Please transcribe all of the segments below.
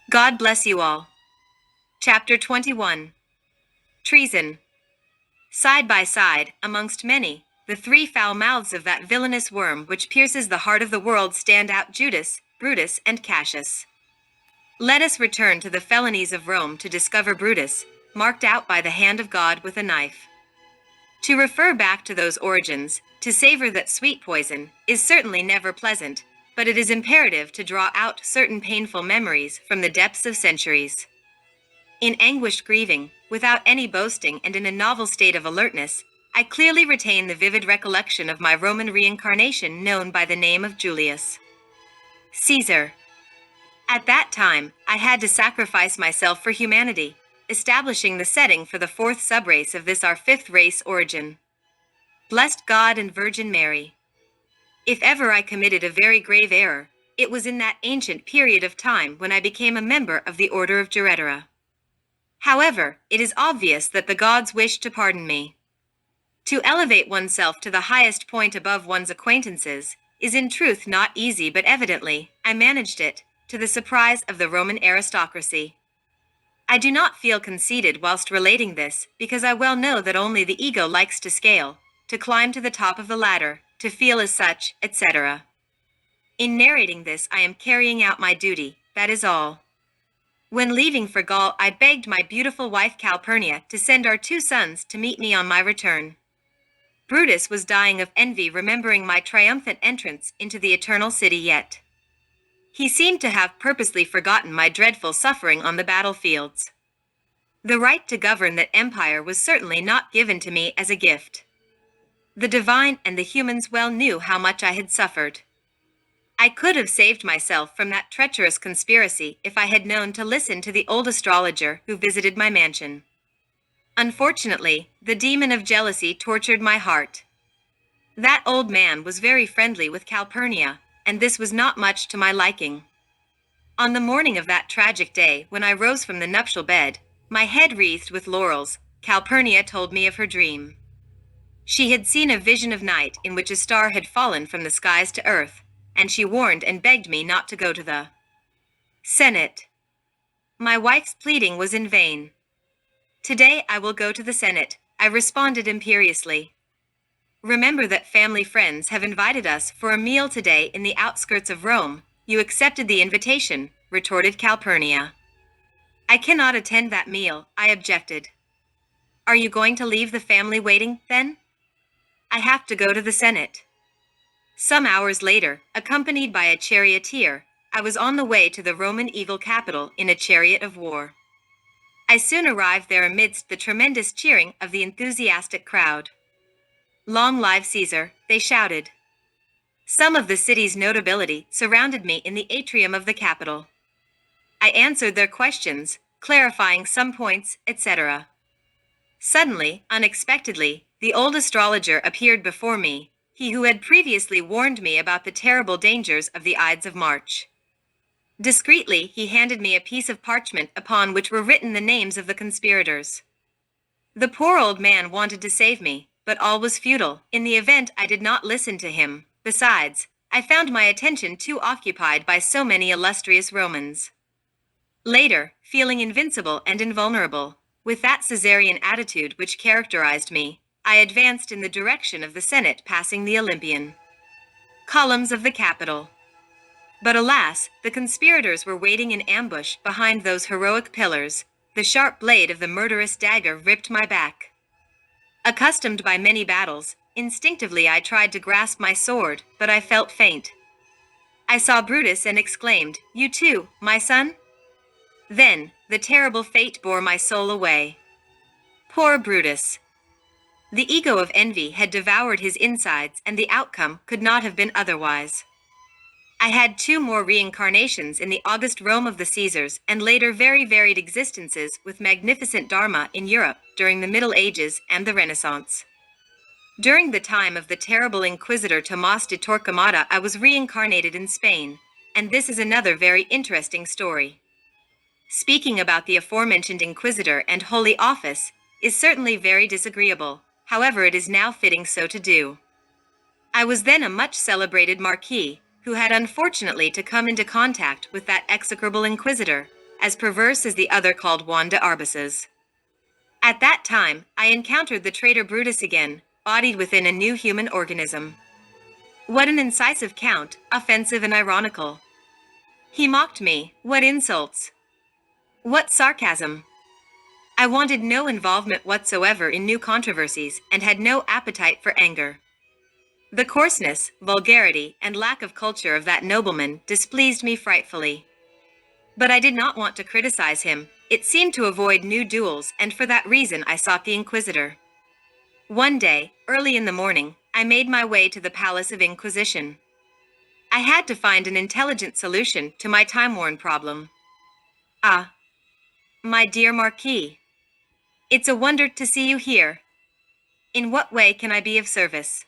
God bless you all. Chapter 21. Treason. Side by side, amongst many, the three foul mouths of that villainous worm which pierces the heart of the world stand out: Judas, Brutus, and Cassius. Let us return to the felonies of Rome to discover Brutus, marked out by the hand of God with a knife. To refer back to those origins, to savor that sweet poison, is certainly never pleasant, but it is imperative to draw out certain painful memories from the depths of centuries. In anguished grieving, without any boasting and in a novel state of alertness, I clearly retain the vivid recollection of my Roman reincarnation known by the name of Julius Caesar. At that time, I had to sacrifice myself for humanity, establishing the setting for the fourth subrace of this our fifth race origin. Blessed God and Virgin Mary. If ever I committed a very grave error, it was in that ancient period of time when I became a member of the Order of Geretera. However, it is obvious that the gods wished to pardon me. To elevate oneself to the highest point above one's acquaintances is in truth not easy, but evidently I managed it, to the surprise of the Roman aristocracy. I do not feel conceited whilst relating this, because I well know that only the ego likes to scale, to climb to the top of the ladder, to feel as such, etc. In narrating this, I am carrying out my duty, that is all. When leaving for Gaul, I begged my beautiful wife Calpurnia to send our two sons to meet me on my return. Brutus was dying of envy, remembering my triumphant entrance into the eternal city yet. He seemed to have purposely forgotten my dreadful suffering on the battlefields. The right to govern that empire was certainly not given to me as a gift. The divine and the humans well knew how much I had suffered. I could have saved myself from that treacherous conspiracy if I had known to listen to the old astrologer who visited my mansion. Unfortunately, the demon of jealousy tortured my heart. That old man was very friendly with Calpurnia, and this was not much to my liking. On the morning of that tragic day, when I rose from the nuptial bed, my head wreathed with laurels, Calpurnia told me of her dream. She had seen a vision of night in which a star had fallen from the skies to earth, and she warned and begged me not to go to the Senate. My wife's pleading was in vain. Today I will go to the Senate, I responded imperiously. Remember that family friends have invited us for a meal today in the outskirts of Rome. You accepted the invitation, retorted Calpurnia. I cannot attend that meal, I objected. Are you going to leave the family waiting, then? I have to go to the Senate. Some hours later, accompanied by a charioteer, I was on the way to the Roman evil capital in a chariot of war. I soon arrived there amidst the tremendous cheering of the enthusiastic crowd. Long live Caesar, they shouted. Some of the city's notability surrounded me in the atrium of the Capitol. I answered their questions, clarifying some points, etc. Suddenly, unexpectedly, the old astrologer appeared before me, he who had previously warned me about the terrible dangers of the Ides of March. Discreetly, he handed me a piece of parchment upon which were written the names of the conspirators. The poor old man wanted to save me, but all was futile. In the event, I did not listen to him. Besides, I found my attention too occupied by so many illustrious Romans. Later, feeling invincible and invulnerable, with that Caesarian attitude which characterized me, I advanced in the direction of the Senate, passing the Olympian columns of the Capitol. But alas, the conspirators were waiting in ambush behind those heroic pillars. The sharp blade of the murderous dagger ripped my back. Accustomed by many battles, instinctively I tried to grasp my sword, but I felt faint. I saw Brutus and exclaimed, "You too, my son?" Then, the terrible fate bore my soul away. Poor Brutus. The ego of envy had devoured his insides, and the outcome could not have been otherwise. I had 2 more reincarnations in the august Rome of the Caesars, and later very varied existences with magnificent Dharma in Europe during the Middle Ages and the Renaissance. During the time of the terrible Inquisitor Tomás de Torquemada, I was reincarnated in Spain, and this is another very interesting story. Speaking about the aforementioned Inquisitor and Holy Office is certainly very disagreeable, however it is now fitting so to do. I was then a much celebrated marquis, who had unfortunately to come into contact with that execrable inquisitor, as perverse as the other called Juan de Arbuses. At that time, I encountered the traitor Brutus again, bodied within a new human organism. What an incisive count, offensive and ironical. He mocked me. What insults! What sarcasm! I wanted no involvement whatsoever in new controversies and had no appetite for anger. The coarseness, vulgarity, and lack of culture of that nobleman displeased me frightfully. But I did not want to criticize him. It seemed to avoid new duels, and for that reason I sought the Inquisitor. One day, early in the morning, I made my way to the Palace of Inquisition. I had to find an intelligent solution to my time-worn problem. Ah, my dear Marquis. It's a wonder to see you here. In what way can I be of service?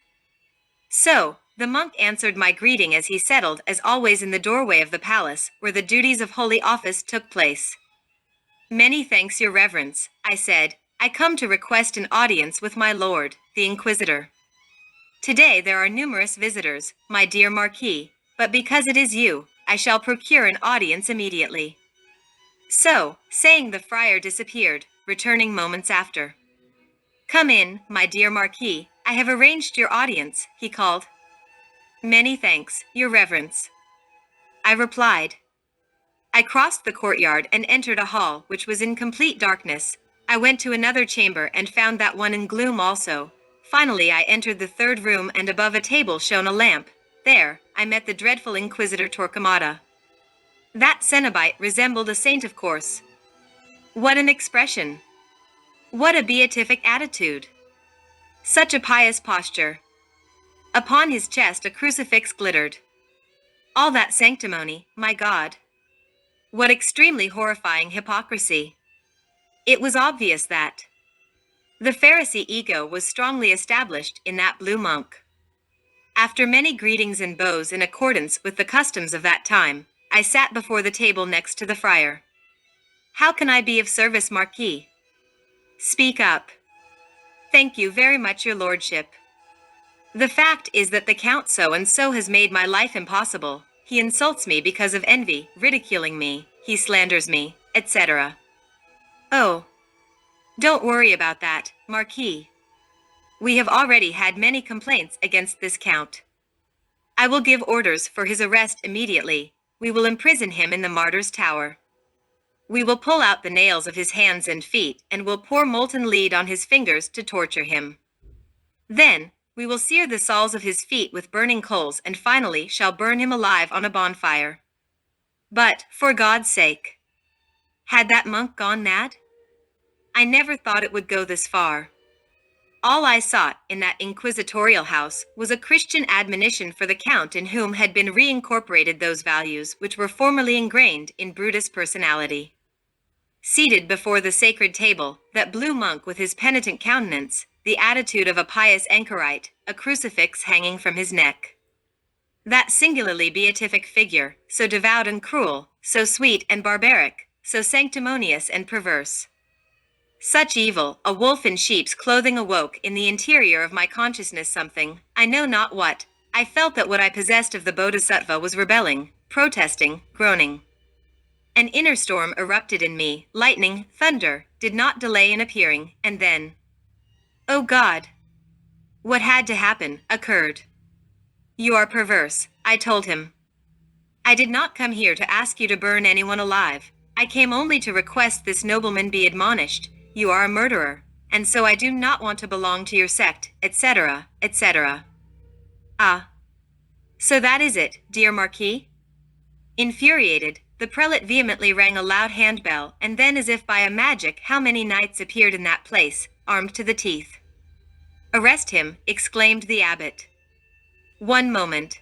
So, the monk answered my greeting as he settled as always in the doorway of the palace, where the duties of holy office took place. Many thanks, your reverence, I said. I come to request an audience with my lord, the Inquisitor. Today there are numerous visitors, my dear Marquis, but because it is you, I shall procure an audience immediately. So, saying, the friar disappeared, returning moments after. Come in, my dear Marquis, I have arranged your audience, he called. Many thanks, your reverence, I replied. I crossed the courtyard and entered a hall which was in complete darkness. I went to another chamber and found that one in gloom also. Finally I entered the third room, and above a table shone a lamp. There, I met the dreadful Inquisitor Torquemada. That cenobite resembled a saint, of course. What an expression! What a beatific attitude! Such a pious posture! Upon his chest a crucifix glittered. All that sanctimony, my God! What extremely horrifying hypocrisy! It was obvious that the Pharisee ego was strongly established in that blue monk. After many greetings and bows in accordance with the customs of that time, I sat before the table next to the friar. How can I be of service, Marquis? Speak up. Thank you very much, your lordship. The fact is that the Count so-and-so has made my life impossible. He insults me because of envy, ridiculing me, he slanders me, etc. Oh, don't worry about that, Marquis. We have already had many complaints against this Count. I will give orders for his arrest immediately. We will imprison him in the Martyr's Tower. We will pull out the nails of his hands and feet, and will pour molten lead on his fingers to torture him. Then, we will sear the soles of his feet with burning coals, and finally shall burn him alive on a bonfire. But, for God's sake, had that monk gone mad? I never thought it would go this far. All I sought in that inquisitorial house was a Christian admonition for the Count, in whom had been reincorporated those values which were formerly ingrained in Brutus' personality. Seated before the sacred table, that blue monk with his penitent countenance, the attitude of a pious anchorite, a crucifix hanging from his neck. That singularly beatific figure, so devout and cruel, so sweet and barbaric, so sanctimonious and perverse. Such evil, a wolf in sheep's clothing, awoke in the interior of my consciousness something, I know not what. I felt that what I possessed of the Bodhisattva was rebelling, protesting, groaning. An inner storm erupted in me, lightning, thunder, did not delay in appearing, and then, oh God! What had to happen, occurred. You are perverse, I told him. I did not come here to ask you to burn anyone alive. I came only to request this nobleman be admonished. You are a murderer, and so I do not want to belong to your sect, etc., etc. Ah. So that is it, dear Marquis? Infuriated, the prelate vehemently rang a loud handbell, and then, as if by a magic, how many knights appeared in that place, armed to the teeth. Arrest him, exclaimed the abbot. One moment.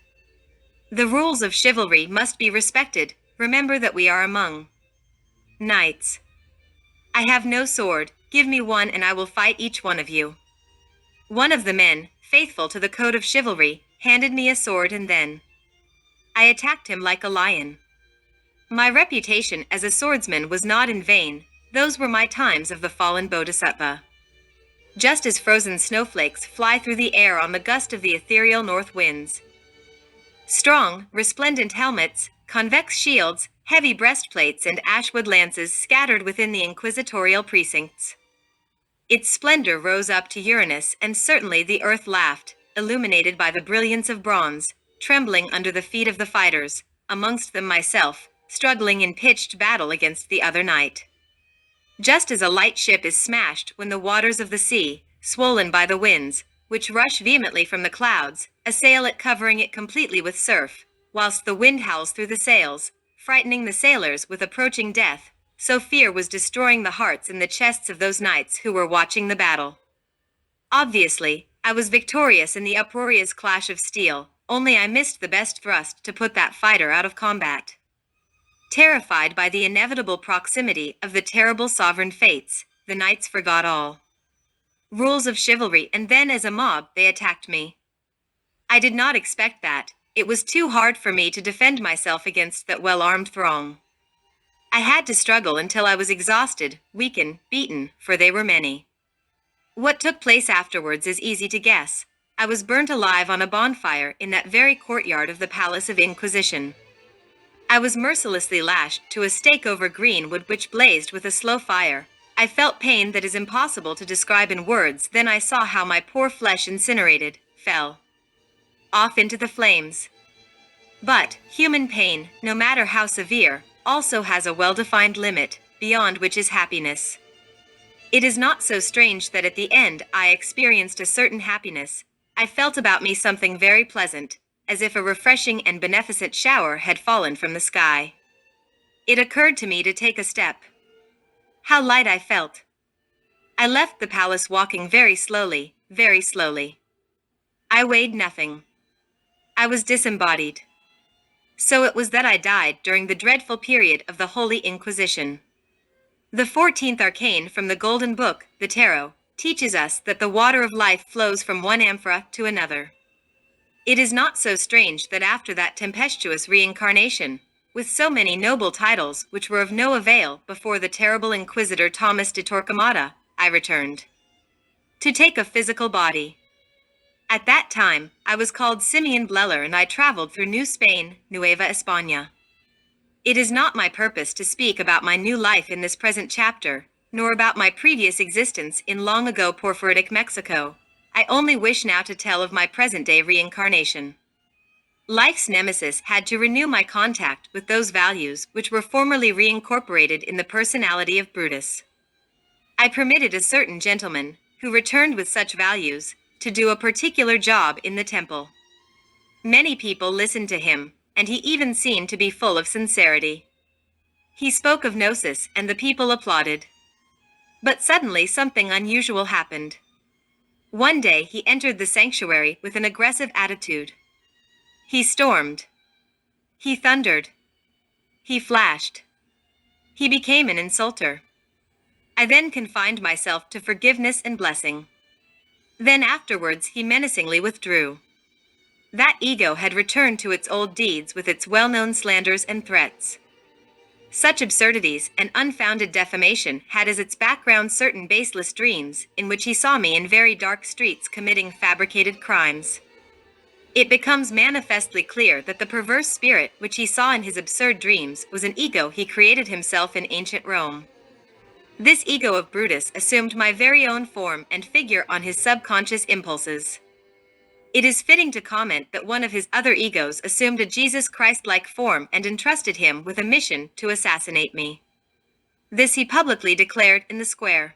The rules of chivalry must be respected. Remember that we are among knights. I have no sword. Give me one and I will fight each one of you. One of the men, faithful to the code of chivalry, handed me a sword, and then I attacked him like a lion. My reputation as a swordsman was not in vain. Those were my times of the fallen Bodhisattva. Just as frozen snowflakes fly through the air on the gust of the ethereal north winds. Strong, resplendent helmets, convex shields, heavy breastplates and ashwood lances scattered within the inquisitorial precincts. Its splendor rose up to Uranus, and certainly the earth laughed, illuminated by the brilliance of bronze, trembling under the feet of the fighters, amongst them myself, struggling in pitched battle against the other knight. Just as a light ship is smashed when the waters of the sea, swollen by the winds, which rush vehemently from the clouds, assail it, covering it completely with surf, whilst the wind howls through the sails, frightening the sailors with approaching death, so fear was destroying the hearts in the chests of those knights who were watching the battle. Obviously, I was victorious in the uproarious clash of steel, only I missed the best thrust to put that fighter out of combat. Terrified by the inevitable proximity of the terrible sovereign fates, the knights forgot all rules of chivalry, and then as a mob they attacked me. I did not expect that. It was too hard for me to defend myself against that well-armed throng. I had to struggle until I was exhausted, weakened, beaten, for they were many. What took place afterwards is easy to guess. I was burnt alive on a bonfire in that very courtyard of the Palace of Inquisition. I was mercilessly lashed to a stake over green wood which blazed with a slow fire. I felt pain that is impossible to describe in words. Then I saw how my poor flesh, incinerated, fell off into the flames. But human pain, no matter how severe, also has a well-defined limit, beyond which is happiness. It is not so strange that at the end I experienced a certain happiness. I felt about me something very pleasant, as if a refreshing and beneficent shower had fallen from the sky. It occurred to me to take a step. How light I felt! I left the palace walking very slowly, very slowly. I weighed nothing. I was disembodied. So it was that I died during the dreadful period of the Holy Inquisition. The 14th arcane from the Golden Book, the Tarot, teaches us that the water of life flows from one amphora to another. It is not so strange that after that tempestuous reincarnation, with so many noble titles which were of no avail before the terrible Inquisitor Thomas de Torquemada, I returned to take a physical body. At that time, I was called Simeon Bleller, and I traveled through New Spain, Nueva España. It is not my purpose to speak about my new life in this present chapter, nor about my previous existence in long ago Porphyritic Mexico. I only wish now to tell of my present-day reincarnation. Life's nemesis had to renew my contact with those values which were formerly reincorporated in the personality of Brutus. I permitted a certain gentleman, who returned with such values, to do a particular job in the temple. Many people listened to him, and he even seemed to be full of sincerity. He spoke of gnosis, and the people applauded. But suddenly something unusual happened. One day he entered the sanctuary with an aggressive attitude. He stormed. He thundered. He flashed. He became an insulter. I then confined myself to forgiveness and blessing. Then afterwards he menacingly withdrew. That ego had returned to its old deeds with its well-known slanders and threats. Such absurdities and unfounded defamation had as its background certain baseless dreams, in which he saw me in very dark streets committing fabricated crimes. It becomes manifestly clear that the perverse spirit which he saw in his absurd dreams was an ego he created himself in ancient Rome. This ego of Brutus assumed my very own form and figure on his subconscious impulses. It is fitting to comment that one of his other egos assumed a Jesus Christ-like form and entrusted him with a mission to assassinate me. This he publicly declared in the square.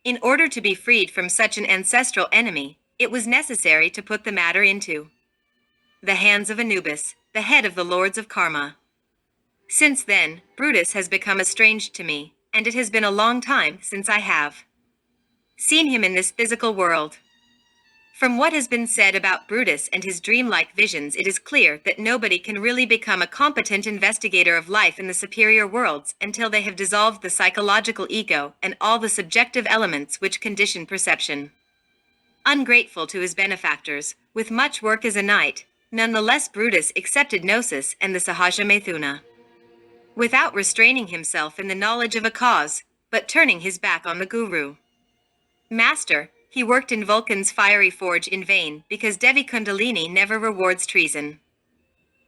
In order to be freed from such an ancestral enemy, it was necessary to put the matter into the hands of Anubis, the head of the Lords of Karma. Since then, Brutus has become estranged to me, and it has been a long time since I have seen him in this physical world. From what has been said about Brutus and his dreamlike visions, it is clear that nobody can really become a competent investigator of life in the superior worlds until they have dissolved the psychological ego and all the subjective elements which condition perception. Ungrateful to his benefactors, with much work as a knight, nonetheless Brutus accepted gnosis and the Sahaja Mithuna, without restraining himself in the knowledge of a cause, but turning his back on the guru. Master, he worked in Vulcan's fiery forge in vain, because Devi Kundalini never rewards treason.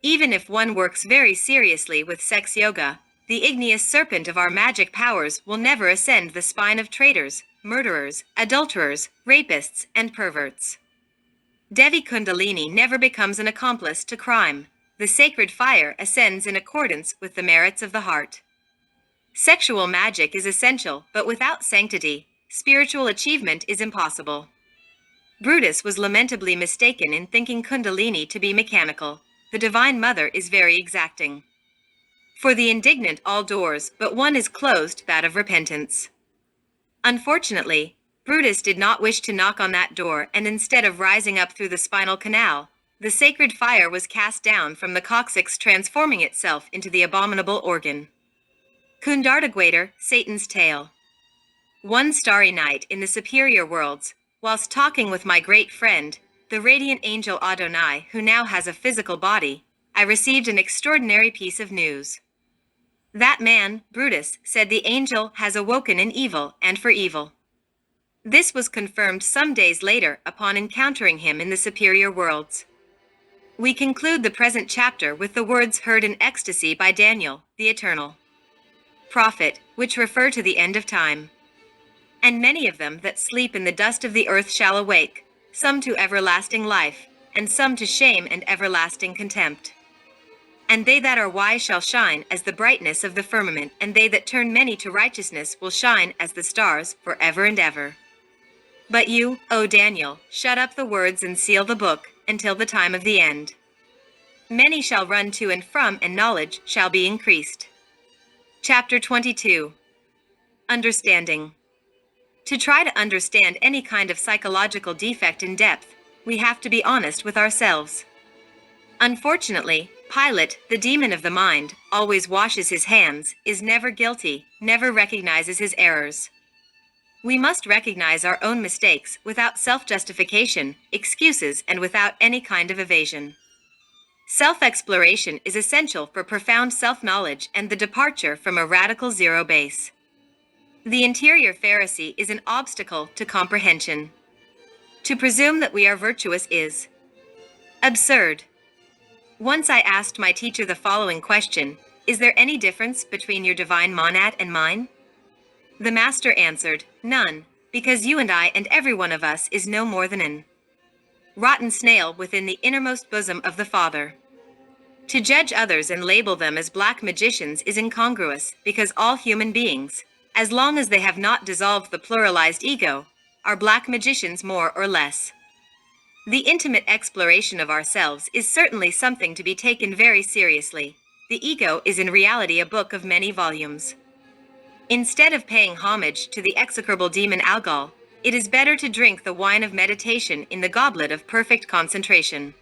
Even if one works very seriously with sex yoga, the igneous serpent of our magic powers will never ascend the spine of traitors, murderers, adulterers, rapists, and perverts. Devi Kundalini never becomes an accomplice to crime. The sacred fire ascends in accordance with the merits of the heart. Sexual magic is essential, but without sanctity, spiritual achievement is impossible. Brutus was lamentably mistaken in thinking Kundalini to be mechanical. The Divine Mother is very exacting. For the indignant all doors, but one is closed, that of repentance. Unfortunately, Brutus did not wish to knock on that door, and instead of rising up through the spinal canal, the sacred fire was cast down from the coccyx, transforming itself into the abominable organ. Kundartagwaiter, Satan's tail. One starry night in the superior worlds, whilst talking with my great friend, the radiant angel Adonai, who now has a physical body, I received an extraordinary piece of news. That man, Brutus, said the angel has awoken in evil and for evil. This was confirmed some days later upon encountering him in the superior worlds. We conclude the present chapter with the words heard in ecstasy by Daniel, the eternal prophet, which refer to the end of time. And many of them that sleep in the dust of the earth shall awake, some to everlasting life, and some to shame and everlasting contempt. And they that are wise shall shine as the brightness of the firmament, and they that turn many to righteousness will shine as the stars for ever and ever. But you, O Daniel, shut up the words and seal the book, until the time of the end. Many shall run to and from, and knowledge shall be increased. Chapter 22. Understanding. To try to understand any kind of psychological defect in depth, we have to be honest with ourselves. Unfortunately, Pilate, the demon of the mind, always washes his hands, is never guilty, never recognizes his errors. We must recognize our own mistakes without self-justification, excuses, and without any kind of evasion. Self-exploration is essential for profound self-knowledge and the departure from a radical zero base. The interior Pharisee is an obstacle to comprehension. To presume that we are virtuous is absurd. Once I asked my teacher the following question: is there any difference between your divine monad and mine? The master answered, none, because you and I and every one of us is no more than an rotten snail within the innermost bosom of the Father. To judge others and label them as black magicians is incongruous, because all human beings, as long as they have not dissolved the pluralized ego, are black magicians more or less. The intimate exploration of ourselves is certainly something to be taken very seriously. The ego is in reality a book of many volumes. Instead of paying homage to the execrable demon Algol, it is better to drink the wine of meditation in the goblet of perfect concentration.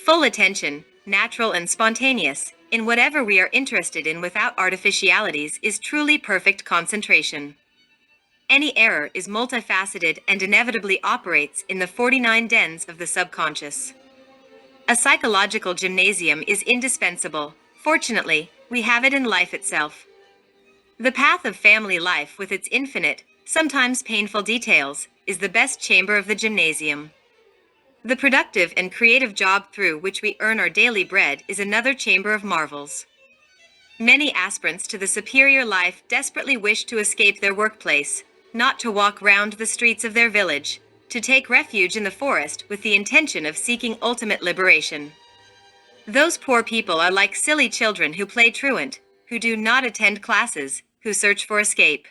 Full attention, natural and spontaneous, in whatever we are interested in without artificialities, is truly perfect concentration. Any error is multifaceted and inevitably operates in the 49 dens of the subconscious. A psychological gymnasium is indispensable. Fortunately, we have it in life itself. The path of family life with its infinite, sometimes painful details, is the best chamber of the gymnasium. The productive and creative job through which we earn our daily bread is another chamber of marvels. Many aspirants to the superior life desperately wish to escape their workplace, not to walk round the streets of their village, to take refuge in the forest with the intention of seeking ultimate liberation. Those poor people are like silly children who play truant, who do not attend classes, who search for escape.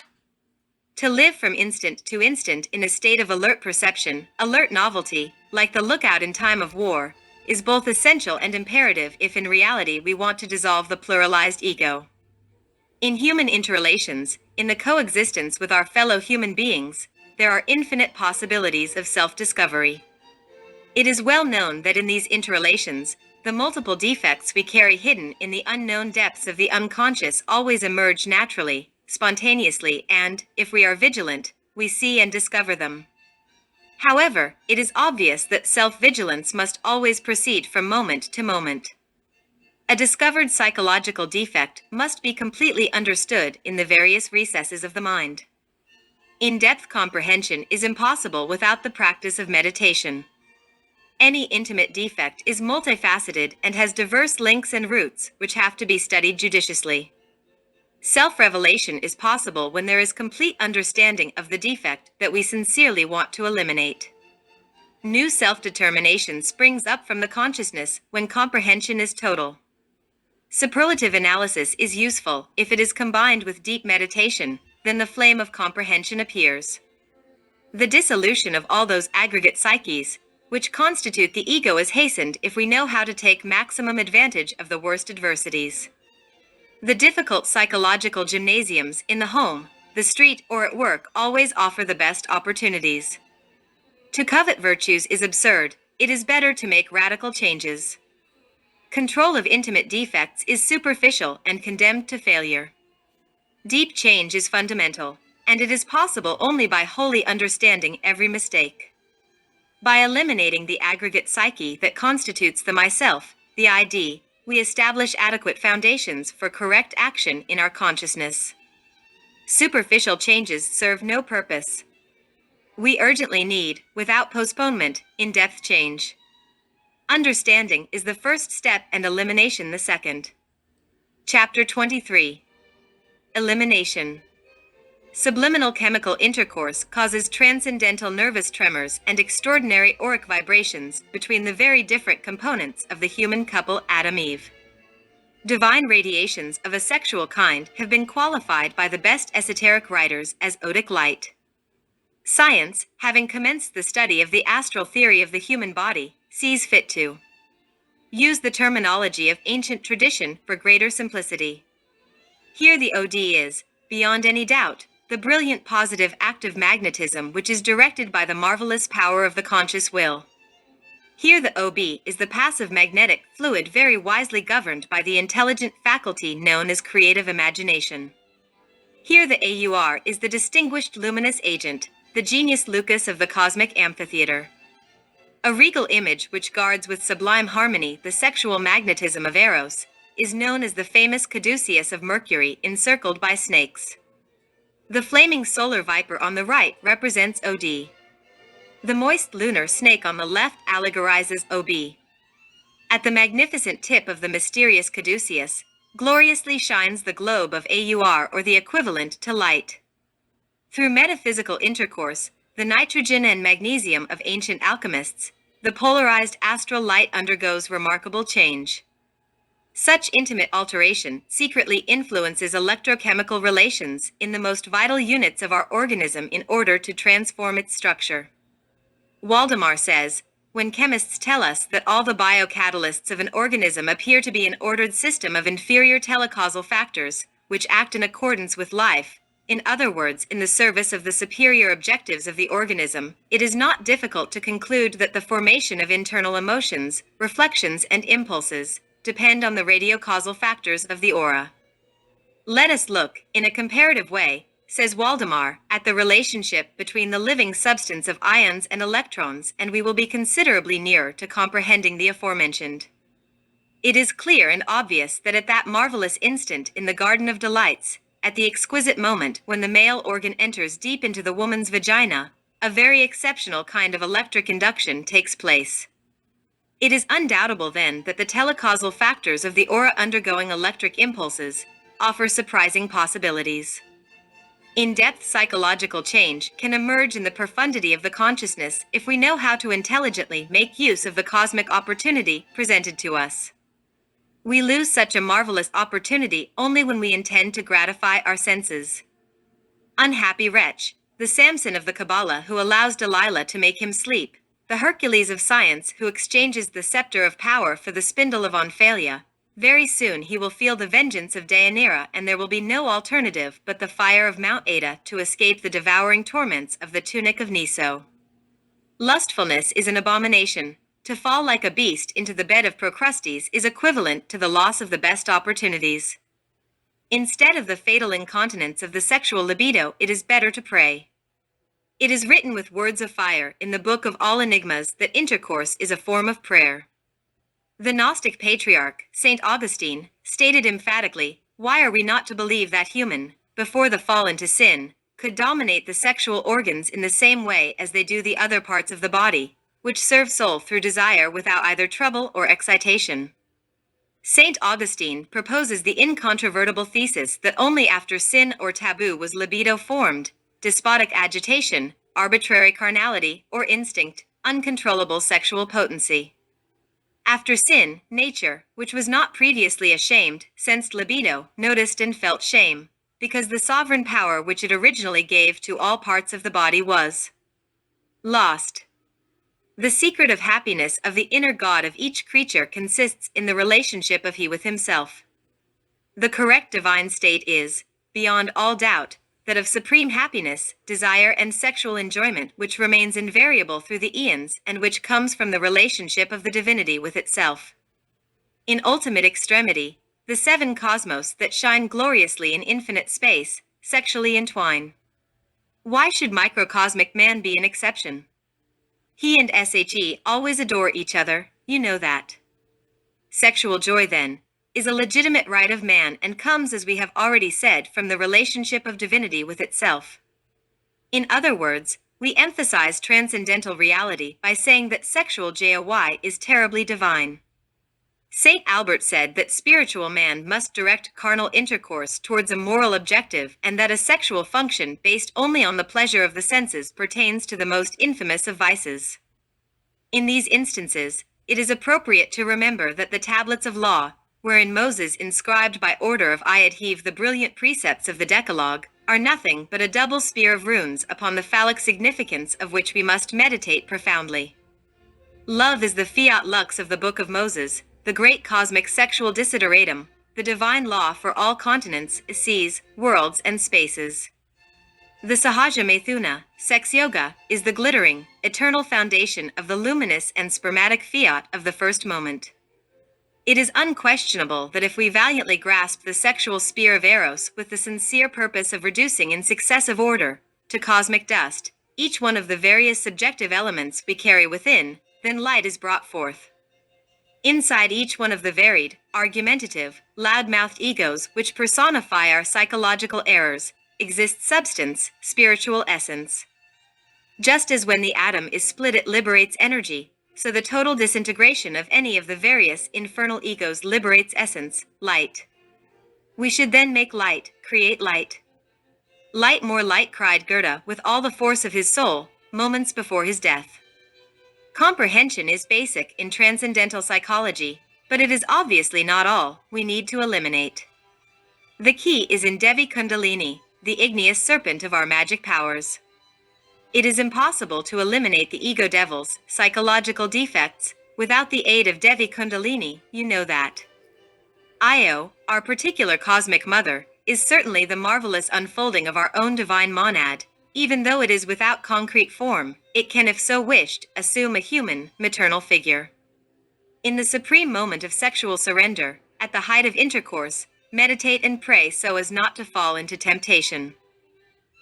To live from instant to instant in a state of alert perception, alert novelty, like the lookout in time of war, is both essential and imperative if in reality we want to dissolve the pluralized ego. In human interrelations, in the coexistence with our fellow human beings, there are infinite possibilities of self-discovery. It is well known that in these interrelations, the multiple defects we carry hidden in the unknown depths of the unconscious always emerge naturally, spontaneously, and, if we are vigilant, we see and discover them. However, it is obvious that self-vigilance must always proceed from moment to moment. A discovered psychological defect must be completely understood in the various recesses of the mind. In-depth comprehension is impossible without the practice of meditation. Any intimate defect is multifaceted and has diverse links and roots, which have to be studied judiciously. Self-revelation is possible when there is complete understanding of the defect that we sincerely want to eliminate. New self-determination springs up from the consciousness when comprehension is total. Superlative analysis is useful if it is combined with deep meditation, then the flame of comprehension appears. The dissolution of all those aggregate psyches, which constitute the ego, is hastened if we know how to take maximum advantage of the worst adversities. The difficult psychological gymnasiums in the home, the street, or at work always offer the best opportunities. To covet virtues is absurd. It is better to make radical changes. Control of intimate defects is superficial and condemned to failure. Deep change is fundamental, and it is possible only by wholly understanding every mistake. By eliminating the aggregate psyche that constitutes the myself, the ID, we establish adequate foundations for correct action in our consciousness. Superficial changes serve no purpose. We urgently need, without postponement, in-depth change. Understanding is the first step and elimination the second. Chapter 23. Elimination. Subliminal chemical intercourse causes transcendental nervous tremors and extraordinary auric vibrations between the very different components of the human couple Adam-Eve. Divine radiations of a sexual kind have been qualified by the best esoteric writers as odic light. Science, having commenced the study of the astral theory of the human body, sees fit to use the terminology of ancient tradition for greater simplicity. Here the OD is, beyond any doubt, the brilliant positive active magnetism which is directed by the marvelous power of the conscious will. Here the OB is the passive magnetic fluid very wisely governed by the intelligent faculty known as creative imagination. Here the AUR is the distinguished luminous agent, the genius lucus of the cosmic amphitheater. A regal image which guards with sublime harmony the sexual magnetism of Eros is known as the famous caduceus of Mercury encircled by snakes. The flaming solar viper on the right represents OD. The moist lunar snake on the left allegorizes OB. At the magnificent tip of the mysterious caduceus, gloriously shines the globe of AUR, or the equivalent to light. Through metaphysical intercourse, the nitrogen and magnesium of ancient alchemists, the polarized astral light undergoes remarkable change. Such intimate alteration secretly influences electrochemical relations in the most vital units of our organism in order to transform its structure. Waldemar says, when chemists tell us that all the biocatalysts of an organism appear to be an ordered system of inferior telecausal factors, which act in accordance with life, in other words, in the service of the superior objectives of the organism, it is not difficult to conclude that the formation of internal emotions, reflections, and impulses depend on the radiocausal factors of the aura. Let us look, in a comparative way, says Waldemar, at the relationship between the living substance of ions and electrons, and we will be considerably nearer to comprehending the aforementioned. It is clear and obvious that at that marvelous instant in the Garden of Delights, at the exquisite moment when the male organ enters deep into the woman's vagina, a very exceptional kind of electric induction takes place. It is undoubtable then that the telecausal factors of the aura undergoing electric impulses offer surprising possibilities. In-depth psychological change can emerge in the profundity of the consciousness if we know how to intelligently make use of the cosmic opportunity presented to us. We lose such a marvelous opportunity only when we intend to gratify our senses. Unhappy wretch, the Samson of the Kabbalah who allows Delilah to make him sleep, the Hercules of science who exchanges the scepter of power for the spindle of Onphalia. Very soon he will feel the vengeance of Deianira, and there will be no alternative but the fire of Mount Ada to escape the devouring torments of the tunic of Niso. Lustfulness is an abomination. To fall like a beast into the bed of Procrustes is equivalent to the loss of the best opportunities. Instead of the fatal incontinence of the sexual libido, it is better to pray. It is written with words of fire in the Book of All Enigmas that intercourse is a form of prayer. The Gnostic patriarch, St. Augustine, stated emphatically, "Why are we not to believe that human, before the fall into sin, could dominate the sexual organs in the same way as they do the other parts of the body? which serve soul through desire without either trouble or excitation. Saint Augustine proposes the incontrovertible thesis that only after sin or taboo was libido formed, despotic agitation, arbitrary carnality, or instinct, uncontrollable sexual potency. After sin, nature, which was not previously ashamed, sensed libido, noticed and felt shame, because the sovereign power which it originally gave to all parts of the body was lost. The secret of happiness of the inner God of each creature consists in the relationship of he with himself. The correct divine state is, beyond all doubt, that of supreme happiness, desire, and sexual enjoyment which remains invariable through the eons and which comes from the relationship of the divinity with itself. In ultimate extremity, the seven cosmos that shine gloriously in infinite space, sexually entwine. Why should microcosmic man be an exception? He and SHE always adore each other, you know that. Sexual joy, then, is a legitimate right of man and comes, as we have already said, from the relationship of divinity with itself. In other words, we emphasize transcendental reality by saying that sexual joy is terribly divine. Saint Albert said that spiritual man must direct carnal intercourse towards a moral objective and that a sexual function based only on the pleasure of the senses pertains to the most infamous of vices. In these instances, it is appropriate to remember that the tablets of law, wherein Moses inscribed by order of Iadhev the brilliant precepts of the Decalogue, are nothing but a double spear of runes upon the phallic significance of which we must meditate profoundly. Love is the fiat lux of the Book of Moses, the great cosmic sexual desideratum, the divine law for all continents, seas, worlds, and spaces. The Sahaja Maithuna, sex yoga, is the glittering, eternal foundation of the luminous and spermatic fiat of the first moment. It is unquestionable that if we valiantly grasp the sexual spear of Eros with the sincere purpose of reducing in successive order, to cosmic dust, each one of the various subjective elements we carry within, then light is brought forth. Inside each one of the varied, argumentative, loud-mouthed egos which personify our psychological errors, exists substance, spiritual essence. Just as when the atom is split it liberates energy, so the total disintegration of any of the various infernal egos liberates essence, light. We should then make light, create light. Light more light, cried Goethe with all the force of his soul, moments before his death. Comprehension is basic in transcendental psychology, but it is obviously not all we need to eliminate. The key is in Devi Kundalini, the igneous serpent of our magic powers. It is impossible to eliminate the ego devils, psychological defects, without the aid of Devi Kundalini, you know that. Io, our particular cosmic mother, is certainly the marvelous unfolding of our own divine monad. Even though it is without concrete form, it can, if so wished, assume a human, maternal figure. In the supreme moment of sexual surrender, at the height of intercourse, meditate and pray so as not to fall into temptation.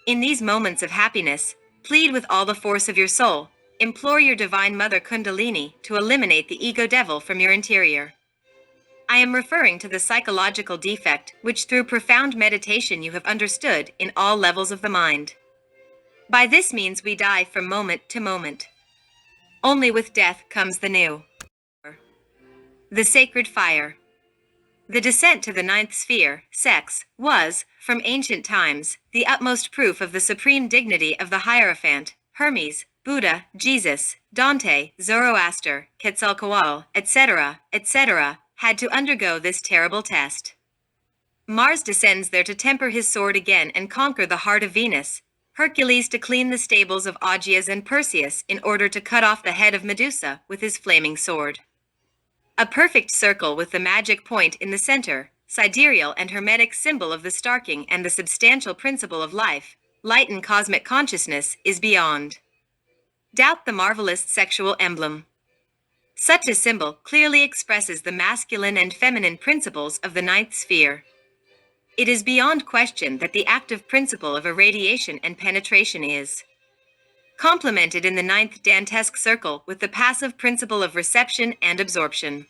In these moments of happiness, plead with all the force of your soul, implore your divine mother Kundalini to eliminate the ego devil from your interior. I am referring to the psychological defect which through profound meditation you have understood in all levels of the mind. By this means we die from moment to moment. Only with death comes the new. The sacred fire. The descent to the ninth sphere, sex, was, from ancient times, the utmost proof of the supreme dignity of the Hierophant, Hermes, Buddha, Jesus, Dante, Zoroaster, Quetzalcoatl, etc., etc., had to undergo this terrible test. Mars descends there to temper his sword again and conquer the heart of Venus, Hercules to clean the stables of Augias and Perseus in order to cut off the head of Medusa with his flaming sword. A perfect circle with the magic point in the center, sidereal and hermetic symbol of the starking and the substantial principle of life, light and cosmic consciousness, is beyond doubt the marvelous sexual emblem. Such a symbol clearly expresses the masculine and feminine principles of the ninth sphere. It is beyond question that the active principle of irradiation and penetration is complemented in the ninth Dantesque circle with the passive principle of reception and absorption.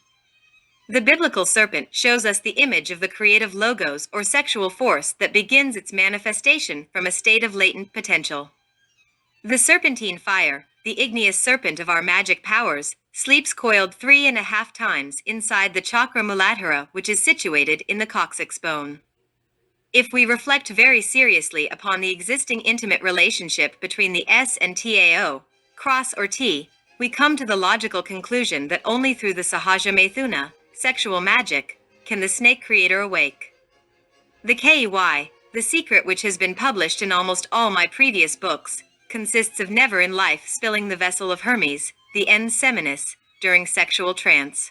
The biblical serpent shows us the image of the creative logos or sexual force that begins its manifestation from a state of latent potential. The serpentine fire, the igneous serpent of our magic powers, sleeps coiled 3.5 times inside the chakra muladhara, which is situated in the coccyx bone. If we reflect very seriously upon the existing intimate relationship between the S and TAO, cross or T, we come to the logical conclusion that only through the Sahaja Methuna, sexual magic, can the snake creator awake. The KY, the secret which has been published in almost all my previous books, consists of never in life spilling the vessel of Hermes, the ens seminis, during sexual trance.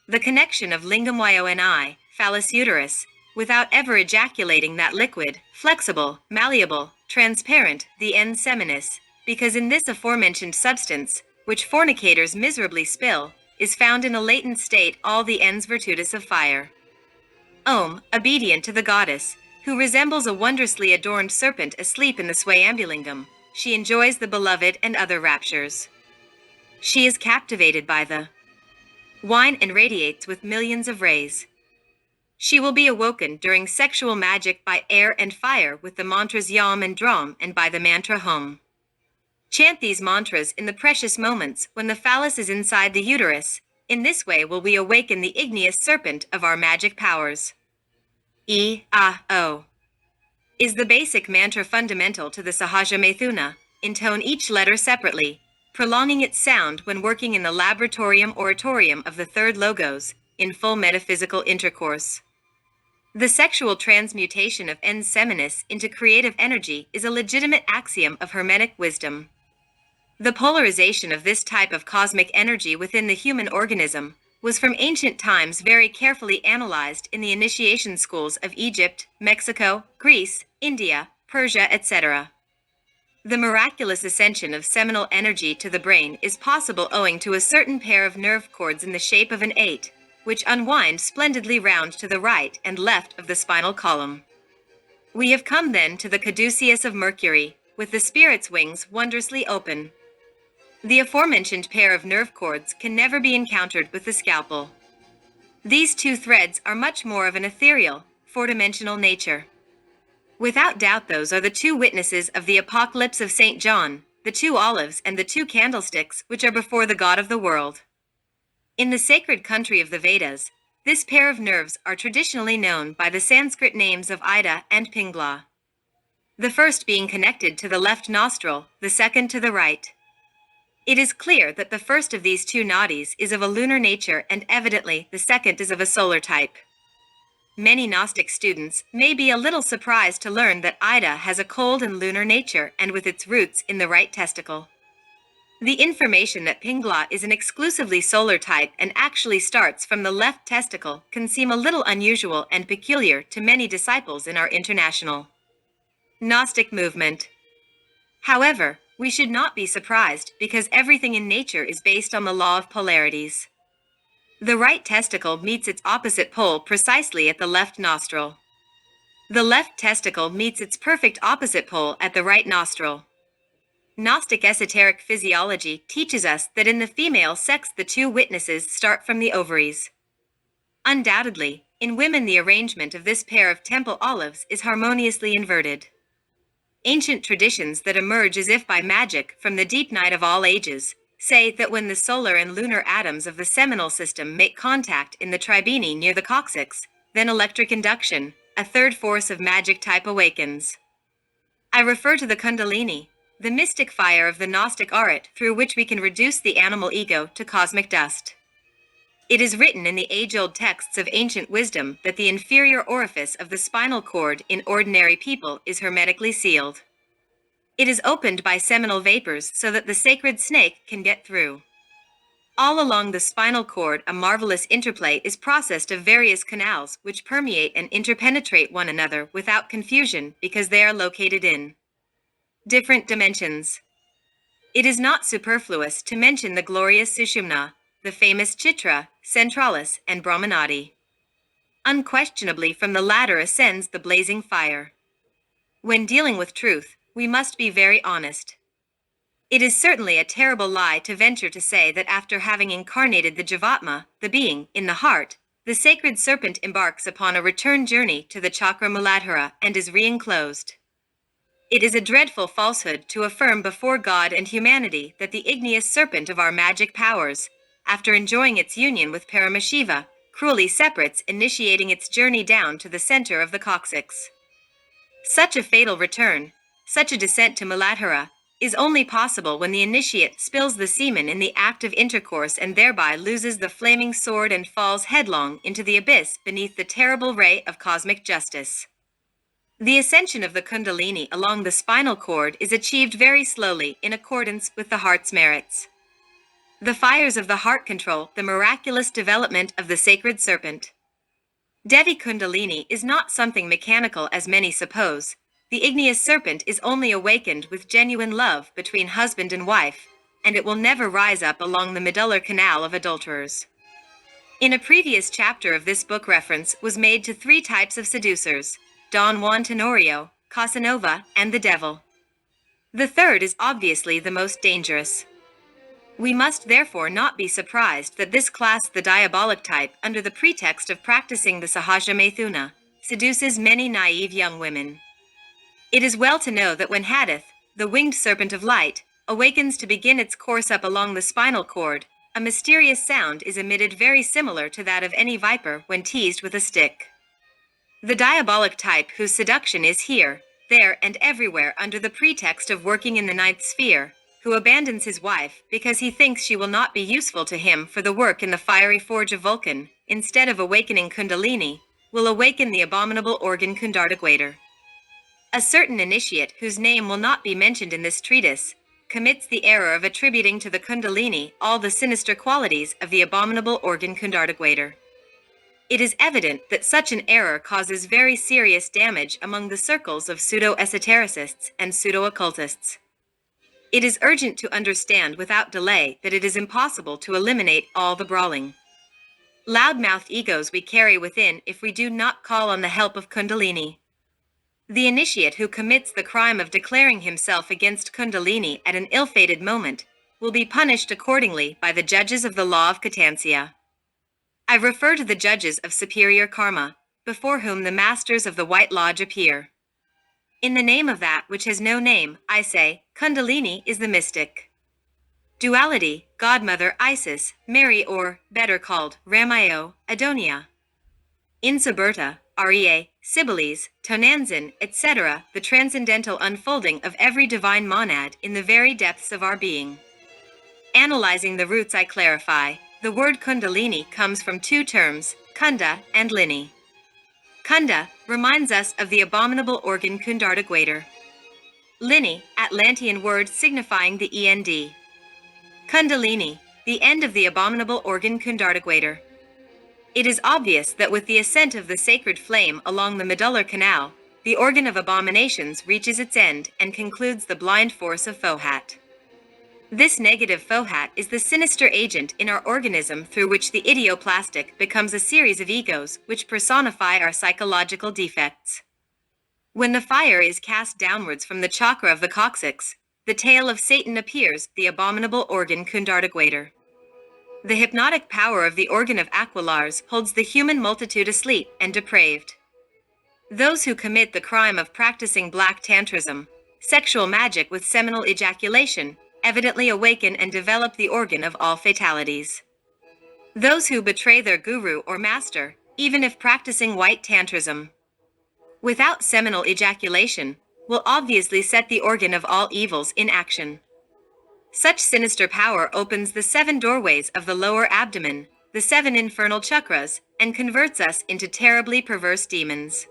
The connection of lingam yoni, phallus uterus, without ever ejaculating that liquid, flexible, malleable, transparent, the ens seminis, because in this aforementioned substance, which fornicators miserably spill, is found in a latent state all the ens virtutis of fire. Obedient to the goddess, who resembles a wondrously adorned serpent asleep in the swayambulingam, she enjoys the beloved and other raptures. She is captivated by the wine and radiates with millions of rays. She will be awoken during sexual magic by air and fire with the mantras Yam and Dram and by the mantra Hum. Chant these mantras in the precious moments when the phallus is inside the uterus. In this way will we awaken the igneous serpent of our magic powers. E-A-O is the basic mantra fundamental to the Sahaja Methuna. Intone each letter separately, prolonging its sound when working in the laboratorium oratorium of the third logos, in full metaphysical intercourse. The sexual transmutation of ens seminis into creative energy is a legitimate axiom of Hermetic wisdom. The polarization of this type of cosmic energy within the human organism was from ancient times very carefully analyzed in the initiation schools of Egypt, Mexico, Greece, India, Persia, etc. The miraculous ascension of seminal energy to the brain is possible owing to a certain pair of nerve cords in the shape of an 8, which unwind splendidly round to the right and left of the spinal column. We have come then to the caduceus of Mercury, with the spirit's wings wondrously open. The aforementioned pair of nerve cords can never be encountered with the scalpel. These two threads are much more of an ethereal, four-dimensional nature. Without doubt those are the two witnesses of the apocalypse of St. John, the two olives and the two candlesticks which are before the God of the world. In the sacred country of the Vedas, this pair of nerves are traditionally known by the Sanskrit names of Ida and Pingla. The first being connected to the left nostril, the second to the right. It is clear that the first of these two nadis is of a lunar nature and evidently the second is of a solar type. Many Gnostic students may be a little surprised to learn that Ida has a cold and lunar nature and with its roots in the right testicle. The information that Pingla is an exclusively solar type and actually starts from the left testicle can seem a little unusual and peculiar to many disciples in our international Gnostic movement. However, we should not be surprised because everything in nature is based on the law of polarities. The right testicle meets its opposite pole precisely at the left nostril. The left testicle meets its perfect opposite pole at the right nostril. Gnostic esoteric physiology teaches us that in the female sex the two witnesses start from the ovaries. Undoubtedly, in women the arrangement of this pair of temple olives is harmoniously inverted. Ancient traditions that emerge as if by magic from the deep night of all ages say that when the solar and lunar atoms of the seminal system make contact in the tribene near the coccyx, then electric induction, a third force of magic type awakens. I refer to the Kundalini, the mystic fire of the Gnostic art through which we can reduce the animal ego to cosmic dust. It is written in the age-old texts of ancient wisdom that the inferior orifice of the spinal cord in ordinary people is hermetically sealed. It is opened by seminal vapors so that the sacred snake can get through. All along the spinal cord a marvelous interplay is processed of various canals which permeate and interpenetrate one another without confusion because they are located in different dimensions. It is not superfluous to mention the glorious Sushumna, the famous Chitra, Centralis, and Brahmanadi. Unquestionably from the latter ascends the blazing fire. When dealing with truth, we must be very honest. It is certainly a terrible lie to venture to say that after having incarnated the Jivatma, the being, in the heart, the sacred serpent embarks upon a return journey to the Chakra Muladhara and is re-enclosed. It is a dreadful falsehood to affirm before God and humanity that the igneous serpent of our magic powers, after enjoying its union with Paramashiva, cruelly separates, initiating its journey down to the center of the coccyx. Such a fatal return, such a descent to Muladhara, is only possible when the initiate spills the semen in the act of intercourse and thereby loses the flaming sword and falls headlong into the abyss beneath the terrible ray of cosmic justice. The ascension of the Kundalini along the spinal cord is achieved very slowly in accordance with the heart's merits. The fires of the heart control the miraculous development of the sacred serpent. Devi Kundalini is not something mechanical as many suppose. The igneous serpent is only awakened with genuine love between husband and wife, and it will never rise up along the medullar canal of adulterers. In a previous chapter of this book, reference was made to 3 types of seducers: Don Juan Tenorio, Casanova, and the devil. The third is obviously the most dangerous. We must therefore not be surprised that this class, the diabolic type, under the pretext of practicing the Sahaja Maithuna, seduces many naive young women. It is well to know that when Hadith, the winged serpent of light, awakens to begin its course up along the spinal cord, a mysterious sound is emitted very similar to that of any viper when teased with a stick. The diabolic type whose seduction is here, there, and everywhere under the pretext of working in the ninth sphere, who abandons his wife because he thinks she will not be useful to him for the work in the fiery forge of Vulcan, instead of awakening Kundalini, will awaken the abominable organ Kundartagwaiter. A certain initiate, whose name will not be mentioned in this treatise, commits the error of attributing to the Kundalini all the sinister qualities of the abominable organ Kundartagwaiter. It is evident that such an error causes very serious damage among the circles of pseudo-esotericists and pseudo-occultists. It is urgent to understand without delay that it is impossible to eliminate all the brawling, loud-mouthed egos we carry within if we do not call on the help of Kundalini. The initiate who commits the crime of declaring himself against Kundalini at an ill-fated moment will be punished accordingly by the judges of the law of Katansia. I refer to the judges of superior karma, before whom the masters of the White Lodge appear. In the name of that which has no name, I say, Kundalini is the mystic. Duality, Godmother Isis, Mary, or, better called, Ramayo, Adonia. Insuberta, Rea, Sibyles, Tonanzin, etc., the transcendental unfolding of every divine monad in the very depths of our being. Analyzing the roots, I clarify. The word Kundalini comes from 2 terms, Kunda and Lini. Kunda reminds us of the abominable organ Kundartagwaiter. Lini, Atlantean word signifying the end. Kundalini, the end of the abominable organ Kundartagwaiter. It is obvious that with the ascent of the sacred flame along the medullar canal, the organ of abominations reaches its end and concludes the blind force of Fohat. This negative Fohat is the sinister agent in our organism through which the idioplastic becomes a series of egos which personify our psychological defects. When the fire is cast downwards from the chakra of the coccyx, the tail of Satan appears, the abominable organ Kundartagwaiter. The hypnotic power of the organ of Aquilars holds the human multitude asleep and depraved. Those who commit the crime of practicing black tantrism, sexual magic with seminal ejaculation, evidently awaken and develop the organ of all fatalities. Those who betray their guru or master, even if practicing white tantrism, without seminal ejaculation, will obviously set the organ of all evils in action. Such sinister power opens the 7 doorways of the lower abdomen, the 7 infernal chakras, and converts us into terribly perverse demons.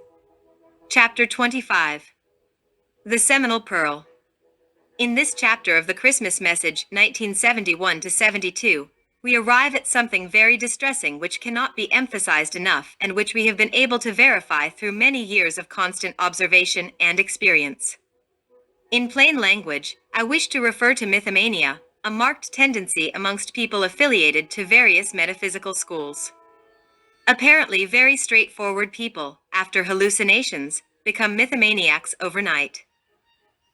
Chapter 25. The Seminal Pearl. In this chapter of the Christmas Message 1971-72, we arrive at something very distressing which cannot be emphasized enough and which we have been able to verify through many years of constant observation and experience. In plain language, I wish to refer to mythomania, a marked tendency amongst people affiliated to various metaphysical schools. Apparently very straightforward people, after hallucinations, become mythomaniacs overnight.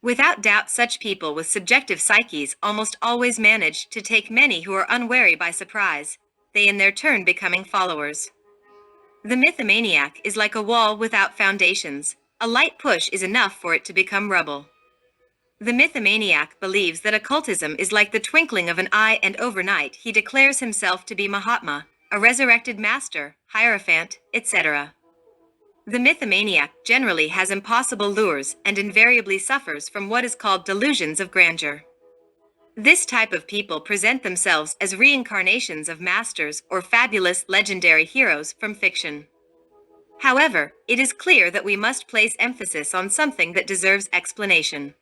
Without doubt, such people with subjective psyches almost always manage to take many who are unwary by surprise, they in their turn becoming followers. The mythomaniac is like a wall without foundations. A light push is enough for it to become rubble. The mythomaniac believes that occultism is like the twinkling of an eye, and overnight he declares himself to be Mahatma, a resurrected master, Hierophant, etc. The mythomaniac generally has impossible lures and invariably suffers from what is called delusions of grandeur. This type of people present themselves as reincarnations of masters or fabulous legendary heroes from fiction. However, it is clear that we must place emphasis on something that deserves explanation.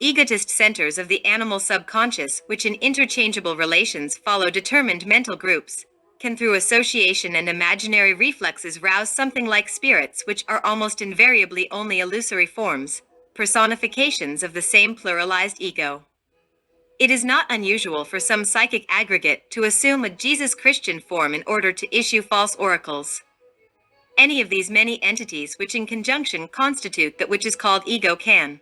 Egotist centers of the animal subconscious, which in interchangeable relations follow determined mental groups, can through association and imaginary reflexes rouse something like spirits, which are almost invariably only illusory forms, personifications of the same pluralized ego. It is not unusual for some psychic aggregate to assume a Jesus Christian form in order to issue false oracles. Any of these many entities which in conjunction constitute that which is called ego can,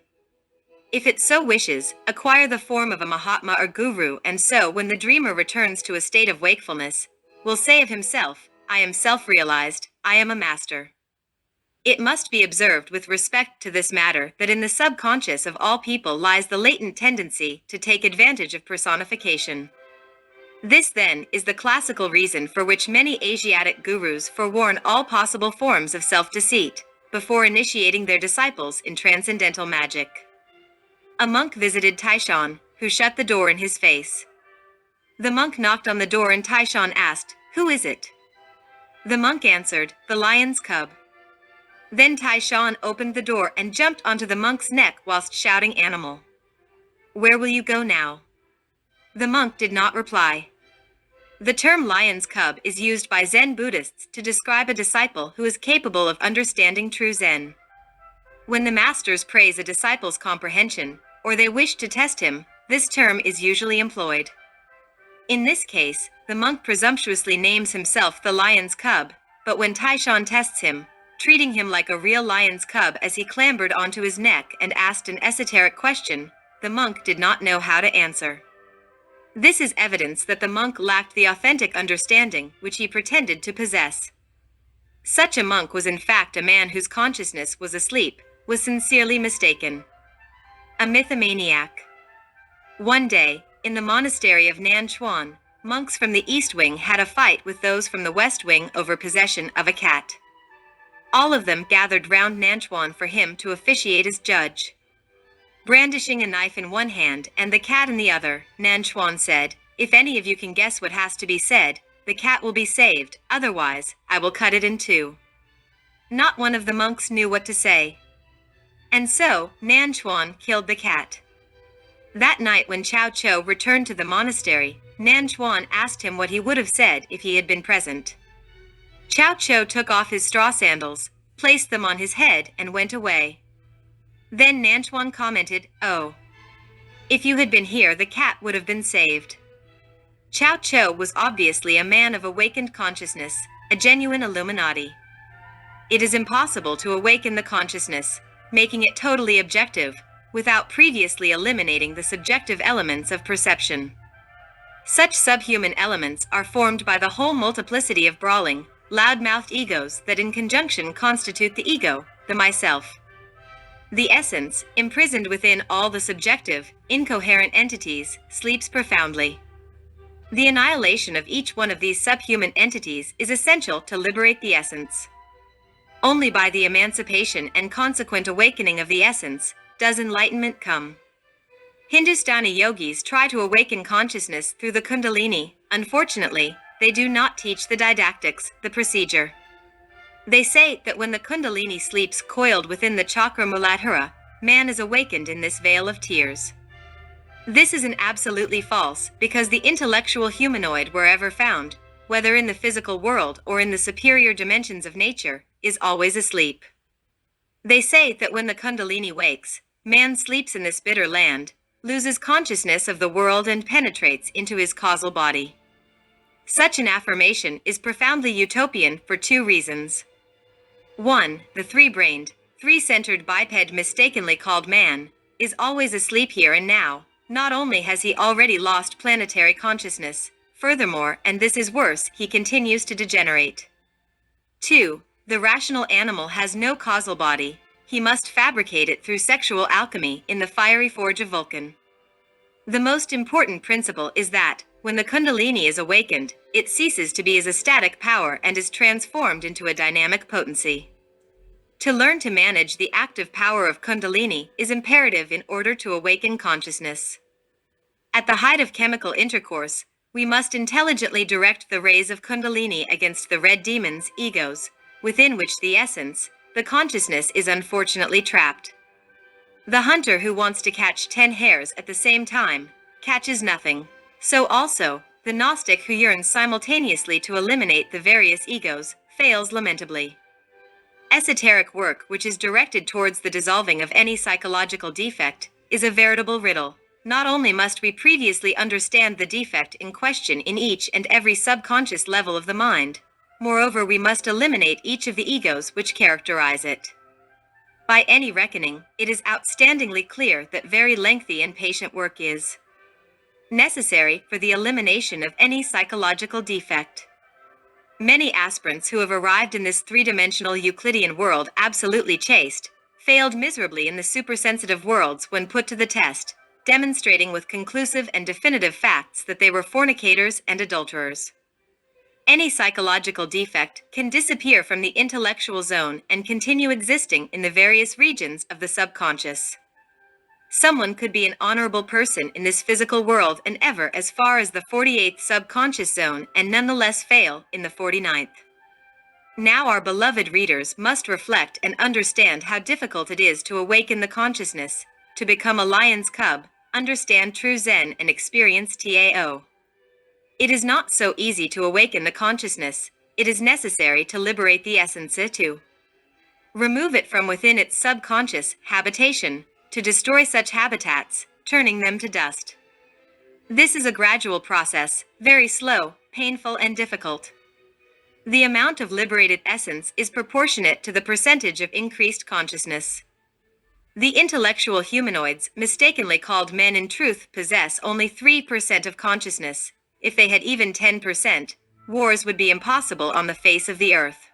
if it so wishes, acquire the form of a Mahatma or Guru, and so when the dreamer returns to a state of wakefulness, will say of himself, I am self-realized, I am a master. It must be observed with respect to this matter that in the subconscious of all people lies the latent tendency to take advantage of personification. This, then, is the classical reason for which many Asiatic gurus forewarn all possible forms of self-deceit before initiating their disciples in transcendental magic. A monk visited Taishan, who shut the door in his face. The monk knocked on the door and Taishan asked, Who is it? The monk answered, The lion's cub. Then Taishan opened the door and jumped onto the monk's neck whilst shouting, Animal, where will you go now? The monk did not reply. The term lion's cub is used by Zen Buddhists to describe a disciple who is capable of understanding true Zen. When the masters praise a disciple's comprehension, or they wish to test him, this term is usually employed. In this case, the monk presumptuously names himself the lion's cub, but when Taishan tests him, treating him like a real lion's cub as he clambered onto his neck and asked an esoteric question, the monk did not know how to answer. This is evidence that the monk lacked the authentic understanding which he pretended to possess. Such a monk was in fact a man whose consciousness was asleep, was sincerely mistaken. A mythomaniac. One day, in the monastery of Nanchuan, monks from the East Wing had a fight with those from the West Wing over possession of a cat. All of them gathered round Nanchuan for him to officiate as judge. Brandishing a knife in one hand and the cat in the other, Nanchuan said, If any of you can guess what has to be said, the cat will be saved, otherwise, I will cut it in two. Not one of the monks knew what to say. And so, Nanchuan killed the cat. That night when Chao Cho returned to the monastery, Nanchuan asked him what he would have said if he had been present. Chao Cho took off his straw sandals, placed them on his head, and went away. Then Nanchuan commented, Oh, if you had been here, the cat would have been saved. Chao Cho was obviously a man of awakened consciousness, a genuine Illuminati. It is impossible to awaken the consciousness, making it totally objective, without previously eliminating the subjective elements of perception. Such subhuman elements are formed by the whole multiplicity of brawling, loud-mouthed egos that in conjunction constitute the ego, the myself. The essence, imprisoned within all the subjective, incoherent entities, sleeps profoundly. The annihilation of each one of these subhuman entities is essential to liberate the essence. Only by the emancipation and consequent awakening of the essence does enlightenment come. Hindustani yogis try to awaken consciousness through the Kundalini. Unfortunately, they do not teach the didactics, the procedure. They say that when the Kundalini sleeps coiled within the chakra Muladhara, man is awakened in this vale of tears. This is an absolutely false, because the intellectual humanoid wherever found, whether in the physical world or in the superior dimensions of nature, is always asleep. They say that when the Kundalini wakes, man sleeps in this bitter land, loses consciousness of the world and penetrates into his causal body. Such an affirmation is profoundly utopian for two reasons. 1. The three-brained, three-centered biped mistakenly called man, is always asleep here and now. Not only has he already lost planetary consciousness, furthermore, and this is worse, he continues to degenerate. 2. The rational animal has no causal body. he must fabricate it through sexual alchemy in the fiery forge of Vulcan. The most important principle is that, when the Kundalini is awakened, it ceases to be as a static power and is transformed into a dynamic potency. To learn to manage the active power of Kundalini is imperative in order to awaken consciousness. At the height of chemical intercourse, we must intelligently direct the rays of Kundalini against the red demons, egos, within which the essence, the consciousness, is unfortunately trapped. The hunter who wants to catch 10 hares at the same time catches nothing. So also, the Gnostic who yearns simultaneously to eliminate the various egos fails lamentably. Esoteric work which is directed towards the dissolving of any psychological defect is a veritable riddle. Not only must we previously understand the defect in question in each and every subconscious level of the mind, moreover we must eliminate each of the egos which characterize it. By any reckoning, it is outstandingly clear that very lengthy and patient work is necessary for the elimination of any psychological defect. Many aspirants who have arrived in this three-dimensional Euclidean world absolutely chaste, failed miserably in the supersensitive worlds when put to the test, demonstrating with conclusive and definitive facts that they were fornicators and adulterers. Any psychological defect can disappear from the intellectual zone and continue existing in the various regions of the subconscious. Someone could be an honorable person in this physical world and ever as far as the 48th subconscious zone and nonetheless fail in the 49th. Now our beloved readers must reflect and understand how difficult it is to awaken the consciousness, to become a lion's cub, understand true Zen and experience Tao. It is not so easy to awaken the consciousness. It is necessary to liberate the essence to remove it from within its subconscious habitation, to destroy such habitats, turning them to dust. This is a gradual process, very slow, painful and difficult. The amount of liberated essence is proportionate to the percentage of increased consciousness. The intellectual humanoids, mistakenly called men, in truth possess only 3% of consciousness. If they had even 10%, wars would be impossible on the face of the earth.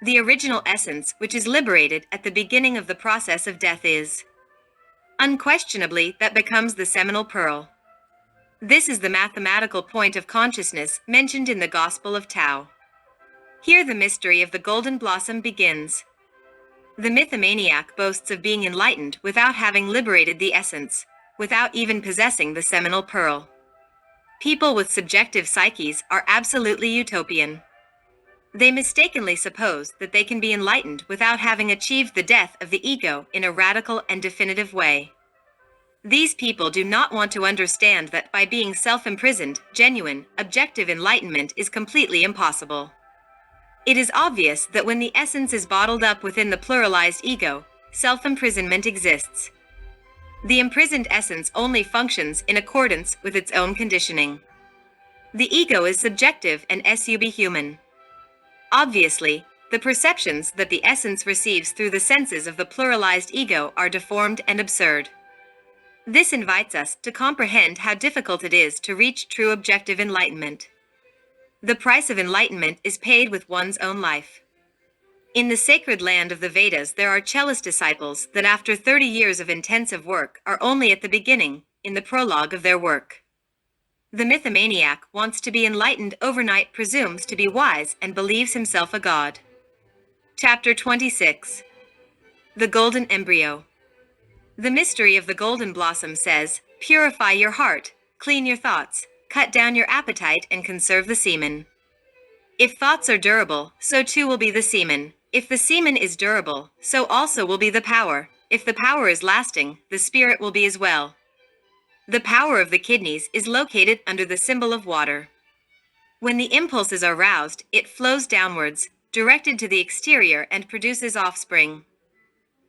The original essence, which is liberated at the beginning of the process of death, is unquestionably that becomes the seminal pearl. This is the mathematical point of consciousness mentioned in the Gospel of Tao. Here the mystery of the golden blossom begins. The mythomaniac boasts of being enlightened without having liberated the essence, without even possessing the seminal pearl. People with subjective psyches are absolutely utopian. They mistakenly suppose that they can be enlightened without having achieved the death of the ego in a radical and definitive way. These people do not want to understand that by being self-imprisoned, genuine, objective enlightenment is completely impossible. It is obvious that when the essence is bottled up within the pluralized ego, self-imprisonment exists. The imprisoned essence only functions in accordance with its own conditioning. The ego is subjective and subhuman. Obviously, the perceptions that the essence receives through the senses of the pluralized ego are deformed and absurd. This invites us to comprehend how difficult it is to reach true objective enlightenment. The price of enlightenment is paid with one's own life. In the sacred land of the Vedas, there are cellist disciples that after 30 years of intensive work are only at the beginning, in the prologue of their work. The mythomaniac wants to be enlightened overnight, presumes to be wise, and believes himself a god. Chapter 26. The Golden Embryo. The mystery of the golden blossom says, purify your heart, clean your thoughts, cut down your appetite, and conserve the semen. If thoughts are durable, so too will be the semen. If the semen is durable, so also will be the power. If the power is lasting, the spirit will be as well. The power of the kidneys is located under the symbol of water. When the impulses are roused, it flows downwards, directed to the exterior, and produces offspring.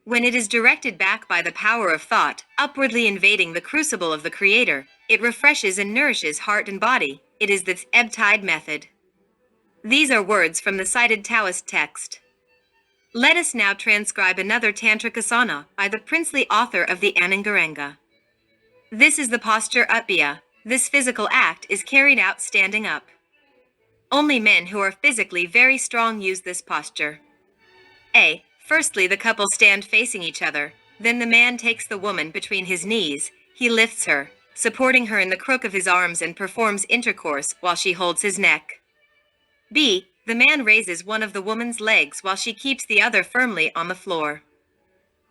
When it is directed back by the power of thought, upwardly invading the crucible of the Creator, it refreshes and nourishes heart and body. It is the ebb tide method. These are words from the cited Taoist text. Let us now transcribe another Tantric asana by the princely author of the Anangaranga. This is the posture Utbhaya. This physical act is carried out standing up. Only men who are physically very strong use this posture. A. Firstly, the couple stand facing each other. Then the man takes the woman between his knees. He lifts her, supporting her in the crook of his arms, and performs intercourse while she holds his neck. B. The man raises one of the woman's legs while she keeps the other firmly on the floor.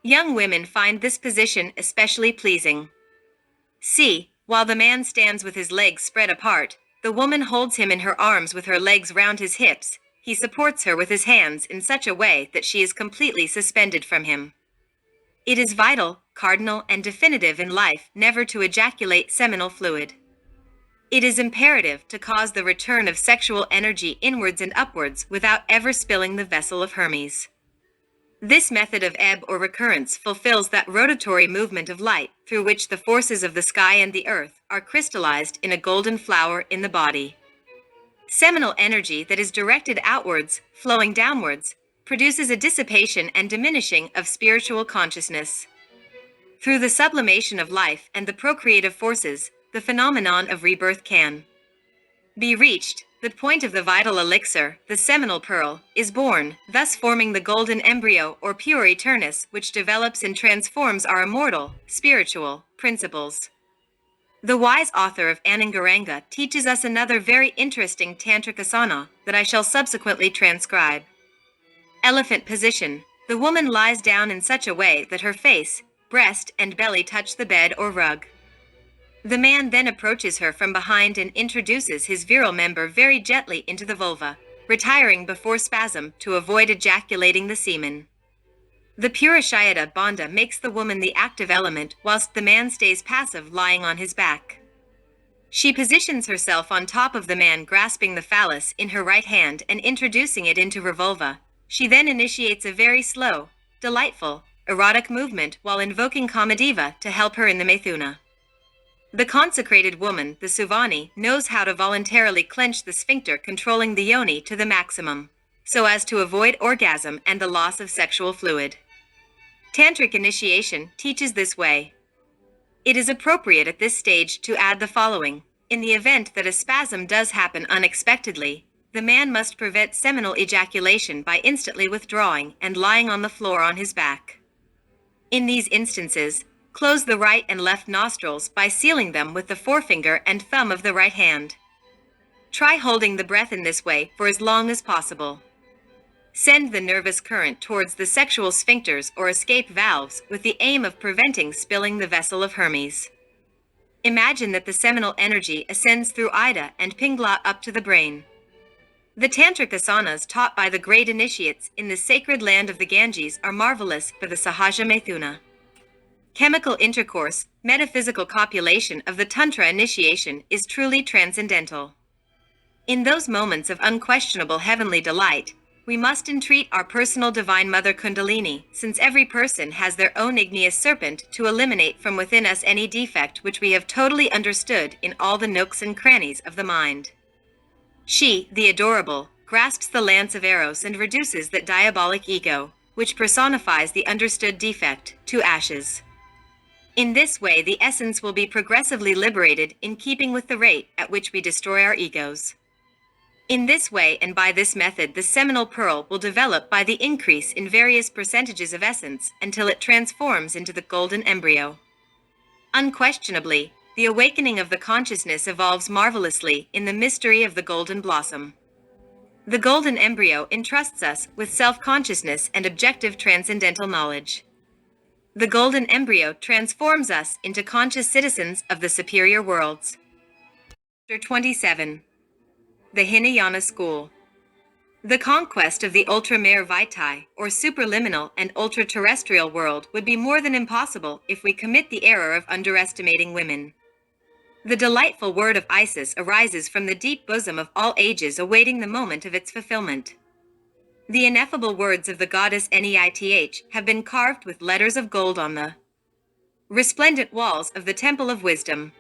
Young women find this position especially pleasing. C. While the man stands with his legs spread apart, the woman holds him in her arms with her legs round his hips. He supports her with his hands in such a way that she is completely suspended from him. It is vital, cardinal, and definitive in life never to ejaculate seminal fluid. It is imperative to cause the return of sexual energy inwards and upwards without ever spilling the vessel of Hermes. This method of ebb or recurrence fulfills that rotatory movement of light through which the forces of the sky and the earth are crystallized in a golden flower in the body. Seminal energy that is directed outwards, flowing downwards, produces a dissipation and diminishing of spiritual consciousness. Through the sublimation of life and the procreative forces, the phenomenon of rebirth can be reached. The point of the vital elixir, the seminal pearl, is born, thus forming the golden embryo or pure eternus, which develops and transforms our immortal, spiritual principles. The wise author of Anangaranga teaches us another very interesting tantric asana that I shall subsequently transcribe. Elephant position. The woman lies down in such a way that her face, breast, and belly touch the bed or rug. The man then approaches her from behind and introduces his virile member very gently into the vulva, retiring before spasm to avoid ejaculating the semen. The Purusharada Bandha makes the woman the active element whilst the man stays passive lying on his back. She positions herself on top of the man, grasping the phallus in her right hand and introducing it into her vulva. She then initiates a very slow, delightful, erotic movement while invoking Kamadeva to help her in the Methuna. The consecrated woman, the Suvani, knows how to voluntarily clench the sphincter controlling the yoni to the maximum, so as to avoid orgasm and the loss of sexual fluid. Tantric initiation teaches this way. It is appropriate at this stage to add the following. In the event that a spasm does happen unexpectedly, the man must prevent seminal ejaculation by instantly withdrawing and lying on the floor on his back. In these instances, close the right and left nostrils by sealing them with the forefinger and thumb of the right hand. Try holding the breath in this way for as long as possible. Send the nervous current towards the sexual sphincters or escape valves with the aim of preventing spilling the vessel of Hermes. Imagine that the seminal energy ascends through Ida and Pingla up to the brain. The tantric asanas taught by the great initiates in the sacred land of the Ganges are marvelous for the Sahaja Methuna. Chemical intercourse, metaphysical copulation of the Tantra initiation is truly transcendental. In those moments of unquestionable heavenly delight, we must entreat our personal Divine Mother Kundalini, since every person has their own igneous serpent, to eliminate from within us any defect which we have totally understood in all the nooks and crannies of the mind. She, the adorable, grasps the lance of Eros and reduces that diabolic ego, which personifies the understood defect, to ashes. In this way, the essence will be progressively liberated in keeping with the rate at which we destroy our egos. In this way and by this method, the seminal pearl will develop by the increase in various percentages of essence until it transforms into the golden embryo. Unquestionably, the awakening of the consciousness evolves marvelously in the mystery of the golden blossom. The golden embryo entrusts us with self-consciousness and objective transcendental knowledge. The golden embryo transforms us into conscious citizens of the superior worlds. Chapter 27. The Hinayana School. The conquest of the ultra-mare vitae, or superliminal and ultra-terrestrial world, would be more than impossible if we commit the error of underestimating women. The delightful word of Isis arises from the deep bosom of all ages, awaiting the moment of its fulfillment. The ineffable words of the goddess Neith have been carved with letters of gold on the resplendent walls of the Temple of Wisdom.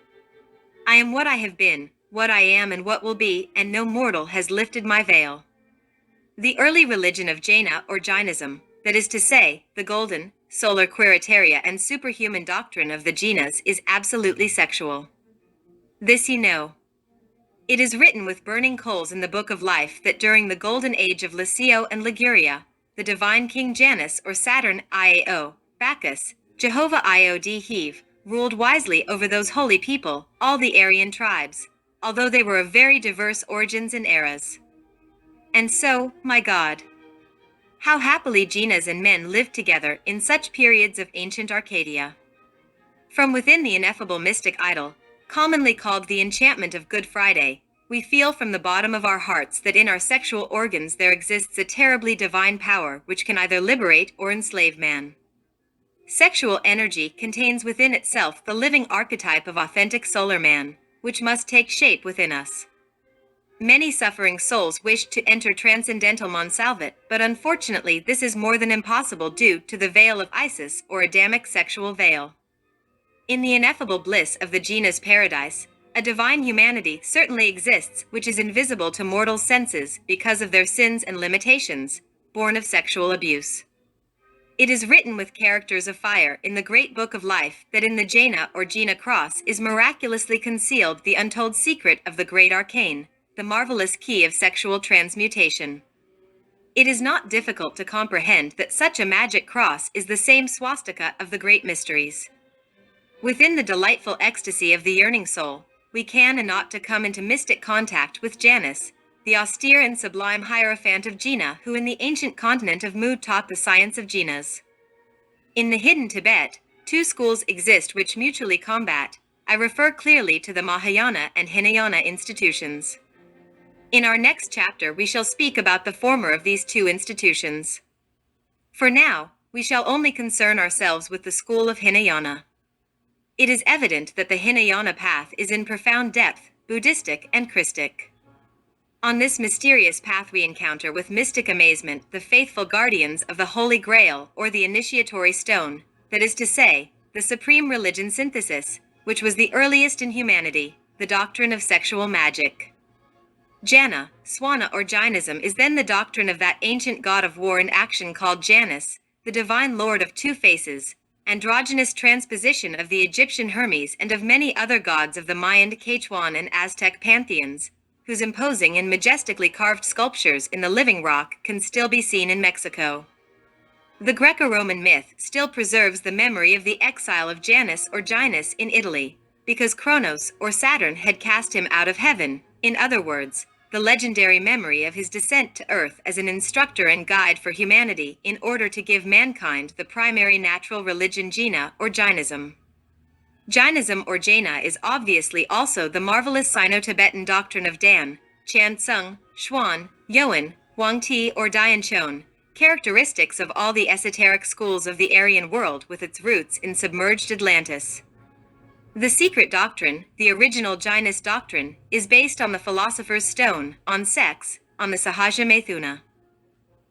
I am what I have been, what I am and what will be, and no mortal has lifted my veil. The early religion of Jaina or Jainism, that is to say, the golden, solar quiritaria and superhuman doctrine of the Jinas, is absolutely sexual. This you know. It is written with burning coals in the Book of Life that during the golden age of Lycio and Liguria, the divine King Janus or Saturn Iao, Bacchus, Jehovah Iod Heave, ruled wisely over those holy people, all the Aryan tribes, although they were of very diverse origins and eras. And so, my God, how happily Jinas and men lived together in such periods of ancient Arcadia. From within the ineffable mystic idol, commonly called the enchantment of Good Friday, we feel from the bottom of our hearts that in our sexual organs there exists a terribly divine power which can either liberate or enslave man. Sexual energy contains within itself the living archetype of authentic solar man, which must take shape within us. Many suffering souls wish to enter transcendental Monsalvat, but unfortunately this is more than impossible due to the veil of Isis or Adamic sexual veil. In the ineffable bliss of the Jinas paradise, a divine humanity certainly exists which is invisible to mortal senses because of their sins and limitations, born of sexual abuse. It is written with characters of fire in the great book of life that in the Jaina or Jina cross is miraculously concealed the untold secret of the great arcane, the marvelous key of sexual transmutation. It is not difficult to comprehend that such a magic cross is the same swastika of the great mysteries. Within the delightful ecstasy of the yearning soul, we can and ought to come into mystic contact with Janus, the austere and sublime Hierophant of Jina, who in the ancient continent of Mu taught the science of Jinas. In the hidden Tibet, two schools exist which mutually combat. I refer clearly to the Mahayana and Hinayana institutions. In our next chapter we shall speak about the former of these two institutions. For now, we shall only concern ourselves with the school of Hinayana. It is evident that the Hinayana path is in profound depth, Buddhistic and Christic. On this mysterious path we encounter with mystic amazement the faithful guardians of the Holy Grail or the initiatory stone, that is to say, the supreme religion synthesis, which was the earliest in humanity, the doctrine of sexual magic. Jana, Swana or Jainism is then the doctrine of that ancient god of war and action called Janus, the divine lord of two faces, androgynous transposition of the Egyptian Hermes and of many other gods of the Mayan, Quechuan and Aztec pantheons, whose imposing and majestically carved sculptures in the living rock can still be seen in Mexico. The Greco-Roman myth still preserves the memory of the exile of Janus or Janus in Italy, because Kronos or Saturn had cast him out of heaven, in other words, the legendary memory of his descent to earth as an instructor and guide for humanity in order to give mankind the primary natural religion Jina or Jainism. Jainism or Jaina is obviously also the marvelous Sino-Tibetan doctrine of Dan, Chan Tsung, Xuan, Yuan, Huang Ti or Dian Chon, characteristics of all the esoteric schools of the Aryan world with its roots in submerged Atlantis. The secret doctrine, the original Jainist doctrine, is based on the philosopher's stone, on sex, on the Sahaja Maithuna.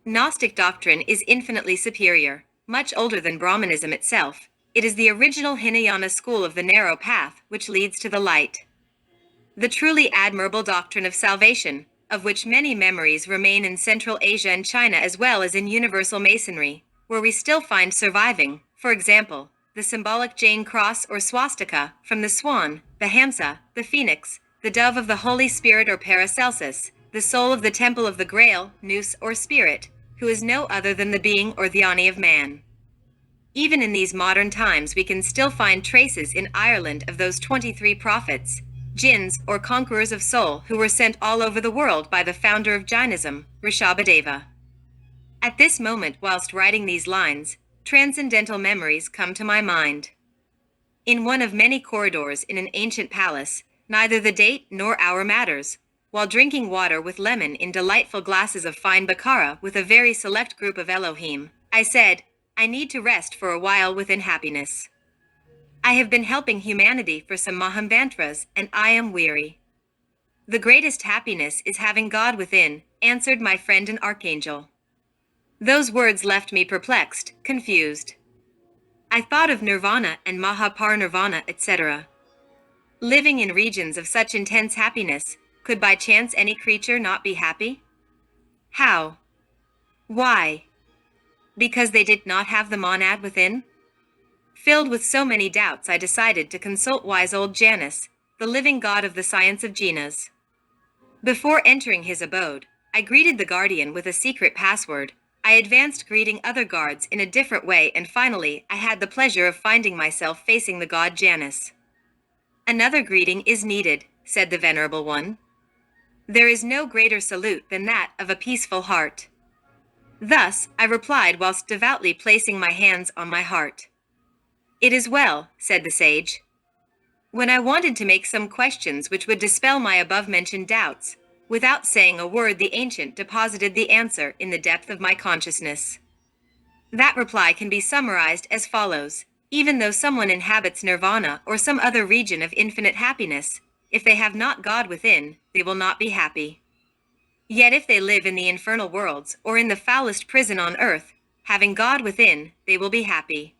Gnostic doctrine is infinitely superior, much older than Brahmanism itself. It is the original Hinayana school of the narrow path which leads to the light. The truly admirable doctrine of salvation, of which many memories remain in Central Asia and China as well as in universal Masonry, where we still find surviving, for example, the symbolic Jain cross or swastika, from the swan, the hamsa, the phoenix, the dove of the Holy Spirit or Paracelsus, the soul of the temple of the Grail, nous or spirit, who is no other than the being or dhyani of man. Even in these modern times we can still find traces in Ireland of those 23 prophets, jinns or conquerors of soul who were sent all over the world by the founder of Jainism, Rishabhadeva. At this moment whilst writing these lines, transcendental memories come to my mind. In one of many corridors in an ancient palace, neither the date nor hour matters, while drinking water with lemon in delightful glasses of fine baccara with a very select group of Elohim, I said, I need to rest for a while within happiness. I have been helping humanity for some Mahamvantras, and I am weary. The greatest happiness is having God within, answered my friend an archangel. Those words left me perplexed, confused. I thought of nirvana and Mahaparinirvana, etc. Living in regions of such intense happiness, could by chance any creature not be happy? How? Why? Because they did not have the monad within? Filled with so many doubts, I decided to consult wise old Janus, the living god of the science of Jinas. Before entering his abode, I greeted the guardian with a secret password. I advanced greeting other guards in a different way, and finally I had the pleasure of finding myself facing the god Janus. "Another greeting is needed," said the Venerable One. "There is no greater salute than that of a peaceful heart." Thus I replied whilst devoutly placing my hands on my heart. "It is well," said the sage. When I wanted to make some questions which would dispel my above-mentioned doubts, without saying a word the ancient deposited the answer in the depth of my consciousness. That reply can be summarized as follows: even though someone inhabits nirvana or some other region of infinite happiness, if they have not God within, they will not be happy. Yet if they live in the infernal worlds or in the foulest prison on earth, having God within, they will be happy.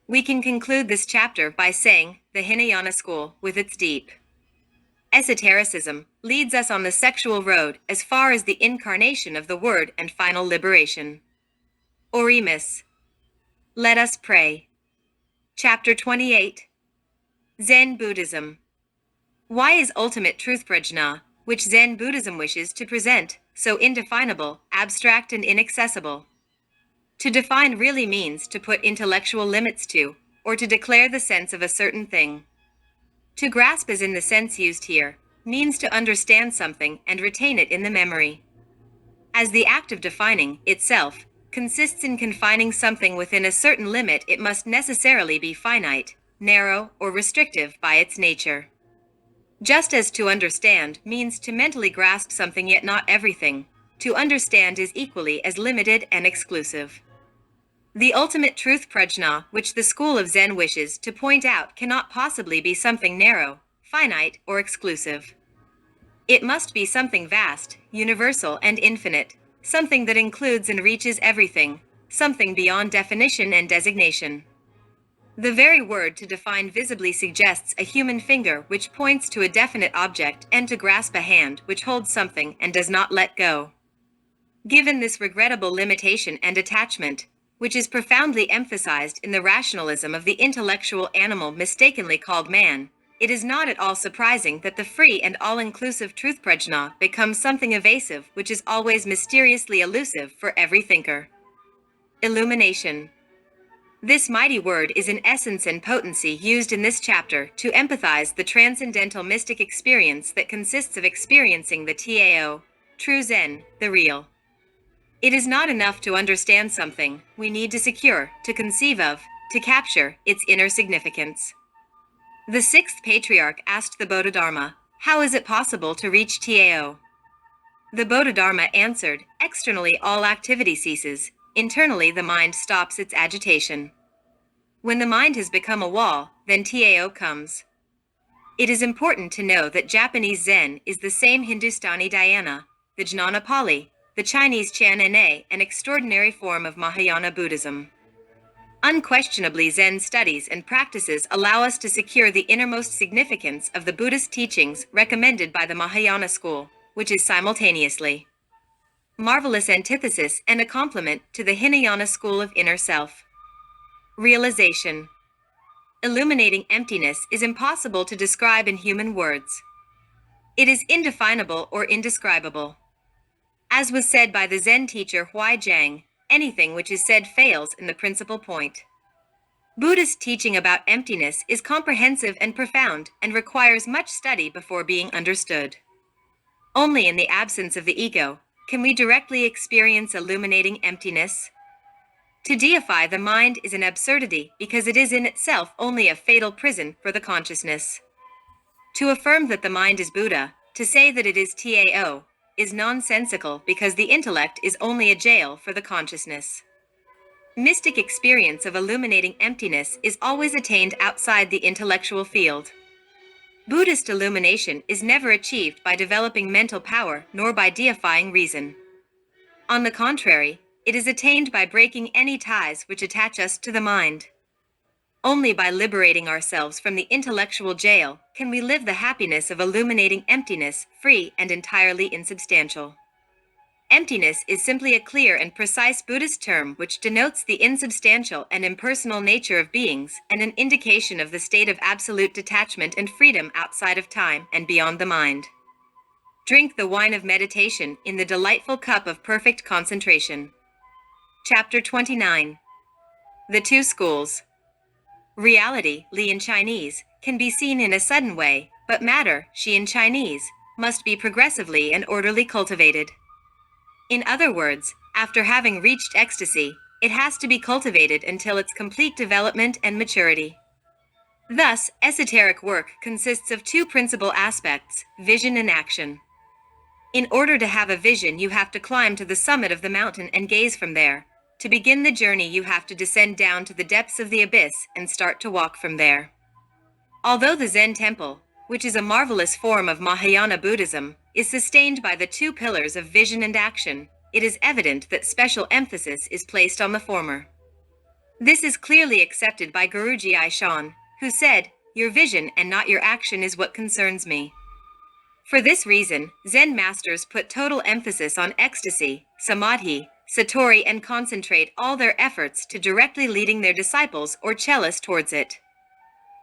We can conclude this chapter by saying the Hinayana school, with its deep esotericism, leads us on the sexual road as far as the incarnation of the Word and final liberation. Oremus. Let us pray. Chapter 28. Zen Buddhism. Why is ultimate truth prajna, which Zen Buddhism wishes to present, so indefinable, abstract, and inaccessible? To define really means to put intellectual limits to, or to declare the sense of a certain thing. To grasp, as in the sense used here, means to understand something and retain it in the memory. As the act of defining, itself, consists in confining something within a certain limit, it must necessarily be finite, narrow, or restrictive by its nature. Just as to understand means to mentally grasp something yet not everything, to understand is equally as limited and exclusive. The ultimate truth prajna, which the school of Zen wishes to point out, cannot possibly be something narrow, finite, or exclusive. It must be something vast, universal, and infinite, something that includes and reaches everything, something beyond definition and designation. The very word to define visibly suggests a human finger which points to a definite object, and to grasp a hand which holds something and does not let go. Given this regrettable limitation and attachment, which is profoundly emphasized in the rationalism of the intellectual animal mistakenly called man, it is not at all surprising that the free and all-inclusive truth prajna becomes something evasive which is always mysteriously elusive for every thinker. Illumination. This mighty word is in essence and potency used in this chapter to empathize the transcendental mystic experience that consists of experiencing the Tao, true Zen, the real. It is not enough to understand something, we need to secure, to conceive of, to capture its inner significance. The sixth patriarch asked the Bodhidharma, "How is it possible to reach Tao?" The Bodhidharma answered, "Externally all activity ceases, internally the mind stops its agitation. When the mind has become a wall, then Tao comes." It is important to know that Japanese Zen is the same Hindustani Dhyana, the Jnana Pali, the Chinese Qian, an extraordinary form of Mahayana Buddhism. Unquestionably, Zen studies and practices allow us to secure the innermost significance of the Buddhist teachings recommended by the Mahayana school, which is simultaneously marvelous antithesis and a complement to the Hinayana school of inner self. Realization. Illuminating emptiness is impossible to describe in human words. It is indefinable or indescribable. As was said by the Zen teacher Huai Zhang, anything which is said fails in the principal point. Buddhist teaching about emptiness is comprehensive and profound and requires much study before being understood. Only in the absence of the ego can we directly experience illuminating emptiness. To deify the mind is an absurdity because it is in itself only a fatal prison for the consciousness. To affirm that the mind is Buddha, to say that it is Tao, is nonsensical because the intellect is only a jail for the consciousness. Mystic experience of illuminating emptiness is always attained outside the intellectual field. Buddhist illumination is never achieved by developing mental power nor by deifying reason. On the contrary, it is attained by breaking any ties which attach us to the mind. Only by liberating ourselves from the intellectual jail can we live the happiness of illuminating emptiness, free and entirely insubstantial. Emptiness is simply a clear and precise Buddhist term which denotes the insubstantial and impersonal nature of beings and an indication of the state of absolute detachment and freedom outside of time and beyond the mind. Drink the wine of meditation in the delightful cup of perfect concentration. Chapter 29. The Two Schools. Reality, Li in Chinese, can be seen in a sudden way, but matter, Shi in Chinese, must be progressively and orderly cultivated. In other words, after having reached ecstasy, it has to be cultivated until its complete development and maturity. Thus, esoteric work consists of two principal aspects, vision and action. In order to have a vision, you have to climb to the summit of the mountain and gaze from there. To begin the journey, you have to descend down to the depths of the abyss and start to walk from there. Although the Zen temple, which is a marvelous form of Mahayana Buddhism, is sustained by the two pillars of vision and action, it is evident that special emphasis is placed on the former. This is clearly accepted by Guruji Aishan, who said, "Your vision and not your action is what concerns me." For this reason, Zen masters put total emphasis on ecstasy, samadhi, satori, and concentrate all their efforts to directly leading their disciples or cellists towards it.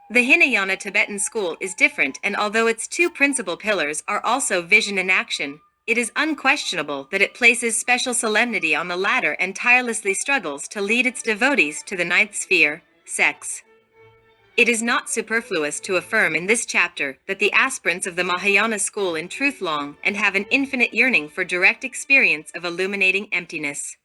The Hinayana Tibetan school is different, and although its two principal pillars are also vision and action, it is unquestionable that it places special solemnity on the latter and tirelessly struggles to lead its devotees to the ninth sphere, sex. It is not superfluous to affirm in this chapter that the aspirants of the Mahayana school in truth long and have an infinite yearning for direct experience of illuminating emptiness.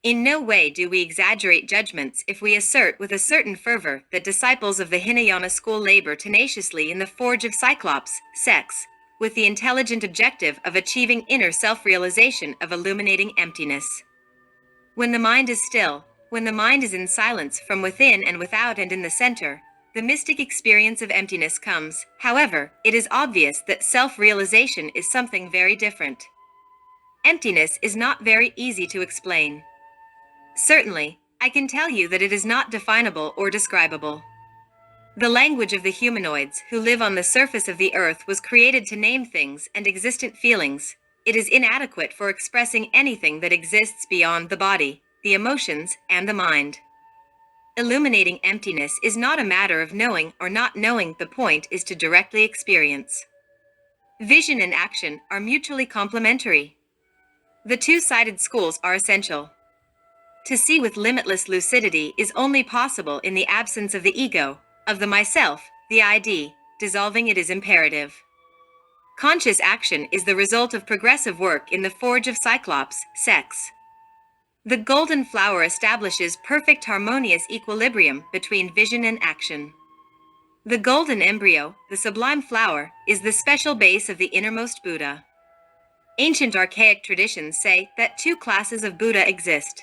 In no way do we exaggerate judgments if we assert with a certain fervor that disciples of the Hinayana school labor tenaciously in the forge of Cyclops, sex, with the intelligent objective of achieving inner self-realization of illuminating emptiness. When the mind is still, when the mind is in silence from within and without and in the center, the mystic experience of emptiness comes. However, it is obvious that self-realization is something very different. Emptiness is not very easy to explain. Certainly, I can tell you that it is not definable or describable. The language of the humanoids who live on the surface of the earth was created to name things and existent feelings. It is inadequate for expressing anything that exists beyond the body, the emotions, and the mind. Illuminating emptiness is not a matter of knowing or not knowing. The point is to directly experience. Vision and action are mutually complementary. The two-sided schools are essential. To see with limitless lucidity is only possible in the absence of the ego, of the myself, the ID. Dissolving it is imperative. Conscious action is the result of progressive work in the forge of Cyclops, sex. The golden flower establishes perfect harmonious equilibrium between vision and action. The golden embryo, the sublime flower, is the special base of the innermost Buddha. Ancient archaic traditions say that two classes of Buddha exist.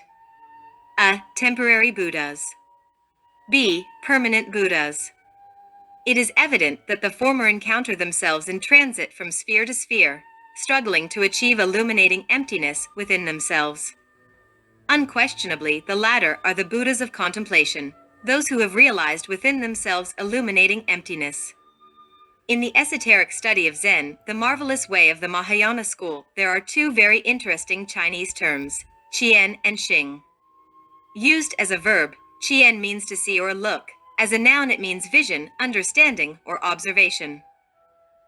A. Temporary Buddhas. B. Permanent Buddhas. It is evident that the former encounter themselves in transit from sphere to sphere, struggling to achieve illuminating emptiness within themselves. Unquestionably, the latter are the Buddhas of contemplation, those who have realized within themselves illuminating emptiness. In the esoteric study of Zen, the marvelous way of the Mahayana school, there are two very interesting Chinese terms, qian and xing. Used as a verb, qian means to see or look. As a noun, it means vision, understanding, or observation.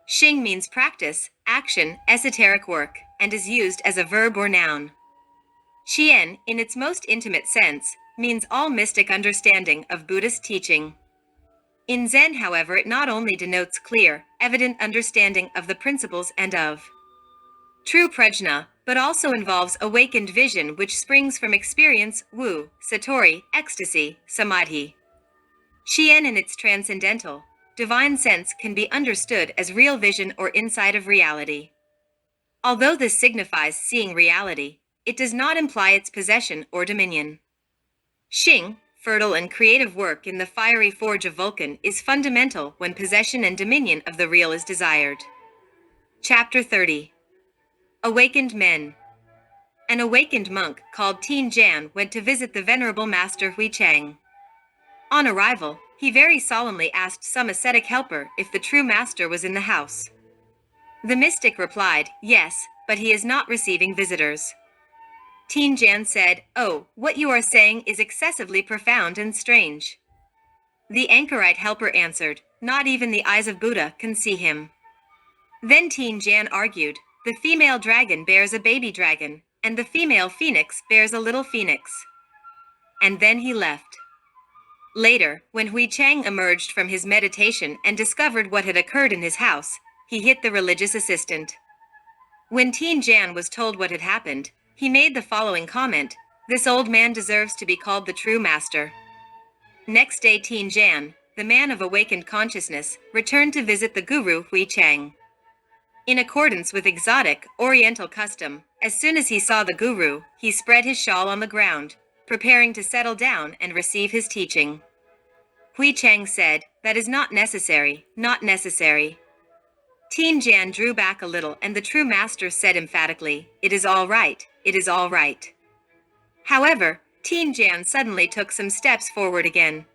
Xing means practice, action, esoteric work, and is used as a verb or noun. Qian, in its most intimate sense, means all mystic understanding of Buddhist teaching. In Zen, however, it not only denotes clear, evident understanding of the principles and of true prajna, but also involves awakened vision which springs from experience, wu, satori, ecstasy, samadhi. Qian in its transcendental, divine sense can be understood as real vision or insight of reality. Although this signifies seeing reality, it does not imply its possession or dominion. Xing, fertile and creative work in the fiery forge of Vulcan, is fundamental when possession and dominion of the real is desired. Chapter 30. Awakened Men. An awakened monk called Tin Jan went to visit the venerable master Hui Chang. On arrival, he very solemnly asked some ascetic helper if the true master was in the house. The mystic replied, "Yes, but he is not receiving visitors." Tin Jan said, "Oh, what you are saying is excessively profound and strange." The anchorite helper answered, "Not even the eyes of Buddha can see him." Then Tin Jan argued, "The female dragon bears a baby dragon. and the female phoenix bears a little phoenix. And then he left. Later, when Hui Chang emerged from his meditation and discovered what had occurred in his house, he hit the religious assistant. When Tien Jan was told what had happened, he made the following comment: "This old man deserves to be called the true master." Next day Tien Jan, the man of awakened consciousness, returned to visit the guru Hui Chang. In accordance with exotic, oriental custom, as soon as he saw the guru, he spread his shawl on the ground, preparing to settle down and receive his teaching. Hui Chang said, "That is not necessary, not necessary." Tien Jan drew back a little and the true master said emphatically, "It is all right, it is all right." However, Tien Jan suddenly took some steps forward again.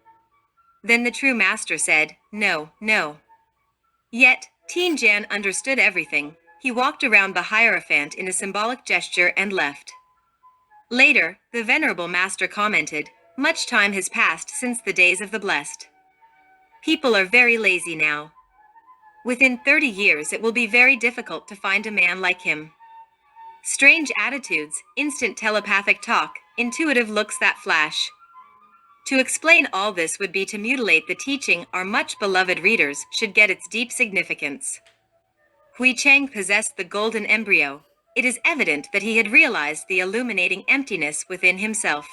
Then the true master said, "No, no." Yet, Tien Jan understood everything. He walked around the Hierophant in a symbolic gesture and left. Later, the venerable master commented, "Much time has passed since the days of the blessed. People are very lazy now. Within 30 years it will be very difficult to find a man like him. Strange attitudes, instant telepathic talk, intuitive looks that flash." To explain all this would be to mutilate the teaching our much beloved readers should get its deep significance. Hui Chang possessed the golden embryo. It is evident that he had realized the illuminating emptiness within himself.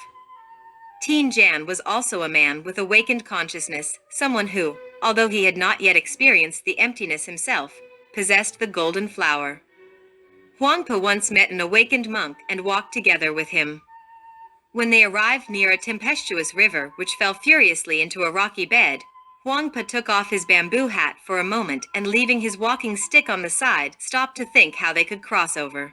Tien Jan was also a man with awakened consciousness, someone who, although he had not yet experienced the emptiness himself, possessed the golden flower. Huangpa once met an awakened monk and walked together with him. When they arrived near a tempestuous river which fell furiously into a rocky bed, Huangpa took off his bamboo hat for a moment and leaving his walking stick on the side, stopped to think how they could cross over.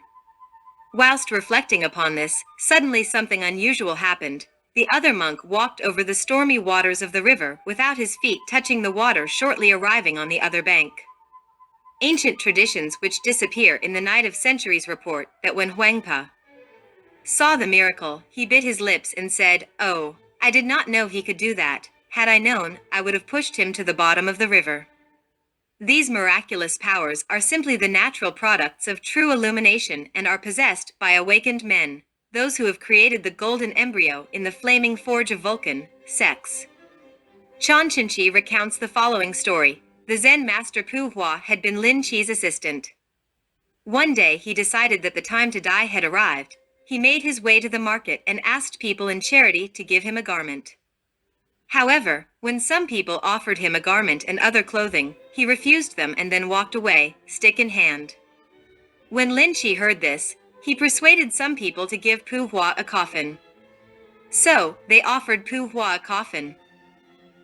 Whilst reflecting upon this, suddenly something unusual happened. The other monk walked over the stormy waters of the river without his feet touching the water, shortly arriving on the other bank. Ancient traditions which disappear in the night of centuries report that when Huangpa saw the miracle, he bit his lips and said, "Oh, I did not know he could do that. Had I known, I would have pushed him to the bottom of the river." These miraculous powers are simply the natural products of true illumination and are possessed by awakened men, those who have created the golden embryo in the flaming forge of Vulcan, sex. Chan Chinchi recounts the following story. The Zen master Pu Hua had been Lin Chi's assistant. One day he decided that the time to die had arrived. He made his way to the market and asked people in charity to give him a garment. However, when some people offered him a garment and other clothing, he refused them and then walked away, stick in hand. When Lin Chi heard this, he persuaded some people to give Pu Hua a coffin. So, they offered Pu Hua a coffin.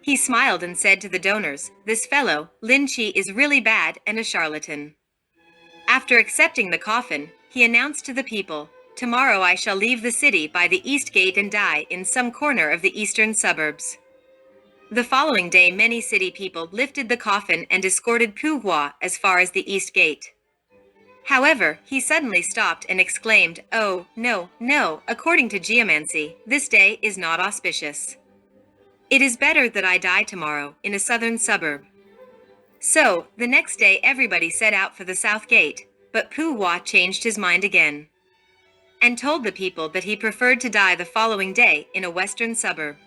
He smiled and said to the donors, "This fellow, Lin Chi, is really bad and a charlatan." After accepting the coffin, he announced to the people, "Tomorrow I shall leave the city by the east gate and die in some corner of the eastern suburbs." The following day many city people lifted the coffin and escorted Pu Hua as far as the east gate. However, he suddenly stopped and exclaimed, "Oh, no, no, according to geomancy, this day is not auspicious. It is better that I die tomorrow, in a southern suburb." So, the next day everybody set out for the south gate, but Pu Hua changed his mind again, and told the people that he preferred to die the following day in a western suburb.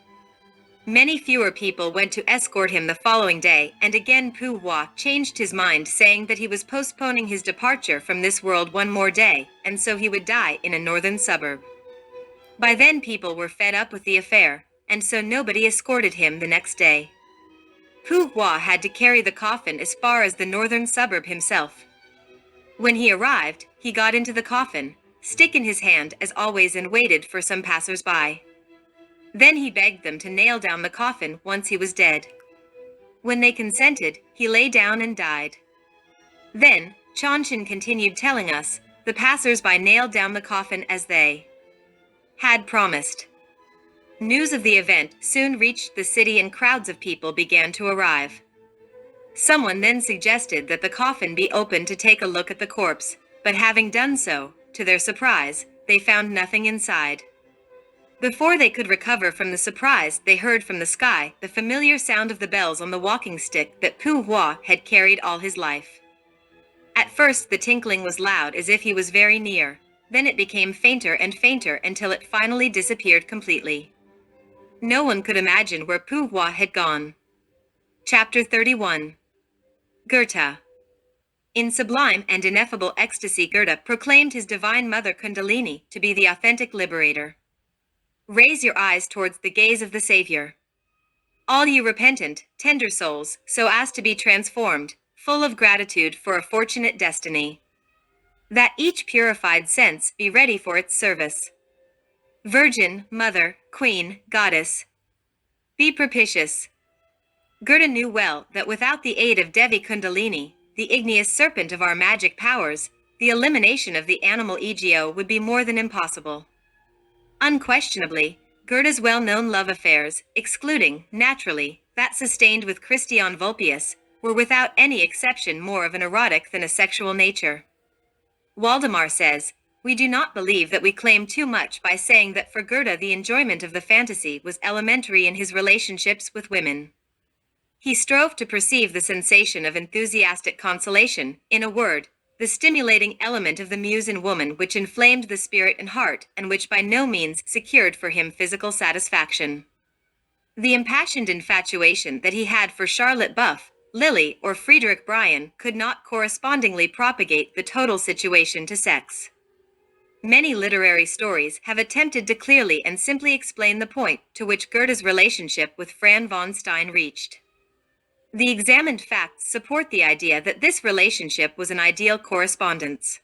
Many fewer people went to escort him the following day, and again Pu Hua changed his mind, saying that he was postponing his departure from this world one more day, and so he would die in a northern suburb. By then people were fed up with the affair, and so nobody escorted him the next day. Pu Hua had to carry the coffin as far as the northern suburb himself. When he arrived, he got into the coffin, stick in his hand as always, and waited for some passers-by. Then he begged them to nail down the coffin once he was dead. When they consented, he lay down and died. Then, Chanshin continued telling us, the passers-by nailed down the coffin as they had promised. News of the event soon reached the city and crowds of people began to arrive. Someone then suggested that the coffin be opened to take a look at the corpse, but having done so, to their surprise, they found nothing inside. Before they could recover from the surprise, they heard from the sky the familiar sound of the bells on the walking stick that Pu Hua had carried all his life. At first the tinkling was loud as if he was very near, then it became fainter and fainter until it finally disappeared completely. No one could imagine where pouvoir had gone. Chapter 31. Goethe. In sublime and ineffable ecstasy, Goethe proclaimed his divine mother Kundalini to be the authentic liberator. Raise your eyes towards the gaze of the Savior. All you repentant, tender souls, so as to be transformed, full of gratitude for a fortunate destiny. That each purified sense be ready for its service. Virgin, Mother, Queen, Goddess, be propitious. Goethe knew well that without the aid of Devi Kundalini, the igneous serpent of our magic powers, the elimination of the animal ego would be more than impossible. Unquestionably, Goethe's well-known love affairs, excluding, naturally, that sustained with Christian Vulpius, were without any exception more of an erotic than a sexual nature. Waldemar says, "We do not believe that we claim too much by saying that for Goethe the enjoyment of the fantasy was elementary in his relationships with women. He strove to perceive the sensation of enthusiastic consolation, in a word, the stimulating element of the muse in woman which inflamed the spirit and heart and which by no means secured for him physical satisfaction. The impassioned infatuation that he had for Charlotte Buff, Lily, or Friedrich Bryan could not correspondingly propagate the total situation to sex. Many literary stories have attempted to clearly and simply explain the point to which Goethe's relationship with Fran von Stein reached. The examined facts support the idea that this relationship was an ideal correspondence.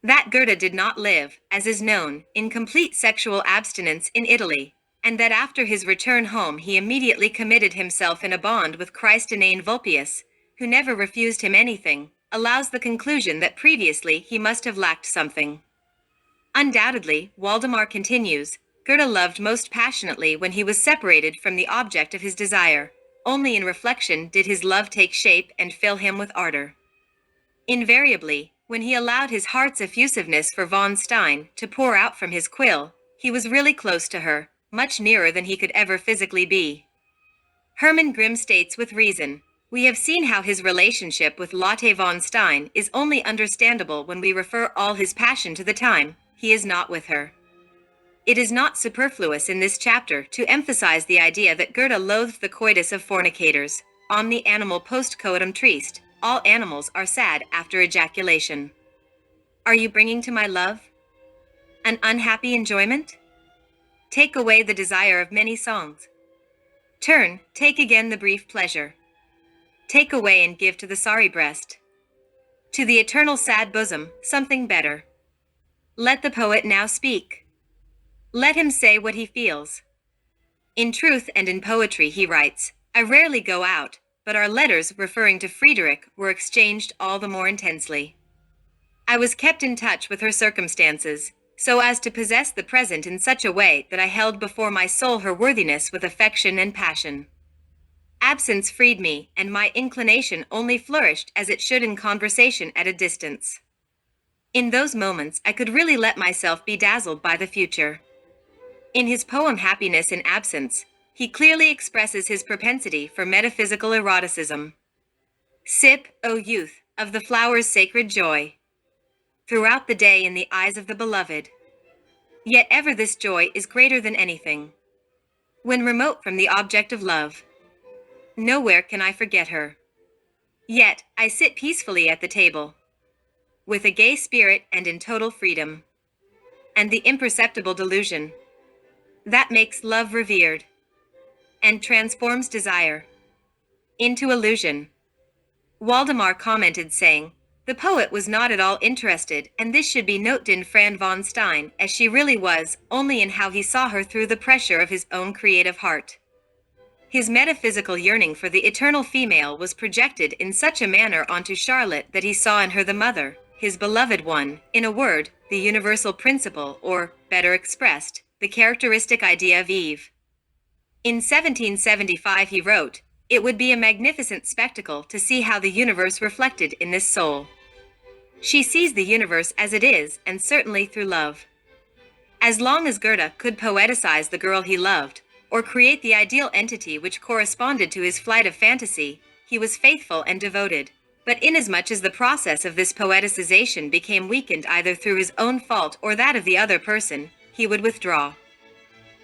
That Goethe did not live, as is known, in complete sexual abstinence in Italy, and that after his return home he immediately committed himself in a bond with Christ inane Vulpius, who never refused him anything, allows the conclusion that previously he must have lacked something. Undoubtedly, Waldemar continues, Goethe loved most passionately when he was separated from the object of his desire. Only in reflection did his love take shape and fill him with ardor. Invariably, when he allowed his heart's effusiveness for von Stein to pour out from his quill, he was really close to her, much nearer than he could ever physically be. Hermann Grimm states with reason, "We have seen how his relationship with Lotte von Stein is only understandable when we refer all his passion to the time he is not with her." It is not superfluous in this chapter to emphasize the idea that Goethe loathed the coitus of fornicators. Omni animal post coitum triste, all animals are sad after ejaculation. Are you bringing to my love an unhappy enjoyment? Take away the desire of many songs. Turn, take again the brief pleasure. Take away and give to the sorry breast, to the eternal sad bosom, something better. Let the poet now speak. Let him say what he feels. In truth and in poetry, he writes, I rarely go out, but our letters referring to Friedrich were exchanged all the more intensely. I was kept in touch with her circumstances, so as to possess the present in such a way that I held before my soul her worthiness with affection and passion. Absence freed me, and my inclination only flourished as it should in conversation at a distance. In those moments I could really let myself be dazzled by the future. In his poem Happiness in Absence, he clearly expresses his propensity for metaphysical eroticism. Sip, O youth, of the flower's sacred joy, throughout the day in the eyes of the beloved. Yet ever this joy is greater than anything. When remote from the object of love, nowhere can I forget her. Yet I sit peacefully at the table, with a gay spirit and in total freedom, and the imperceptible delusion that makes love revered, and transforms desire into illusion. Waldemar commented saying, the poet was not at all interested, and this should be noted in Fran von Stein, as she really was, only in how he saw her through the pressure of his own creative heart. His metaphysical yearning for the eternal female was projected in such a manner onto Charlotte that he saw in her the mother, his beloved one, in a word, the universal principle, or, better expressed, the characteristic idea of Eve. In 1775 he wrote, it would be a magnificent spectacle to see how the universe reflected in this soul. She sees the universe as it is, and certainly through love. As long as Goethe could poeticize the girl he loved, or create the ideal entity which corresponded to his flight of fantasy, he was faithful and devoted. But inasmuch as the process of this poeticization became weakened either through his own fault or that of the other person, he would withdraw.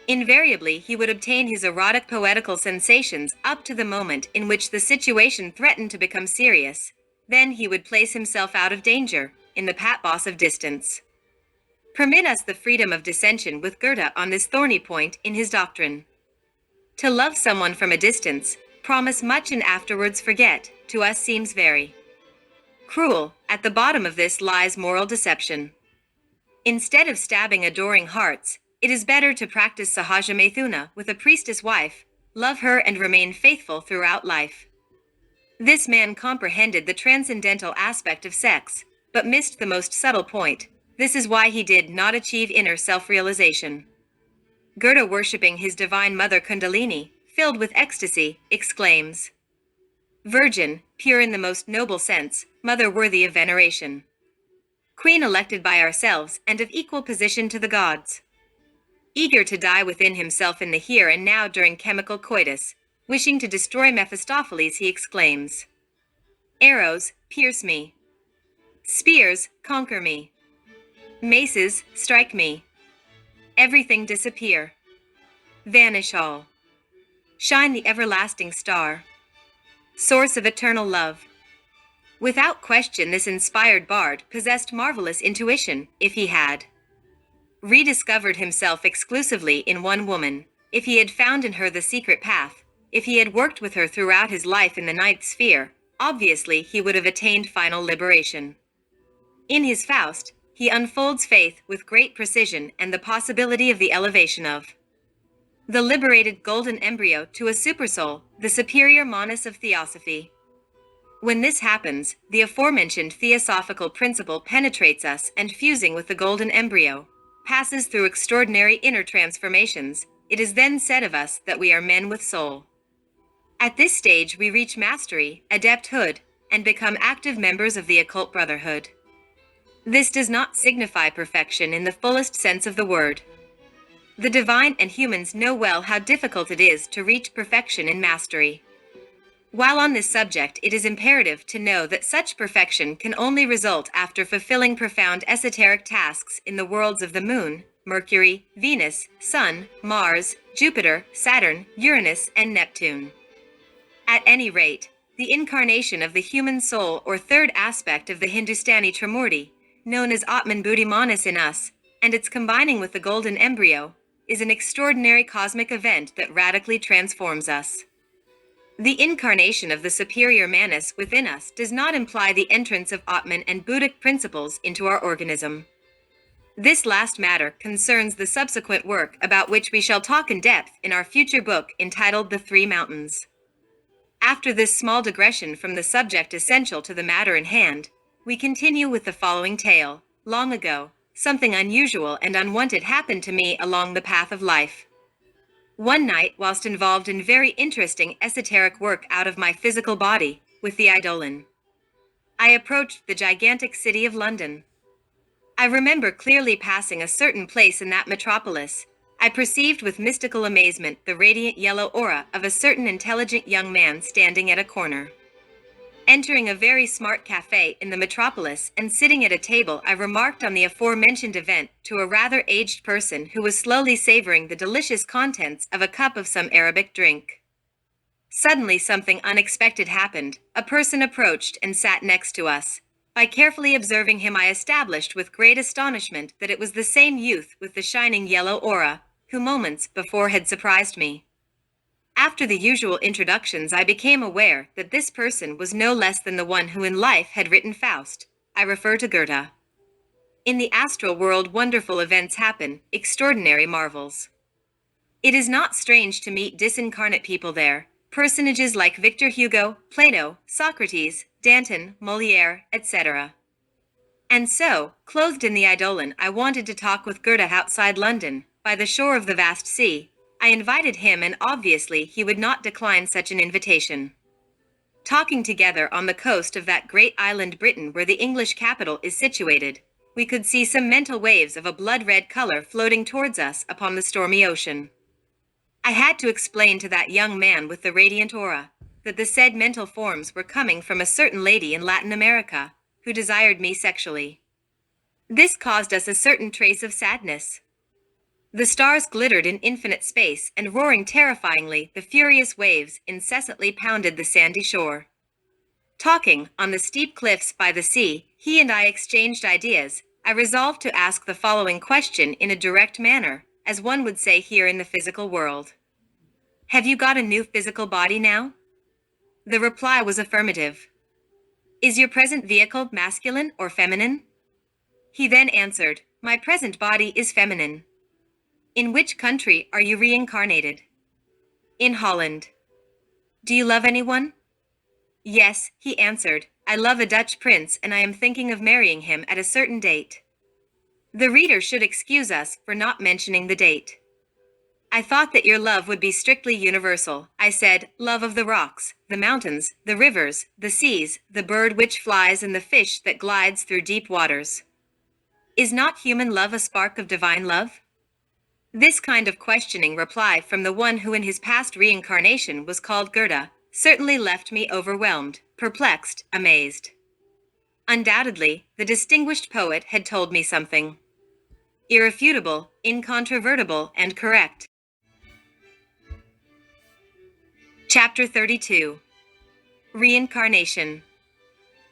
Invariably, he would obtain his erotic poetical sensations up to the moment in which the situation threatened to become serious. Then he would place himself out of danger, in the patmos of distance. Permit us the freedom of dissension with Goethe on this thorny point in his doctrine. To love someone from a distance, promise much and afterwards forget, to us seems very cruel. At the bottom of this lies moral deception. Instead of stabbing adoring hearts, it is better to practice Sahaja Maithuna with a priestess wife, love her and remain faithful throughout life. This man comprehended the transcendental aspect of sex, but missed the most subtle point. This is why he did not achieve inner self-realization. Goethe, worshipping his divine mother Kundalini, filled with ecstasy, exclaims, "Virgin, pure in the most noble sense, mother worthy of veneration. Queen elected by ourselves and of equal position to the gods." Eager to die within himself in the here and now during chemical coitus, wishing to destroy Mephistopheles, he exclaims, "Arrows, pierce me. Spears, conquer me. Maces, strike me. Everything disappear. Vanish all. Shine the everlasting star. Source of eternal love." Without question, this inspired bard possessed marvelous intuition, if he had rediscovered himself exclusively in one woman, if he had found in her the secret path, if he had worked with her throughout his life in the ninth sphere, obviously he would have attained final liberation. In his Faust, he unfolds faith with great precision and the possibility of the elevation of the liberated golden embryo to a supersoul, the superior monus of theosophy. When this happens, the aforementioned theosophical principle penetrates us and, fusing with the golden embryo, passes through extraordinary inner transformations. It is then said of us that we are men with soul. At this stage we reach mastery, adepthood, and become active members of the occult brotherhood. This does not signify perfection in the fullest sense of the word. The divine and humans know well how difficult it is to reach perfection in mastery. While on this subject, it is imperative to know that such perfection can only result after fulfilling profound esoteric tasks in the worlds of the Moon, Mercury, Venus, Sun, Mars, Jupiter, Saturn, Uranus, and Neptune. At any rate, the incarnation of the human soul or third aspect of the Hindustani Trimurti, known as Atman Buddhi Manas in us, and its combining with the golden embryo, is an extraordinary cosmic event that radically transforms us. The incarnation of the superior Manas within us does not imply the entrance of Atman and Buddhic principles into our organism. This last matter concerns the subsequent work about which we shall talk in depth in our future book entitled The Three Mountains. After this small digression from the subject essential to the matter in hand, we continue with the following tale. Long ago, something unusual and unwanted happened to me along the path of life. One night, whilst involved in very interesting esoteric work out of my physical body, with the Eidolon, I approached the gigantic city of London. I remember clearly passing a certain place in that metropolis. I perceived with mystical amazement the radiant yellow aura of a certain intelligent young man standing at a corner. Entering a very smart cafe in the metropolis and sitting at a table, I remarked on the aforementioned event to a rather aged person who was slowly savoring the delicious contents of a cup of some Arabic drink. Suddenly something unexpected happened. A person approached and sat next to us. By carefully observing him, I established with great astonishment that it was the same youth with the shining yellow aura, who moments before had surprised me. After the usual introductions, I became aware that this person was no less than the one who in life had written Faust. I refer to Goethe. In the astral world, wonderful events happen, extraordinary marvels. It is not strange to meet disincarnate people there, personages like Victor Hugo, Plato, Socrates, Danton, Molière, etc. And so, clothed in the Eidolon, I wanted to talk with Goethe outside London, by the shore of the vast sea. I invited him, and obviously he would not decline such an invitation. Talking together on the coast of that great island Britain where the English capital is situated, we could see some mental waves of a blood-red color floating towards us upon the stormy ocean. I had to explain to that young man with the radiant aura that the said mental forms were coming from a certain lady in Latin America, who desired me sexually. This caused us a certain trace of sadness. The stars glittered in infinite space, and roaring terrifyingly, the furious waves incessantly pounded the sandy shore. Talking on the steep cliffs by the sea, he and I exchanged ideas. I resolved to ask the following question in a direct manner, as one would say here in the physical world. Have you got a new physical body now? The reply was affirmative. Is your present vehicle masculine or feminine? He then answered, my present body is feminine. In which country are you reincarnated? In Holland. Do you love anyone? Yes, he answered, I love a Dutch prince and I am thinking of marrying him at a certain date. The reader should excuse us for not mentioning the date. I thought that your love would be strictly universal. I said, love of the rocks, the mountains, the rivers, the seas, the bird which flies and the fish that glides through deep waters. Is not human love a spark of divine love? This kind of questioning reply from the one who in his past reincarnation was called Goethe certainly left me overwhelmed, perplexed, amazed. Undoubtedly, the distinguished poet had told me something irrefutable, incontrovertible, and correct. Chapter 32. Reincarnation.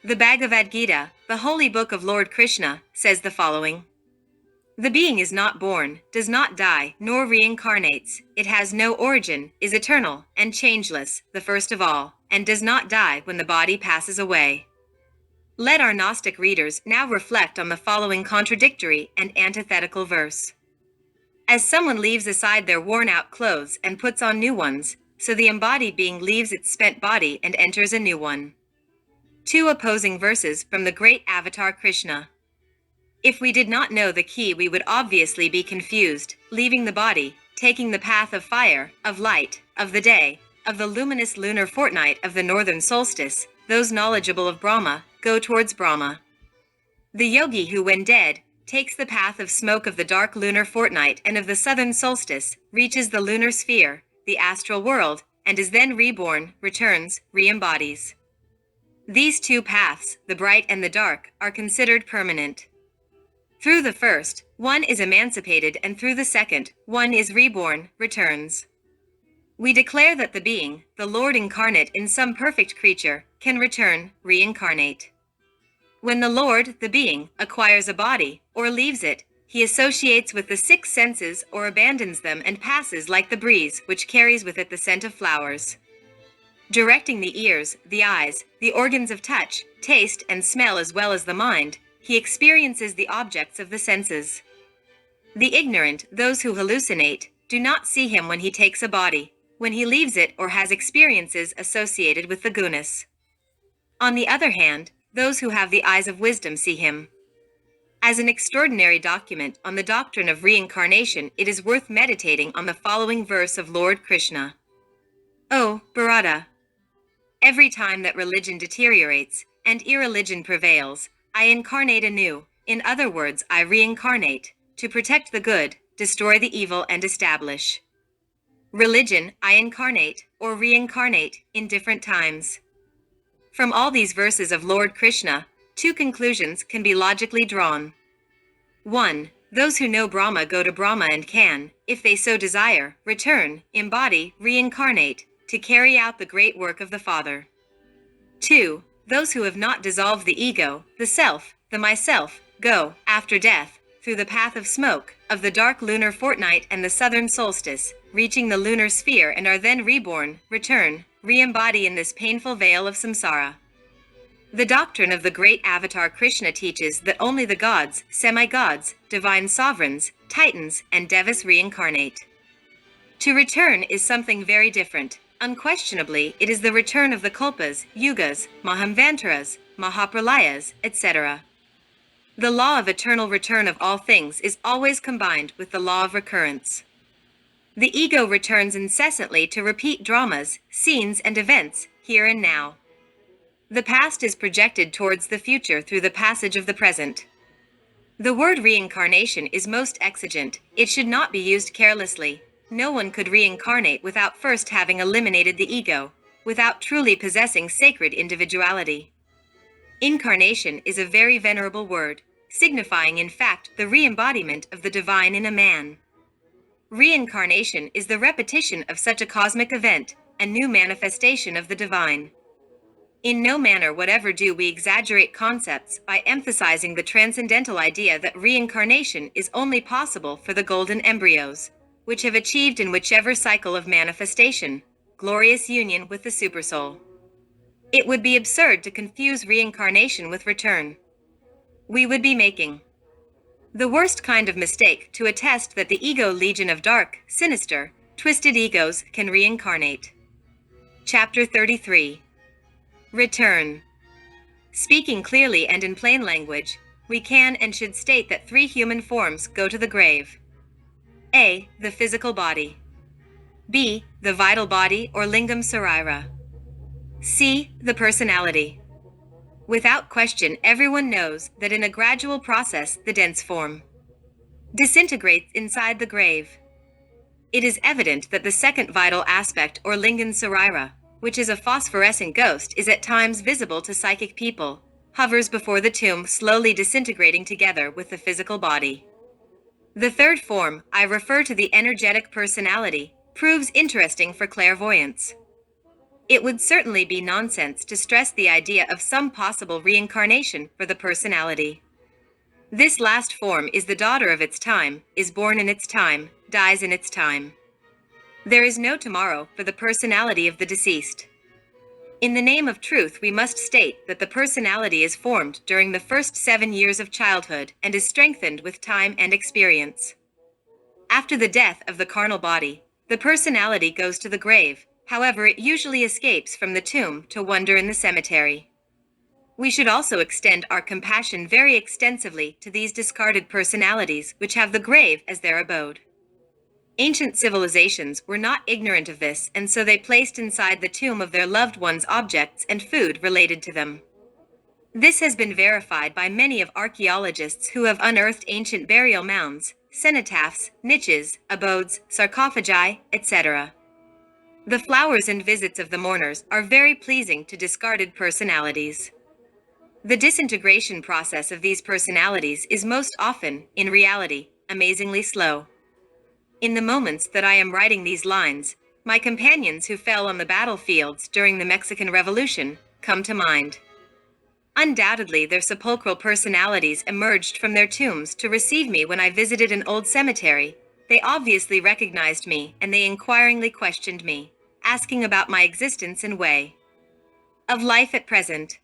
The Bhagavad Gita, the holy book of Lord Krishna, says the following. The being is not born, does not die, nor reincarnates. It has no origin, is eternal, and changeless, the first of all, and does not die when the body passes away. Let our Gnostic readers now reflect on the following contradictory and antithetical verse. As someone leaves aside their worn-out clothes and puts on new ones, so the embodied being leaves its spent body and enters a new one. Two opposing verses from the great avatar Krishna. If we did not know the key, we would obviously be confused, leaving the body, taking the path of fire, of light, of the day, of the luminous lunar fortnight of the northern solstice. Those knowledgeable of Brahma go towards Brahma. The yogi who, when dead, takes the path of smoke of the dark lunar fortnight and of the southern solstice, reaches the lunar sphere, the astral world, and is then reborn, returns, re-embodies. These two paths, the bright and the dark, are considered permanent. Through the first, one is emancipated, and through the second, one is reborn, returns. We declare that the being, the Lord incarnate in some perfect creature, can return, reincarnate. When the Lord, the being, acquires a body, or leaves it, he associates with the six senses or abandons them and passes like the breeze which carries with it the scent of flowers. Directing the ears, the eyes, the organs of touch, taste, and smell as well as the mind, he experiences the objects of the senses. The ignorant, those who hallucinate, do not see him when he takes a body, when he leaves it or has experiences associated with the gunas. On the other hand, those who have the eyes of wisdom see him. As an extraordinary document on the doctrine of reincarnation, it is worth meditating on the following verse of Lord Krishna. O Bharata! Every time that religion deteriorates and irreligion prevails, I incarnate anew. In other words, I reincarnate, to protect the good, destroy the evil, and establish. Religion, I incarnate, or reincarnate, in different times. From all these verses of Lord Krishna, two conclusions can be logically drawn. 1. Those who know Brahma go to Brahma and can, if they so desire, return, embody, reincarnate, to carry out the great work of the Father. 2. Those who have not dissolved the ego, the self, the myself, go, after death, through the path of smoke, of the dark lunar fortnight and the southern solstice, reaching the lunar sphere, and are then reborn, return, re-embody in this painful veil of samsara. The doctrine of the great avatar Krishna teaches that only the gods, semi-gods, divine sovereigns, titans, and devas reincarnate. To return is something very different. Unquestionably, it is the return of the kalpas, yugas, mahamvantaras, mahapralayas, etc. The law of eternal return of all things is always combined with the law of recurrence. The ego returns incessantly to repeat dramas, scenes, and events, here and now. The past is projected towards the future through the passage of the present. The word reincarnation is most exigent. It should not be used carelessly. No one could reincarnate without first having eliminated the ego. without truly possessing sacred individuality. Incarnation is a very venerable word, signifying in fact the re-embodiment of the divine in a man. Reincarnation is the repetition of such a cosmic event, a new manifestation of the divine. In no manner whatever do we exaggerate concepts by emphasizing the transcendental idea that reincarnation is only possible for the golden embryos, which have achieved in whichever cycle of manifestation, glorious union with the supersoul. It would be absurd to confuse reincarnation with return. We would be making the worst kind of mistake to attest that the ego legion of dark, sinister, twisted egos can reincarnate. Chapter 33. Return. Speaking clearly and in plain language, we can and should state that three human forms go to the grave. A. The physical body. B. The vital body or lingam sarira. C. The personality. Without question, everyone knows that in a gradual process the dense form disintegrates inside the grave. It is evident that the second vital aspect or lingam sarira, which is a phosphorescent ghost, is at times visible to psychic people, hovers before the tomb slowly disintegrating together with the physical body. The third form, I refer to the energetic personality, proves interesting for clairvoyance. It would certainly be nonsense to stress the idea of some possible reincarnation for the personality. This last form is the daughter of its time, is born in its time, dies in its time. There is no tomorrow for the personality of the deceased. In the name of truth, we must state that the personality is formed during the first 7 years of childhood and is strengthened with time and experience. After the death of the carnal body, the personality goes to the grave, however it usually escapes from the tomb to wander in the cemetery. We should also extend our compassion very extensively to these discarded personalities which have the grave as their abode. Ancient civilizations were not ignorant of this, and so they placed inside the tomb of their loved ones objects and food related to them. This has been verified by many of archaeologists who have unearthed ancient burial mounds, cenotaphs, niches, abodes, sarcophagi, etc. The flowers and visits of the mourners are very pleasing to discarded personalities. The disintegration process of these personalities is most often, in reality, amazingly slow. In the moments that I am writing these lines, my companions who fell on the battlefields during the Mexican Revolution come to mind. Undoubtedly, their sepulchral personalities emerged from their tombs to receive me when I visited an old cemetery. They obviously recognized me, and they inquiringly questioned me, asking about my existence and way of life at present.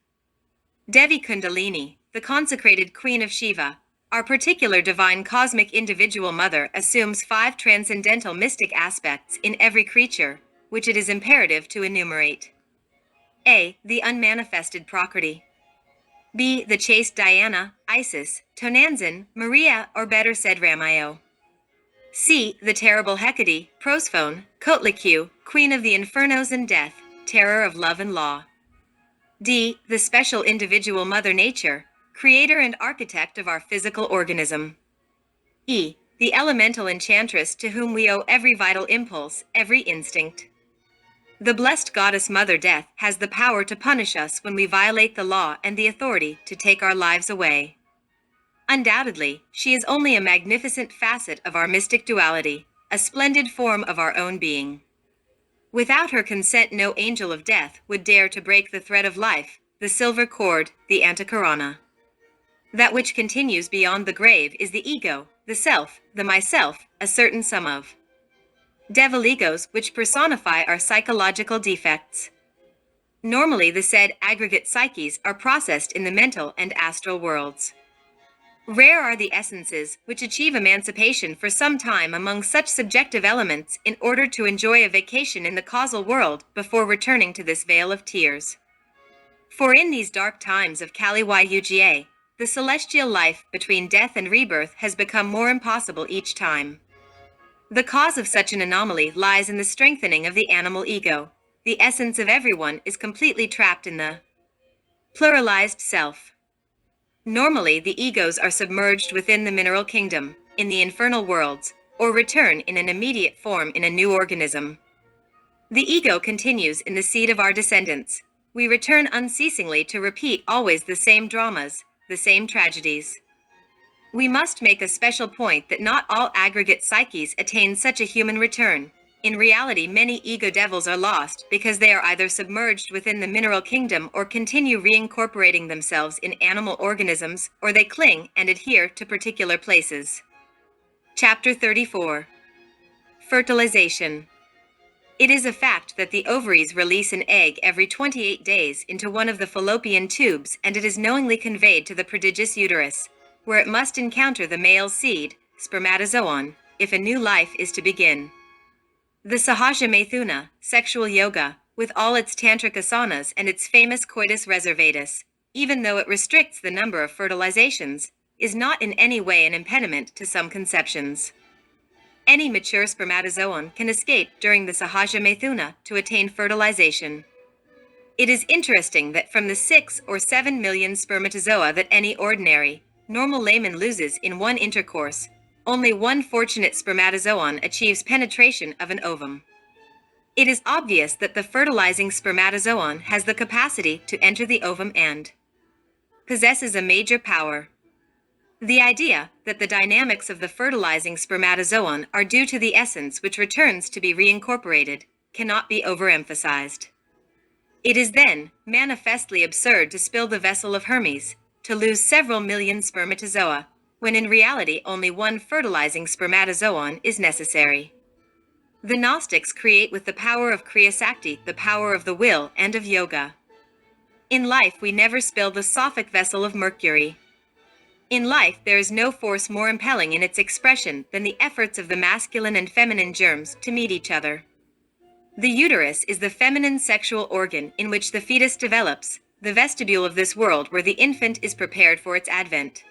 Devi Kundalini, the consecrated queen of Shiva, our particular divine cosmic individual mother, assumes 5 transcendental mystic aspects in every creature, which it is imperative to enumerate. A. The unmanifested Prakriti. B. The chaste Diana, Isis, Tonantzin, Maria, or better said Ramayo. C. The terrible Hecate, Proserpine, Quetzalcoatl, queen of the infernos and death, terror of love and law. D. The special individual Mother Nature, creator and architect of our physical organism. E. The elemental enchantress to whom we owe every vital impulse, every instinct. The blessed goddess Mother Death has the power to punish us when we violate the law and the authority to take our lives away. Undoubtedly, she is only a magnificent facet of our mystic duality, a splendid form of our own being. Without her consent, no angel of death would dare to break the thread of life, the silver cord, the antakarana. That which continues beyond the grave is the ego, the self, the myself, a certain sum of devil egos which personify our psychological defects. Normally, the said aggregate psyches are processed in the mental and astral worlds. Rare are the essences which achieve emancipation for some time among such subjective elements in order to enjoy a vacation in the causal world before returning to this vale of tears. For in these dark times of Kali Yuga, the celestial life between death and rebirth has become more impossible each time. The cause of such an anomaly lies in the strengthening of the animal ego. The essence of everyone is completely trapped in the pluralized self. Normally, the egos are submerged within the mineral kingdom, in the infernal worlds, or return in an immediate form in a new organism. The ego continues in the seed of our descendants. We return unceasingly to repeat always the same dramas, the same tragedies. We must make a special point that not all aggregate psyches attain such a human return. In reality, many ego devils are lost because they are either submerged within the mineral kingdom or continue reincorporating themselves in animal organisms, or they cling and adhere to particular places. Chapter 34. Fertilization. It is a fact that the ovaries release an egg every 28 days into one of the fallopian tubes, and it is knowingly conveyed to the prodigious uterus, where it must encounter the male seed, spermatozoon, if a new life is to begin. The Sahaja Maithuna, sexual yoga, with all its tantric asanas and its famous coitus reservatus, even though it restricts the number of fertilizations, is not in any way an impediment to some conceptions. Any mature spermatozoon can escape during the Sahaja Maithuna to attain fertilization. It is interesting that from the 6 or 7 million spermatozoa that any ordinary, normal layman loses in one intercourse, only one fortunate spermatozoon achieves penetration of an ovum. It is obvious that the fertilizing spermatozoon has the capacity to enter the ovum and possesses a major power. The idea that the dynamics of the fertilizing spermatozoon are due to the essence which returns to be reincorporated cannot be overemphasized. It is then manifestly absurd to spill the vessel of Hermes, to lose several million spermatozoa, when in reality only one fertilizing spermatozoon is necessary. The Gnostics create with the power of Kriya Sakti the power of the will and of yoga. In life we never spill the Sophic vessel of Mercury. In life there is no force more impelling in its expression than the efforts of the masculine and feminine germs to meet each other. The uterus is the feminine sexual organ in which the fetus develops, the vestibule of this world where the infant is prepared for its advent.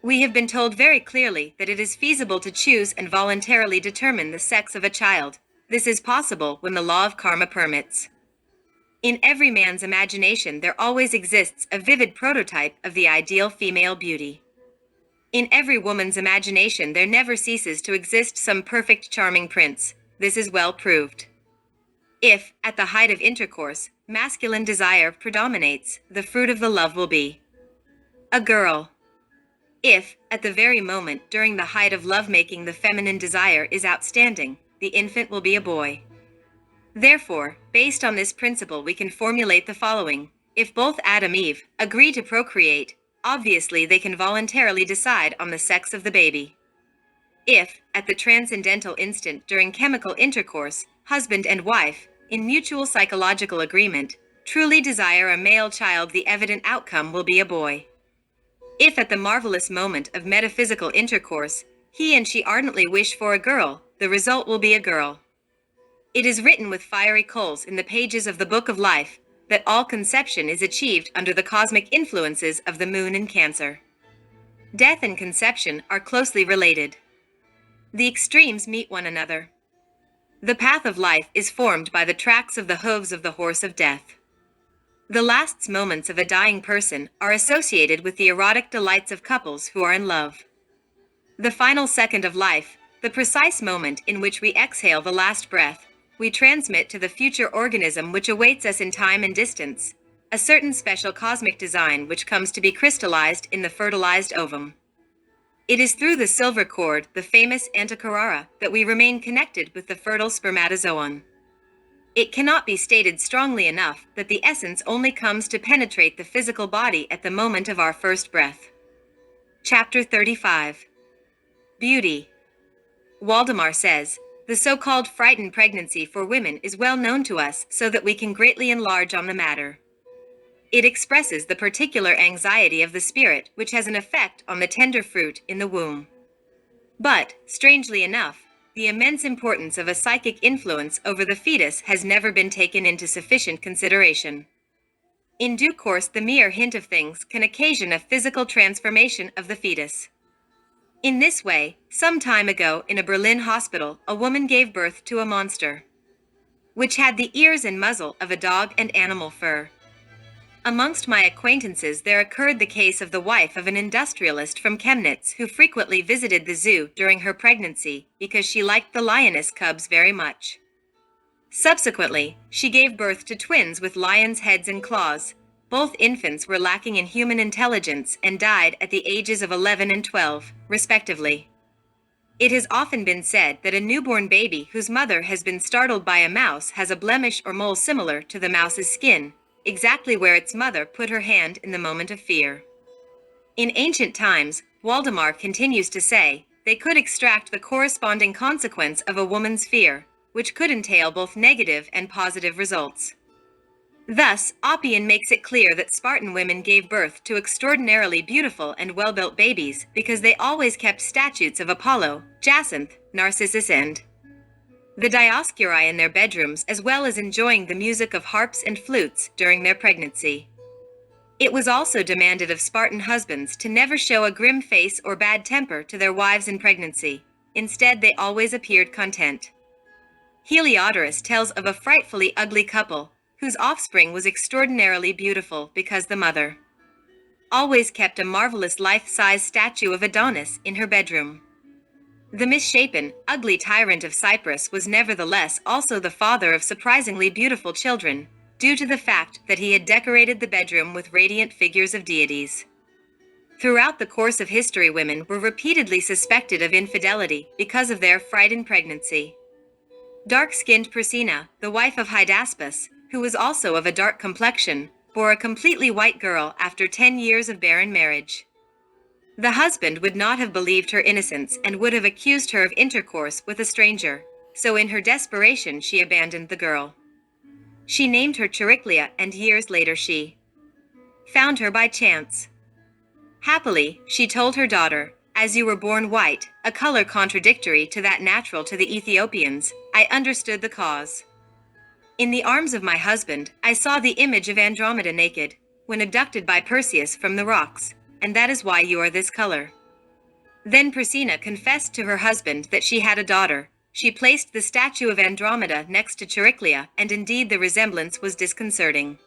We have been told very clearly that it is feasible to choose and voluntarily determine the sex of a child. This is possible when the law of karma permits. In every man's imagination there always exists a vivid prototype of the ideal female beauty. In every woman's imagination there never ceases to exist some perfect charming prince. This is well proved. If, at the height of intercourse, masculine desire predominates, the fruit of the love will be a girl. If, at the very moment during the height of lovemaking the feminine desire is outstanding, the infant will be a boy. Therefore, based on this principle we can formulate the following. If both Adam and Eve agree to procreate, obviously they can voluntarily decide on the sex of the baby. If, at the transcendental instant during chemical intercourse, husband and wife, in mutual psychological agreement, truly desire a male child, the evident outcome will be a boy. If at the marvelous moment of metaphysical intercourse, he and she ardently wish for a girl, the result will be a girl. It is written with fiery coals in the pages of the Book of Life that all conception is achieved under the cosmic influences of the moon in Cancer. Death and conception are closely related. The extremes meet one another. The path of life is formed by the tracks of the hooves of the horse of death. The last moments of a dying person are associated with the erotic delights of couples who are in love. The final second of life, the precise moment in which we exhale the last breath, we transmit to the future organism which awaits us in time and distance, a certain special cosmic design which comes to be crystallized in the fertilized ovum. It is through the silver cord, the famous Antikythera, that we remain connected with the fertile spermatozoon. It cannot be stated strongly enough that the essence only comes to penetrate the physical body at the moment of our first breath. Chapter 35. Beauty. Waldemar says, the so-called frightened pregnancy for women is well known to us so that we can greatly enlarge on the matter. It expresses the particular anxiety of the spirit which has an effect on the tender fruit in the womb. But, strangely enough, the immense importance of a psychic influence over the fetus has never been taken into sufficient consideration. In due course, the mere hint of things can occasion a physical transformation of the fetus. In this way, some time ago in a Berlin hospital, a woman gave birth to a monster, which had the ears and muzzle of a dog and animal fur. Amongst my acquaintances there occurred the case of the wife of an industrialist from Chemnitz who frequently visited the zoo during her pregnancy because she liked the lioness cubs very much. Subsequently, she gave birth to twins with lions' heads and claws. Both infants were lacking in human intelligence and died at the ages of 11 and 12, respectively. It has often been said that a newborn baby whose mother has been startled by a mouse has a blemish or mole similar to the mouse's skin, exactly where its mother put her hand in the moment of fear. In ancient times, Waldemar continues to say, they could extract the corresponding consequence of a woman's fear, which could entail both negative and positive results. Thus, Oppian makes it clear that Spartan women gave birth to extraordinarily beautiful and well-built babies because they always kept statues of Apollo, Jacinth, Narcissus and the Dioscuri in their bedrooms, as well as enjoying the music of harps and flutes during their pregnancy. It was also demanded of Spartan husbands to never show a grim face or bad temper to their wives in pregnancy. Instead, they always appeared content. Heliodorus tells of a frightfully ugly couple whose offspring was extraordinarily beautiful because the mother always kept a marvelous life-size statue of Adonis in her bedroom. The misshapen, ugly tyrant of Cyprus was nevertheless also the father of surprisingly beautiful children, due to the fact that he had decorated the bedroom with radiant figures of deities. Throughout the course of history, women were repeatedly suspected of infidelity because of their fright in pregnancy. Dark-skinned Priscina, the wife of Hydaspes, who was also of a dark complexion, bore a completely white girl after 10 years of barren marriage. The husband would not have believed her innocence and would have accused her of intercourse with a stranger, so in her desperation she abandoned the girl. She named her Chariclia, and years later she found her by chance. Happily, she told her daughter, "As you were born white, a color contradictory to that natural to the Ethiopians, I understood the cause. In the arms of my husband, I saw the image of Andromeda naked, when abducted by Perseus from the rocks, and that is why you are this color." Then Priscina confessed to her husband that she had a daughter. She placed the statue of Andromeda next to Chariclia, and indeed the resemblance was disconcerting.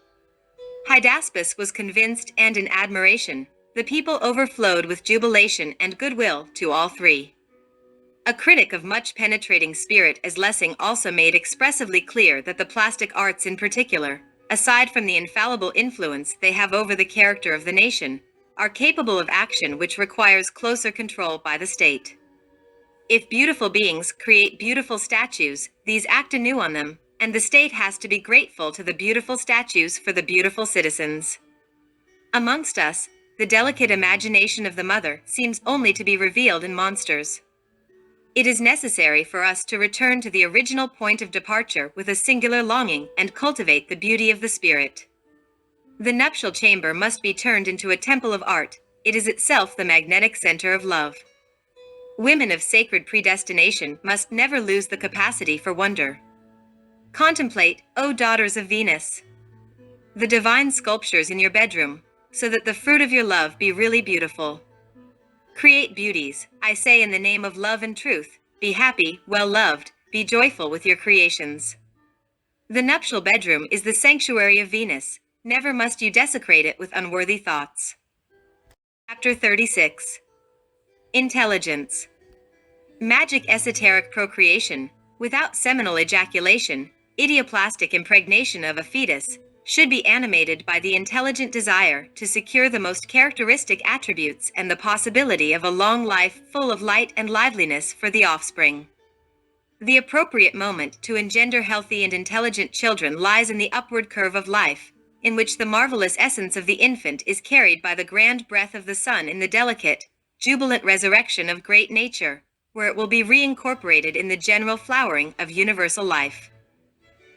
Hydaspes was convinced, and in admiration, the people overflowed with jubilation and goodwill to all three. A critic of much penetrating spirit as Lessing also made expressively clear that the plastic arts in particular, aside from the infallible influence they have over the character of the nation, are capable of action which requires closer control by the state. If beautiful beings create beautiful statues, these act anew on them, and the state has to be grateful to the beautiful statues for the beautiful citizens. Amongst us, the delicate imagination of the mother seems only to be revealed in monsters. It is necessary for us to return to the original point of departure with a singular longing and cultivate the beauty of the spirit. The nuptial chamber must be turned into a temple of art. It is itself the magnetic center of love. Women of sacred predestination must never lose the capacity for wonder. Contemplate, O daughters of Venus, the divine sculptures in your bedroom, so that the fruit of your love be really beautiful. Create beauties, I say, in the name of love and truth. Be happy, well loved, be joyful with your creations. The nuptial bedroom is the sanctuary of Venus. Never must you desecrate it with unworthy thoughts. Chapter 36. Intelligence. Magic esoteric procreation, without seminal ejaculation, idioplastic impregnation of a fetus, should be animated by the intelligent desire to secure the most characteristic attributes and the possibility of a long life full of light and liveliness for the offspring. The appropriate moment to engender healthy and intelligent children lies in the upward curve of life, in which the marvelous essence of the infant is carried by the grand breath of the sun in the delicate, jubilant resurrection of great nature, where it will be reincorporated in the general flowering of universal life.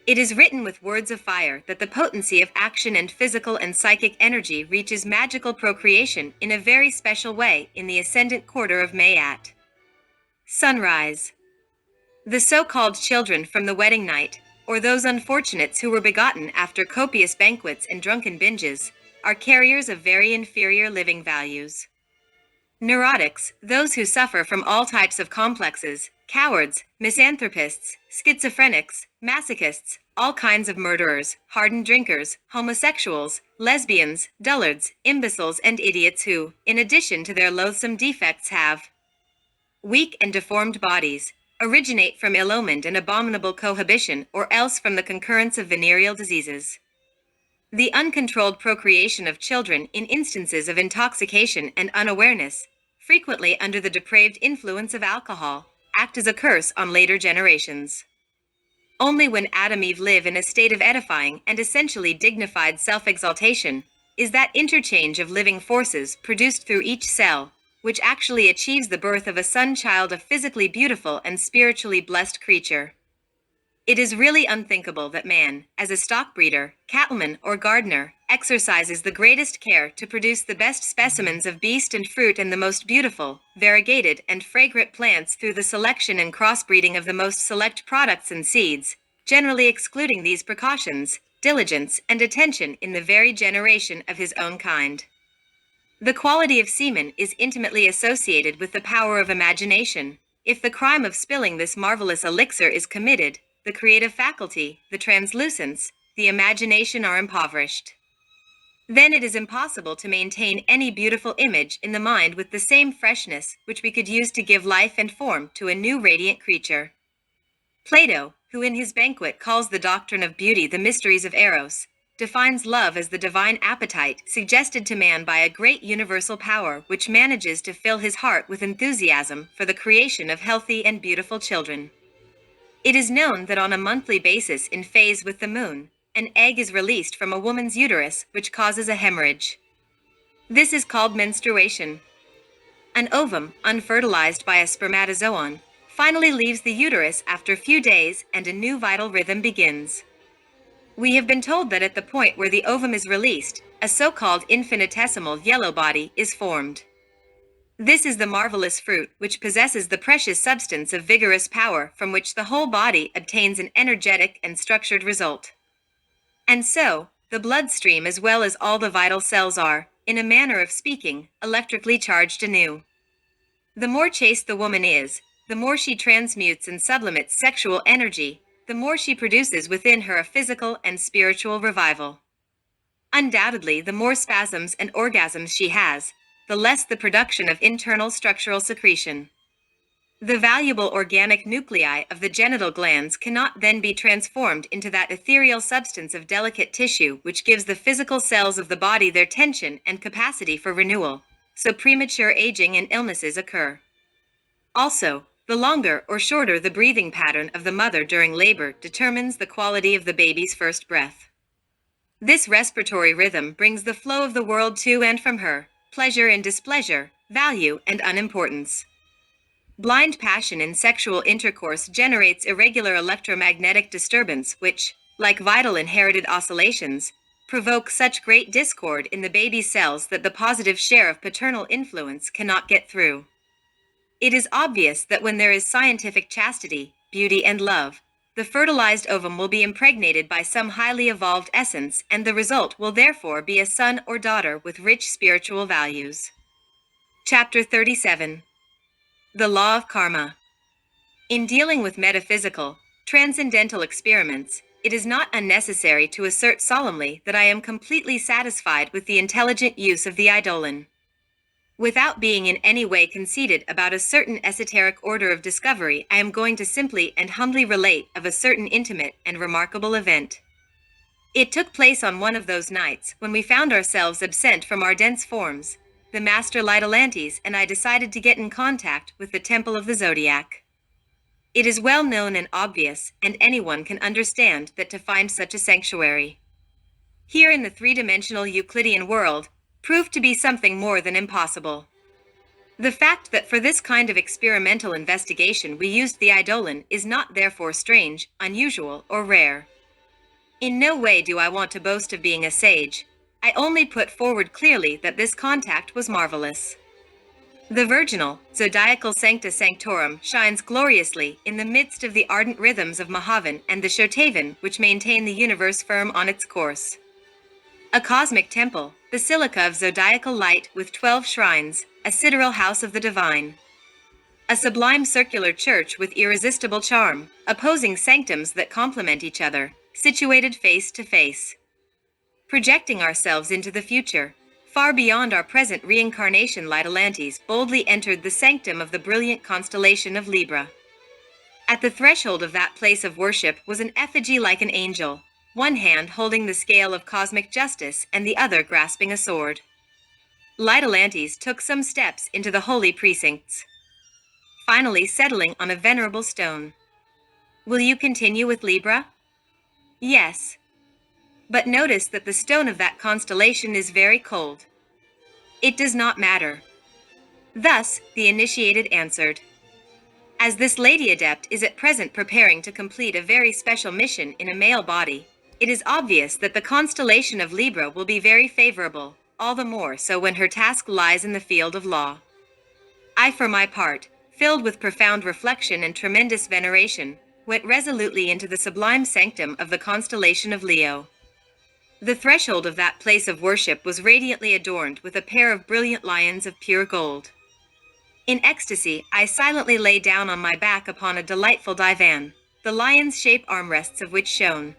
It is written with words of fire that the potency of action and physical and psychic energy reaches magical procreation in a very special way in the ascendant quarter of May at sunrise. The so-called children from the wedding night, or those unfortunates who were begotten after copious banquets and drunken binges, are carriers of very inferior living values. Neurotics, those who suffer from all types of complexes, cowards, misanthropists, schizophrenics, masochists, all kinds of murderers, hardened drinkers, homosexuals, lesbians, dullards, imbeciles, and idiots who, in addition to their loathsome defects, have weak and deformed bodies, originate from ill-omened and abominable cohabitation or else from the concurrence of venereal diseases. The uncontrolled procreation of children in instances of intoxication and unawareness, frequently under the depraved influence of alcohol, act as a curse on later generations. Only when Adam and Eve live in a state of edifying and essentially dignified self-exaltation is that interchange of living forces produced through each cell, which actually achieves the birth of a son-child, a physically beautiful and spiritually blessed creature. It is really unthinkable that man, as a stock breeder, cattleman, or gardener, exercises the greatest care to produce the best specimens of beast and fruit and the most beautiful, variegated, and fragrant plants through the selection and crossbreeding of the most select products and seeds, generally excluding these precautions, diligence, and attention in the very generation of his own kind. The quality of semen is intimately associated with the power of imagination. If the crime of spilling this marvelous elixir is committed, the creative faculty, the translucence, the imagination are impoverished. Then it is impossible to maintain any beautiful image in the mind with the same freshness which we could use to give life and form to a new radiant creature. Plato, who in his banquet calls the doctrine of beauty the mysteries of Eros, defines love as the divine appetite suggested to man by a great universal power which manages to fill his heart with enthusiasm for the creation of healthy and beautiful children. It is known that on a monthly basis in phase with the moon, an egg is released from a woman's uterus which causes a hemorrhage. This is called menstruation. An ovum, unfertilized by a spermatozoon, finally leaves the uterus after a few days and a new vital rhythm begins. We have been told that at the point where the ovum is released, a so-called infinitesimal yellow body is formed. This is the marvelous fruit which possesses the precious substance of vigorous power from which the whole body obtains an energetic and structured result. And so, the bloodstream as well as all the vital cells are, in a manner of speaking, electrically charged anew. The more chaste the woman is, the more she transmutes and sublimates sexual energy, the more she produces within her a physical and spiritual revival. Undoubtedly, the more spasms and orgasms she has, the less the production of internal structural secretion. The valuable organic nuclei of the genital glands cannot then be transformed into that ethereal substance of delicate tissue which gives the physical cells of the body their tension and capacity for renewal, so premature aging and illnesses occur. Also, the longer or shorter the breathing pattern of the mother during labor determines the quality of the baby's first breath. This respiratory rhythm brings the flow of the world to and from her, pleasure and displeasure, value and unimportance. Blind passion in sexual intercourse generates irregular electromagnetic disturbance which, like vital inherited oscillations, provoke such great discord in the baby's cells that the positive share of paternal influence cannot get through. It is obvious that when there is scientific chastity, beauty, and love, the fertilized ovum will be impregnated by some highly evolved essence, and the result will therefore be a son or daughter with rich spiritual values. Chapter 37. The Law of Karma. In dealing with metaphysical, transcendental experiments, it is not unnecessary to assert solemnly that I am completely satisfied with the intelligent use of the eidolon. Without being in any way conceited about a certain esoteric order of discovery, I am going to simply and humbly relate of a certain intimate and remarkable event. It took place on one of those nights when we found ourselves absent from our dense forms. The master Lytolantes and I decided to get in contact with the temple of the zodiac. It is well known and obvious, and anyone can understand that to find such a sanctuary here in the three-dimensional Euclidean world proved to be something more than impossible. The fact that for this kind of experimental investigation we used the eidolon is not therefore strange, unusual, or rare. In no way do I want to boast of being a sage. I only put forward clearly that this contact was marvelous. The virginal, zodiacal sancta sanctorum shines gloriously in the midst of the ardent rhythms of Mahavan and the Shotavan which maintain the universe firm on its course. A cosmic temple, basilica of zodiacal light with 12 shrines, a sidereal house of the divine. A sublime circular church with irresistible charm, opposing sanctums that complement each other, situated face to face. Projecting ourselves into the future, far beyond our present reincarnation, Lytolantes boldly entered the sanctum of the brilliant constellation of Libra. At the threshold of that place of worship was an effigy like an angel, one hand holding the scale of cosmic justice and the other grasping a sword. Lytolantes took some steps into the holy precincts, finally settling on a venerable stone. Will you continue with Libra? Yes. But notice that the stone of that constellation is very cold. It does not matter. Thus, the initiated answered. As this lady adept is at present preparing to complete a very special mission in a male body, it is obvious that the constellation of Libra will be very favorable, all the more so when her task lies in the field of law. I, for my part, filled with profound reflection and tremendous veneration, went resolutely into the sublime sanctum of the constellation of Leo. The threshold of that place of worship was radiantly adorned with a pair of brilliant lions of pure gold. In ecstasy, I silently lay down on my back upon a delightful divan, the lion's shape armrests of which shone.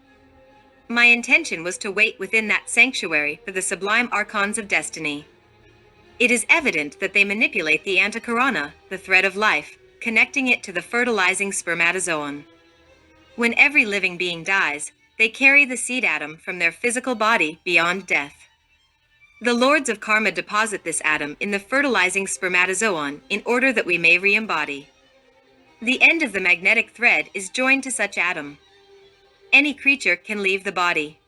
My intention was to wait within that sanctuary for the sublime archons of destiny. It is evident that they manipulate the anticorona, the thread of life, connecting it to the fertilizing spermatozoon. When every living being dies, they carry the seed atom from their physical body beyond death. The lords of karma deposit this atom in the fertilizing spermatozoon in order that we may re-embody. The end of the magnetic thread is joined to such atom. Any creature can leave the body.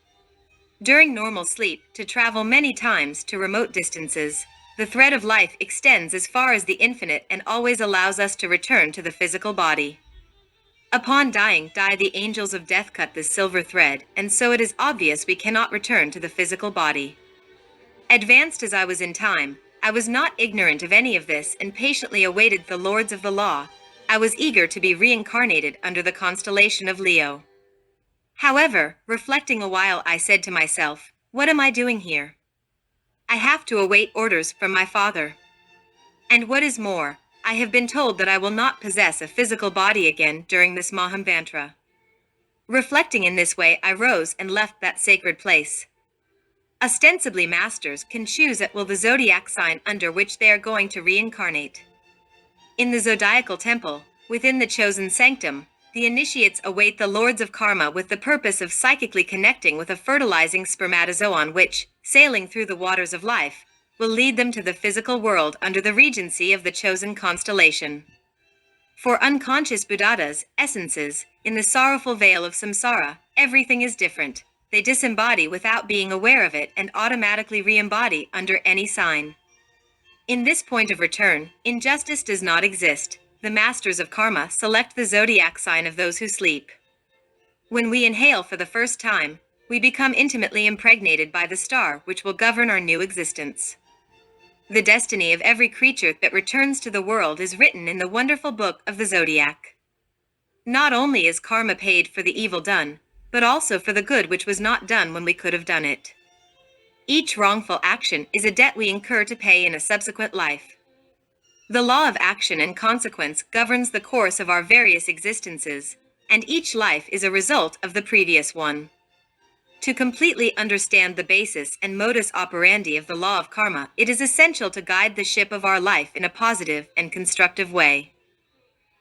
During normal sleep, to travel many times to remote distances, the thread of life extends as far as the infinite and always allows us to return to the physical body. Upon dying, the angels of death cut this silver thread, and so it is obvious we cannot return to the physical body. Advanced as I was in time, I was not ignorant of any of this and patiently awaited the lords of the law. I was eager to be reincarnated under the constellation of Leo. However, reflecting a while, I said to myself, what am I doing here? I have to await orders from my father. And what is more, I have been told that I will not possess a physical body again during this Mahamvantra. Reflecting in this way, I rose and left that sacred place. Ostensibly, masters can choose at will the zodiac sign under which they are going to reincarnate. In the zodiacal temple, within the chosen sanctum, the initiates await the lords of karma with the purpose of psychically connecting with a fertilizing spermatozoon which, sailing through the waters of life, will lead them to the physical world under the regency of the chosen constellation. For unconscious Buddhadas, essences, in the sorrowful veil of samsara, everything is different. They disembody without being aware of it and automatically re-embody under any sign. In this point of return, injustice does not exist. The masters of karma select the zodiac sign of those who sleep. When we inhale for the first time, we become intimately impregnated by the star which will govern our new existence. The destiny of every creature that returns to the world is written in the wonderful book of the zodiac. Not only is karma paid for the evil done, but also for the good which was not done when we could have done it. Each wrongful action is a debt we incur to pay in a subsequent life. The law of action and consequence governs the course of our various existences, and each life is a result of the previous one. To completely understand the basis and modus operandi of the law of karma, it is essential to guide the ship of our life in a positive and constructive way.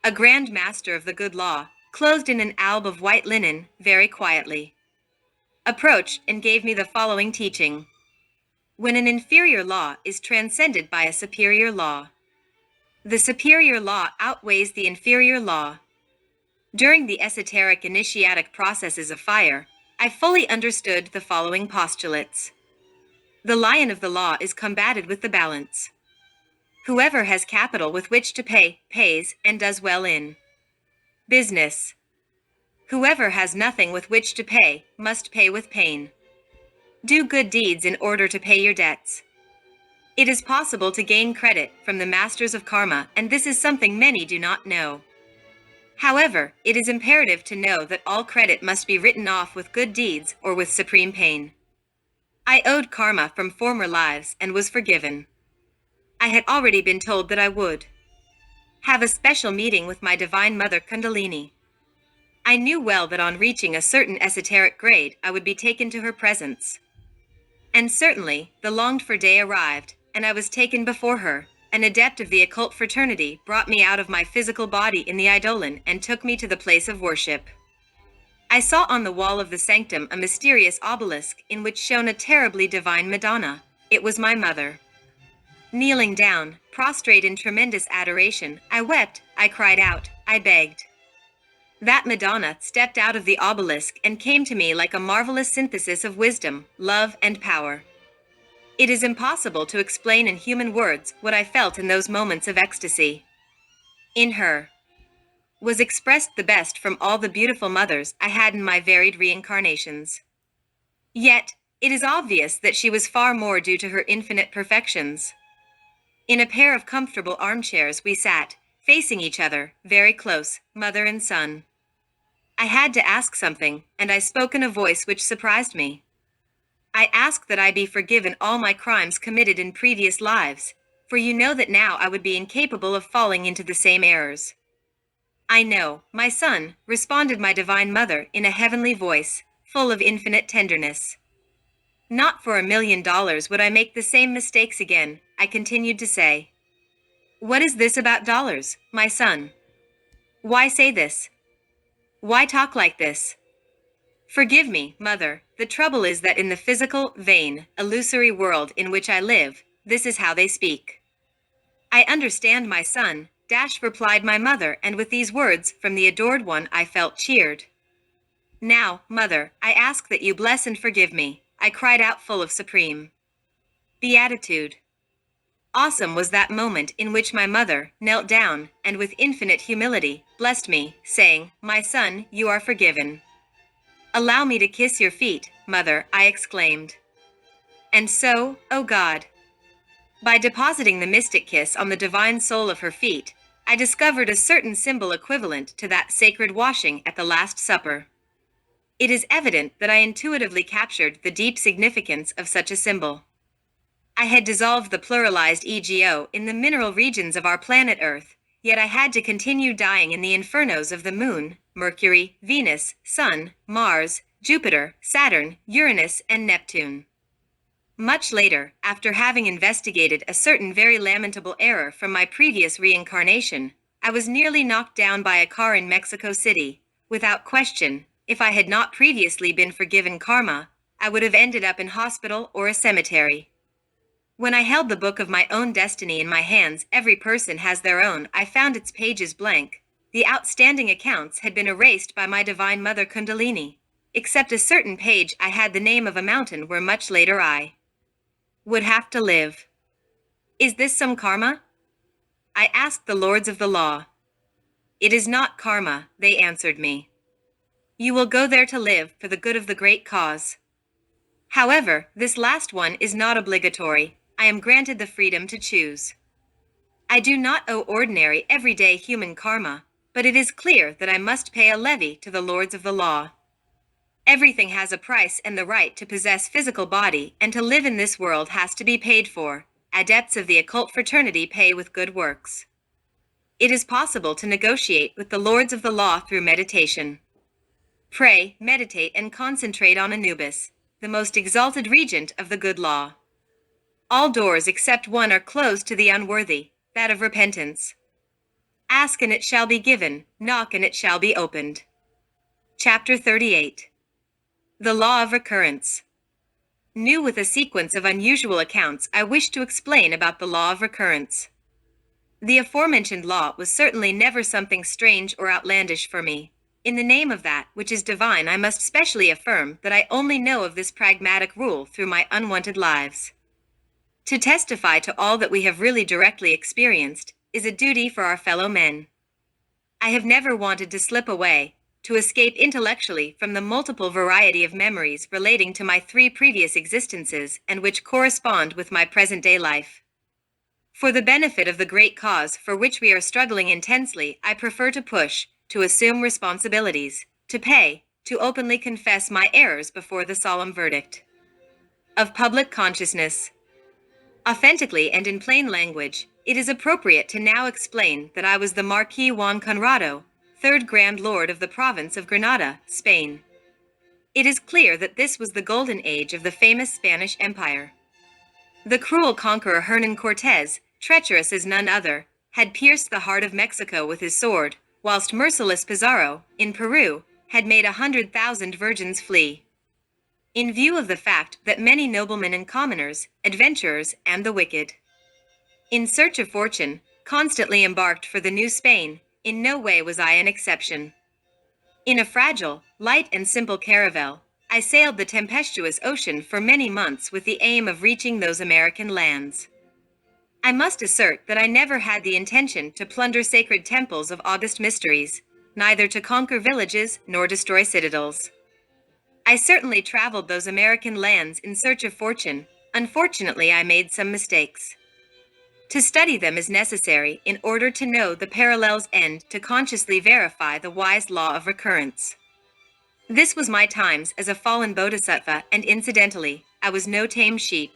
A grand master of the good law, clothed in an alb of white linen, very quietly approached and gave me the following teaching. When an inferior law is transcended by a superior law, the superior law outweighs the inferior law. During the esoteric initiatic processes of fire, I fully understood the following postulates. The lion of the law is combated with the balance. Whoever has capital with which to pay, pays, and does well in business. Whoever has nothing with which to pay, must pay with pain. Do good deeds in order to pay your debts. It is possible to gain credit from the masters of karma, and this is something many do not know. However, it is imperative to know that all credit must be written off with good deeds or with supreme pain. I owed karma from former lives and was forgiven. I had already been told that I would have a special meeting with my Divine Mother Kundalini. I knew well that on reaching a certain esoteric grade, I would be taken to her presence. And certainly, the longed-for day arrived, and I was taken before her, an adept of the occult fraternity, brought me out of my physical body in the Eidolon and took me to the place of worship. I saw on the wall of the sanctum a mysterious obelisk in which shone a terribly divine Madonna. It was my mother. Kneeling down, prostrate in tremendous adoration, I wept, I cried out, I begged. That Madonna stepped out of the obelisk and came to me like a marvelous synthesis of wisdom, love, and power. It is impossible to explain in human words what I felt in those moments of ecstasy. In her was expressed the best from all the beautiful mothers I had in my varied reincarnations. Yet, it is obvious that she was far more due to her infinite perfections. In a pair of comfortable armchairs we sat, facing each other, very close, mother and son. I had to ask something, and I spoke in a voice which surprised me. I asked that I be forgiven all my crimes committed in previous lives, for you know that now I would be incapable of falling into the same errors. I know, my son, responded my divine mother in a heavenly voice, full of infinite tenderness. Not for $1,000,000 would I make the same mistakes again, I continued to say. What is this about dollars, my son? Why say this? Why talk like this? Forgive me, mother, the trouble is that in the physical, vain, illusory world in which I live, this is how they speak. I understand, my son, replied my mother, and with these words from the adored one I felt cheered. Now, mother, I ask that you bless and forgive me, I cried out full of supreme beatitude. Awesome was that moment in which my mother knelt down and with infinite humility blessed me, saying, My son, you are forgiven. Allow me to kiss your feet, mother, I exclaimed. And so, O God, by depositing the mystic kiss on the divine soul of her feet, I discovered a certain symbol equivalent to that sacred washing at the Last Supper. It is evident that I intuitively captured the deep significance of such a symbol. I had dissolved the pluralized ego in the mineral regions of our planet Earth, yet I had to continue dying in the infernos of the Moon, Mercury, Venus, Sun, Mars, Jupiter, Saturn, Uranus, and Neptune. Much later, after having investigated a certain very lamentable error from my previous reincarnation, I was nearly knocked down by a car in Mexico City. Without question, if I had not previously been forgiven karma, I would have ended up in hospital or a cemetery. When I held the book of my own destiny in my hands, every person has their own, I found its pages blank. The outstanding accounts had been erased by my divine mother Kundalini, except a certain page I had the name of a mountain where much later I would have to live. Is this some karma? I asked the lords of the law. It is not karma, they answered me. You will go there to live for the good of the great cause. However, this last one is not obligatory. I am granted the freedom to choose. I do not owe ordinary, everyday human karma, but it is clear that I must pay a levy to the lords of the law. Everything has a price, and the right to possess physical body and to live in this world has to be paid for. Adepts of the occult fraternity pay with good works. It is possible to negotiate with the lords of the law through meditation. Pray, meditate, and concentrate on Anubis, the most exalted regent of the good law. All doors except one are closed to the unworthy, that of repentance. Ask and it shall be given, knock and it shall be opened. Chapter 38. The Law of Recurrence. New with a sequence of unusual accounts, I wish to explain about the law of recurrence. The aforementioned law was certainly never something strange or outlandish for me. In the name of that which is divine, I must specially affirm that I only know of this pragmatic rule through my unwanted lives. To testify to all that we have really directly experienced is a duty for our fellow men. I have never wanted to slip away, to escape intellectually from the multiple variety of memories relating to my 3 previous existences and which correspond with my present-day life. For the benefit of the great cause for which we are struggling intensely, I prefer to push, to assume responsibilities, to pay, to openly confess my errors before the solemn verdict of public consciousness. Authentically and in plain language, it is appropriate to now explain that I was the Marquis Juan Conrado, 3rd Grand Lord of the province of Granada, Spain. It is clear that this was the golden age of the famous Spanish Empire. The cruel conqueror Hernán Cortés treacherous as none other, had pierced the heart of Mexico with his sword, whilst merciless Pizarro, in Peru, had made 100,000 virgins flee. In view of the fact that many noblemen and commoners, adventurers, and the wicked, in search of fortune, constantly embarked for the New Spain, in no way was I an exception. In a fragile, light and simple caravel, I sailed the tempestuous ocean for many months with the aim of reaching those American lands. I must assert that I never had the intention to plunder sacred temples of august mysteries, neither to conquer villages nor destroy citadels. I certainly traveled those American lands in search of fortune. Unfortunately, I made some mistakes. To study them is necessary in order to know the parallels and to consciously verify the wise law of recurrence. This was my times as a fallen bodhisattva, and incidentally, I was no tame sheep.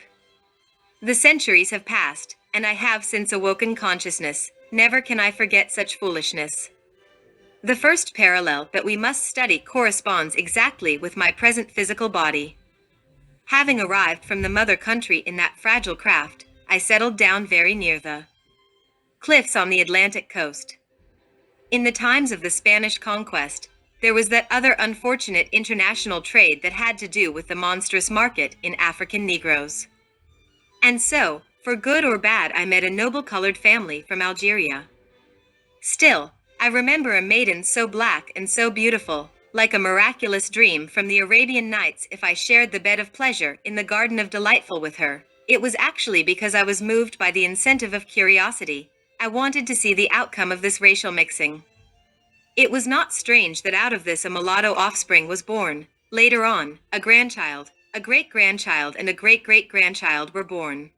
The centuries have passed, and I have since awoken consciousness. Never can I forget such foolishness. The first parallel that we must study corresponds exactly with my present physical body. Having arrived from the mother country in that fragile craft, I settled down very near the cliffs on the Atlantic coast. In the times of the Spanish conquest, there was that other unfortunate international trade that had to do with the monstrous market in African Negroes. And so, for good or bad, I met a noble-colored family from Algeria. Still, I remember a maiden so black and so beautiful, like a miraculous dream from the Arabian Nights. If I shared the bed of pleasure in the Garden of Delightful with her, it was actually because I was moved by the incentive of curiosity. I wanted to see the outcome of this racial mixing. It was not strange that out of this a mulatto offspring was born. Later on, a grandchild, a great-grandchild, and a great-great-grandchild were born.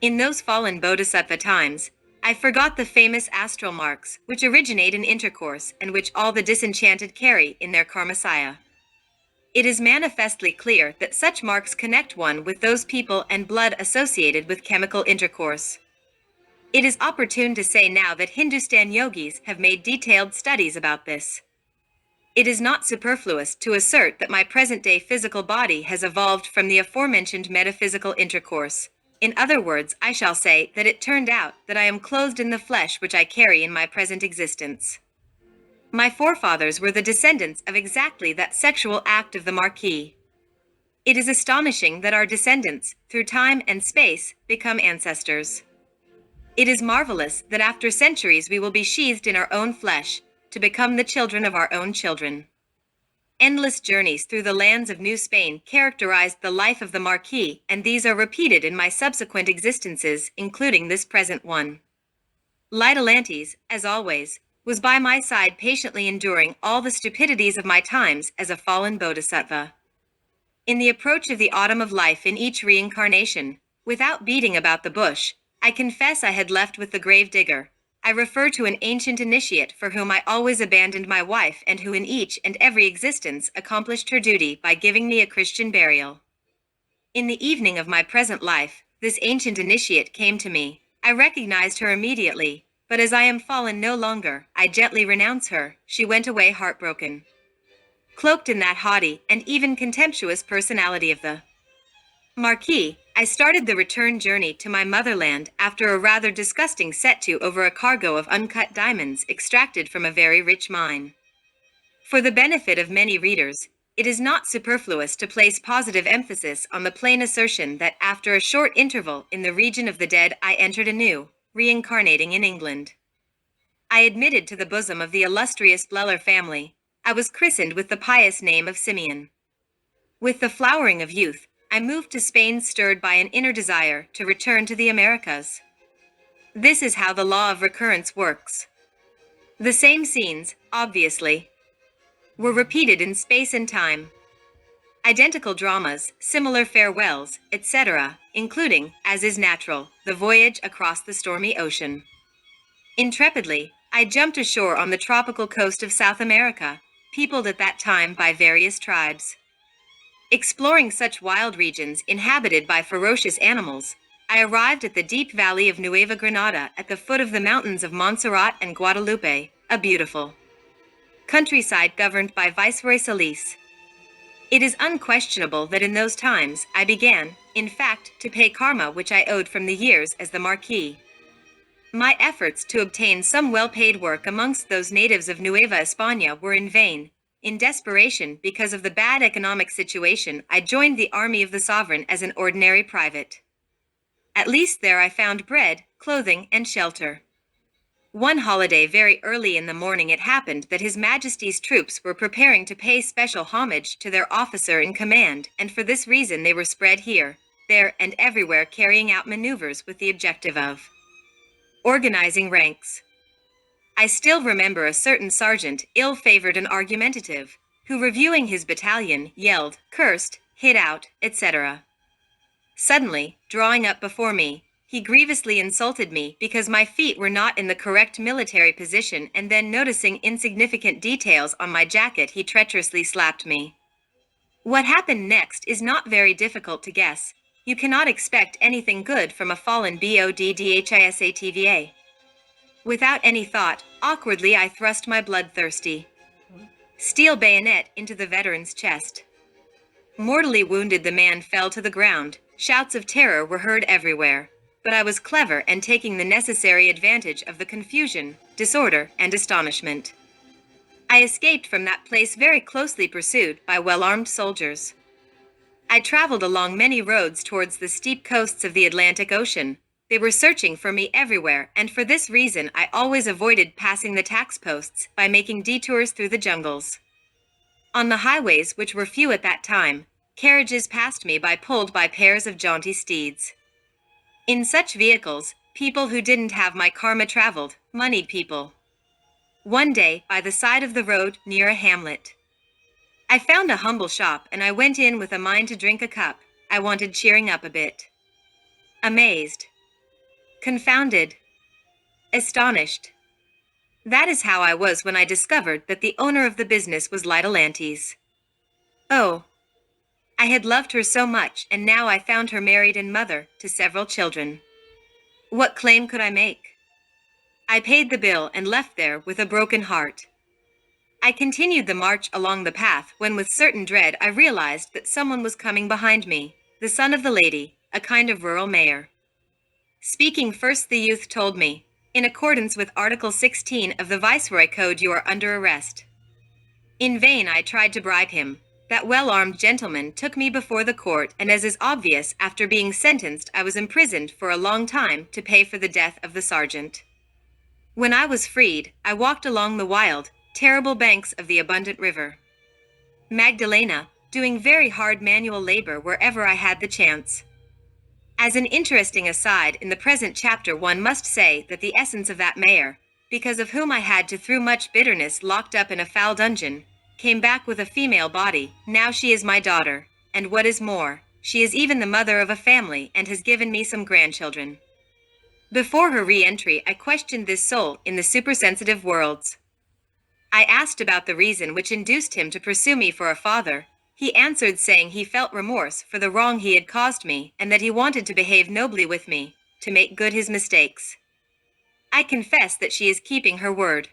In those fallen bodhisattva times, I forgot the famous astral marks, which originate in intercourse and which all the disenchanted carry in their karmasaya. It is manifestly clear that such marks connect one with those people and blood associated with chemical intercourse. It is opportune to say now that Hindustan yogis have made detailed studies about this. It is not superfluous to assert that my present-day physical body has evolved from the aforementioned metaphysical intercourse. In other words, I shall say that it turned out that I am clothed in the flesh which I carry in my present existence. My forefathers were the descendants of exactly that sexual act of the Marquis. It is astonishing that our descendants, through time and space, become ancestors. It is marvelous that after centuries we will be sheathed in our own flesh, to become the children of our own children. Endless journeys through the lands of New Spain characterized the life of the Marquis, and these are repeated in my subsequent existences, including this present one. Light Atlantes, as always, was by my side patiently enduring all the stupidities of my times as a fallen bodhisattva. In the approach of the autumn of life in each reincarnation, without beating about the bush, I confess I had left with the grave digger. I refer to an ancient initiate for whom I always abandoned my wife and who in each and every existence accomplished her duty by giving me a Christian burial. In the evening of my present life, this ancient initiate came to me. I recognized her immediately, but as I am fallen no longer, I gently renounce her. She went away heartbroken. Cloaked in that haughty and even contemptuous personality of the Marquis, I started the return journey to my motherland after a rather disgusting set-to over a cargo of uncut diamonds extracted from a very rich mine. For the benefit of many readers, it is not superfluous to place positive emphasis on the plain assertion that after a short interval in the region of the dead I entered anew, reincarnating in England. I admitted to the bosom of the illustrious Bleller family. I was christened with the pious name of Simeon. With the flowering of youth, I moved to Spain, stirred by an inner desire to return to the Americas. This is how the law of recurrence works. The same scenes, obviously, were repeated in space and time. Identical dramas, similar farewells, etc., including, as is natural, the voyage across the stormy ocean. Intrepidly, I jumped ashore on the tropical coast of South America, peopled at that time by various tribes. Exploring such wild regions inhabited by ferocious animals, I arrived at the deep valley of Nueva Granada at the foot of the mountains of Montserrat and Guadalupe, a beautiful countryside governed by Viceroy Solis. It is unquestionable that in those times I began, in fact, to pay karma which I owed from the years as the Marquis. My efforts to obtain some well-paid work amongst those natives of Nueva España were in vain. In desperation, because of the bad economic situation, I joined the army of the sovereign as an ordinary private. At least there I found bread, clothing, and shelter. One holiday very early in the morning it happened that His Majesty's troops were preparing to pay special homage to their officer in command, and for this reason they were spread here, there, and everywhere carrying out maneuvers with the objective of organizing ranks. I still remember a certain sergeant, ill-favored and argumentative, who reviewing his battalion, yelled, cursed, hit out, etc. Suddenly, drawing up before me, he grievously insulted me because my feet were not in the correct military position, and then noticing insignificant details on my jacket he treacherously slapped me. What happened next is not very difficult to guess. You cannot expect anything good from a fallen BODDHISATVA. Without any thought, awkwardly I thrust my bloodthirsty steel bayonet into the veteran's chest. Mortally wounded, the man fell to the ground. Shouts of terror were heard everywhere, but I was clever and taking the necessary advantage of the confusion, disorder, and astonishment. I escaped from that place very closely pursued by well-armed soldiers. I traveled along many roads towards the steep coasts of the Atlantic Ocean. They were searching for me everywhere, and for this reason I always avoided passing the tax posts by making detours through the jungles. On the highways, which were few at that time, carriages passed me by pulled by pairs of jaunty steeds. In such vehicles, people who didn't have my karma traveled, moneyed people. One day, by the side of the road, near a hamlet, I found a humble shop and I went in with a mind to drink a cup. I wanted cheering up a bit. Amazed. Confounded. Astonished. That is how I was when I discovered that the owner of the business was Lytolantes. Oh, I had loved her so much, and now I found her married and mother to several children. What claim could I make? I paid the bill and left there with a broken heart. I continued the march along the path when with certain dread I realized that someone was coming behind me, the son of the lady, a kind of rural mayor. Speaking first, the youth told me, in accordance with Article 16 of the Viceroy Code, you are under arrest. In vain I tried to bribe him. That well-armed gentleman took me before the court, and as is obvious, after being sentenced, I was imprisoned for a long time to pay for the death of the sergeant. When I was freed, I walked along the wild, terrible banks of the abundant river Magdalena, doing very hard manual labor wherever I had the chance. As an interesting aside, in the present chapter one must say that the essence of that mayor, because of whom I had to through much bitterness locked up in a foul dungeon, came back with a female body. Now she is my daughter, and what is more, she is even the mother of a family and has given me some grandchildren. Before her re-entry, I questioned this soul in the supersensitive worlds. I asked about the reason which induced him to pursue me for a father. He answered saying he felt remorse for the wrong he had caused me, and that he wanted to behave nobly with me, to make good his mistakes. I confess that she is keeping her word.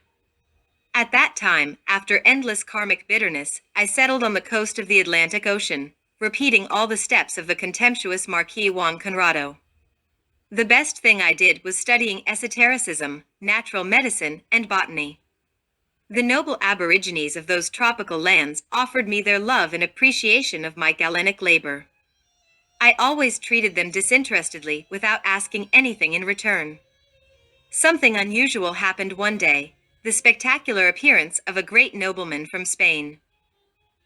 At that time, after endless karmic bitterness, I settled on the coast of the Atlantic Ocean, repeating all the steps of the contemptuous Marquis Juan Conrado. The best thing I did was studying esotericism, natural medicine, and botany. The noble aborigines of those tropical lands offered me their love and appreciation of my Galenic labor. I always treated them disinterestedly without asking anything in return. Something unusual happened one day, the spectacular appearance of a great nobleman from Spain.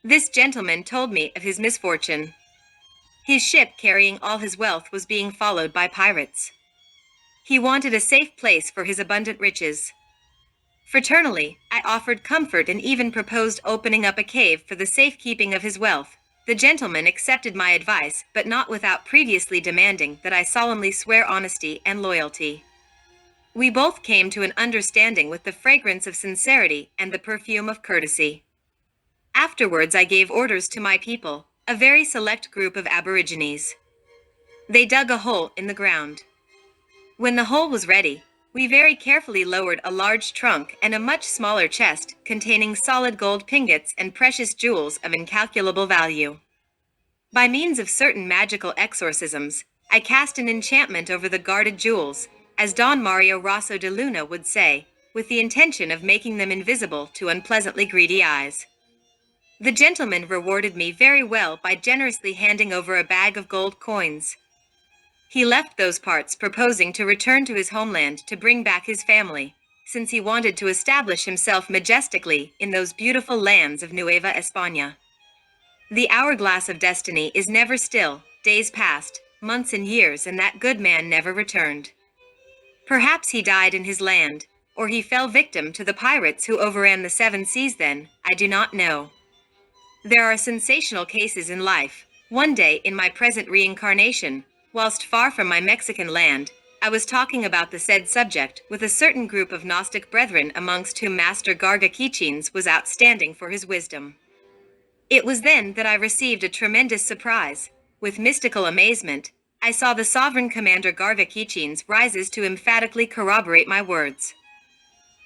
This gentleman told me of his misfortune. His ship carrying all his wealth was being followed by pirates. He wanted a safe place for his abundant riches. Fraternally, I offered comfort and even proposed opening up a cave for the safekeeping of his wealth. The gentleman accepted my advice, but not without previously demanding that I solemnly swear honesty and loyalty. We both came to an understanding with the fragrance of sincerity and the perfume of courtesy. Afterwards I gave orders to my people, a very select group of aborigines. They dug a hole in the ground. When the hole was ready, we very carefully lowered a large trunk and a much smaller chest containing solid gold pingots and precious jewels of incalculable value. By means of certain magical exorcisms, I cast an enchantment over the guarded jewels, as Don Mario Rosso de Luna would say, with the intention of making them invisible to unpleasantly greedy eyes. The gentleman rewarded me very well by generously handing over a bag of gold coins. He left those parts proposing to return to his homeland to bring back his family, since he wanted to establish himself majestically in those beautiful lands of Nueva España. The hourglass of destiny is never still. Days passed, months and years, and that good man never returned. Perhaps he died in his land, or he fell victim to the pirates who overran the seven seas then, I do not know. There are sensational cases in life. One day, in my present reincarnation, whilst far from my Mexican land, I was talking about the said subject with a certain group of Gnostic brethren amongst whom Master Gargakichines was outstanding for his wisdom. It was then that I received a tremendous surprise. With mystical amazement, I saw the sovereign commander Gargakichines rises to emphatically corroborate my words.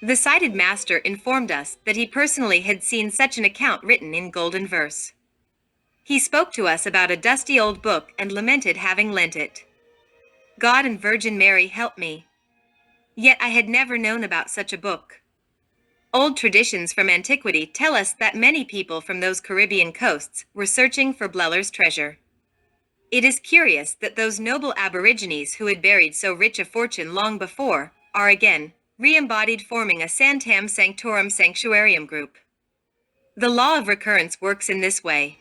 The cited master informed us that he personally had seen such an account written in golden verse. He spoke to us about a dusty old book and lamented having lent it. God and Virgin Mary help me. Yet I had never known about such a book. Old traditions from antiquity tell us that many people from those Caribbean coasts were searching for Bleller's treasure. It is curious that those noble aborigines who had buried so rich a fortune long before are again re-embodied, forming a Santam Sanctorum Sanctuarium group. The law of recurrence works in this way.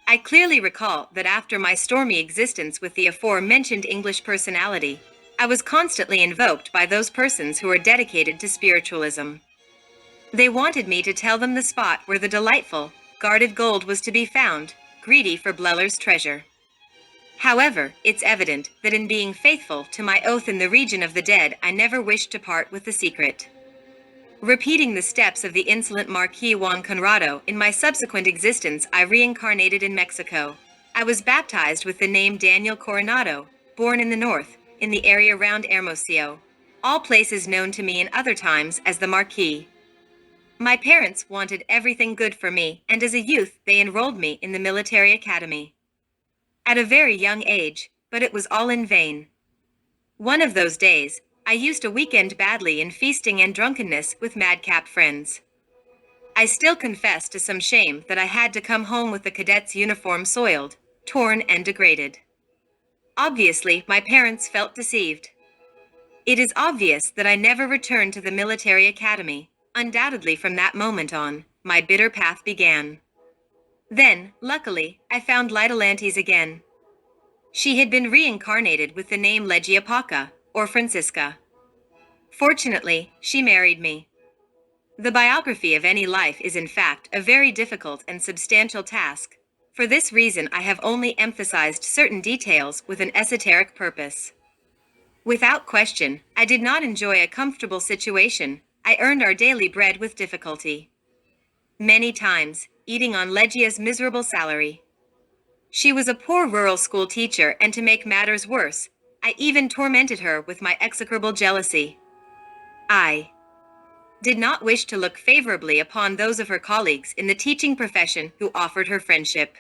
I clearly recall that after my stormy existence with the aforementioned English personality, I was constantly invoked by those persons who are dedicated to spiritualism. They wanted me to tell them the spot where the delightful, guarded gold was to be found, greedy for Bleller's treasure. However, it's evident that in being faithful to my oath in the region of the dead, I never wished to part with the secret. Repeating the steps of the insolent Marquis Juan Conrado, in my subsequent existence I reincarnated in Mexico. I was baptized with the name Daniel Coronado, born in the north, in the area round Hermosillo, all places known to me in other times as the Marquis. My parents wanted everything good for me, and as a youth they enrolled me in the military academy. At a very young age, but it was all in vain. One of those days, I used a weekend badly in feasting and drunkenness with madcap friends. I still confess to some shame that I had to come home with the cadet's uniform soiled, torn, and degraded. Obviously, my parents felt deceived. It is obvious that I never returned to the military academy. Undoubtedly, from that moment on, my bitter path began. Then, luckily, I found Lytolantes again. She had been reincarnated with the name Legiapaca, or Francisca. Fortunately, she married me. The biography of any life is in fact a very difficult and substantial task. For this reason I have only emphasized certain details with an esoteric purpose. Without question, I did not enjoy a comfortable situation. I earned our daily bread with difficulty. Many times, eating on Legia's miserable salary. She was a poor rural school teacher, and to make matters worse, I even tormented her with my execrable jealousy. I did not wish to look favorably upon those of her colleagues in the teaching profession who offered her friendship.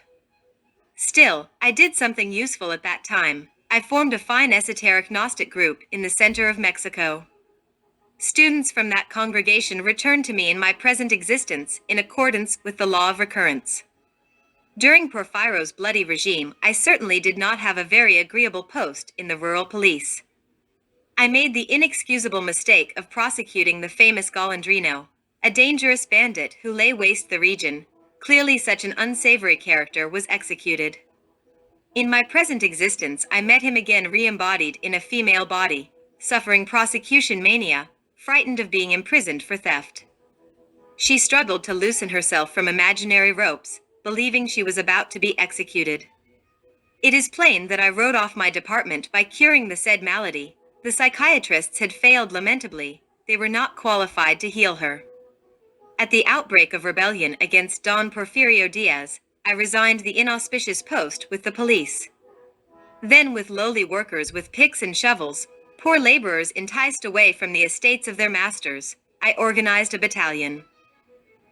Still, I did something useful at that time. I formed a fine esoteric Gnostic group in the center of Mexico. Students from that congregation returned to me in my present existence in accordance with the law of recurrence. During Porfiro's bloody regime, I certainly did not have a very agreeable post in the rural police. I made the inexcusable mistake of prosecuting the famous Golondrino, a dangerous bandit who lay waste the region. Clearly such an unsavory character was executed. In my present existence, I met him again re-embodied in a female body, suffering prosecution mania, frightened of being imprisoned for theft. She struggled to loosen herself from imaginary ropes, believing she was about to be executed. It is plain that I wrote off my department by curing the said malady. The psychiatrists had failed lamentably. They were not qualified to heal her. At the outbreak of rebellion against Don Porfirio Diaz, I resigned the inauspicious post with the police. Then, with lowly workers with picks and shovels, poor laborers enticed away from the estates of their masters, I organized a battalion.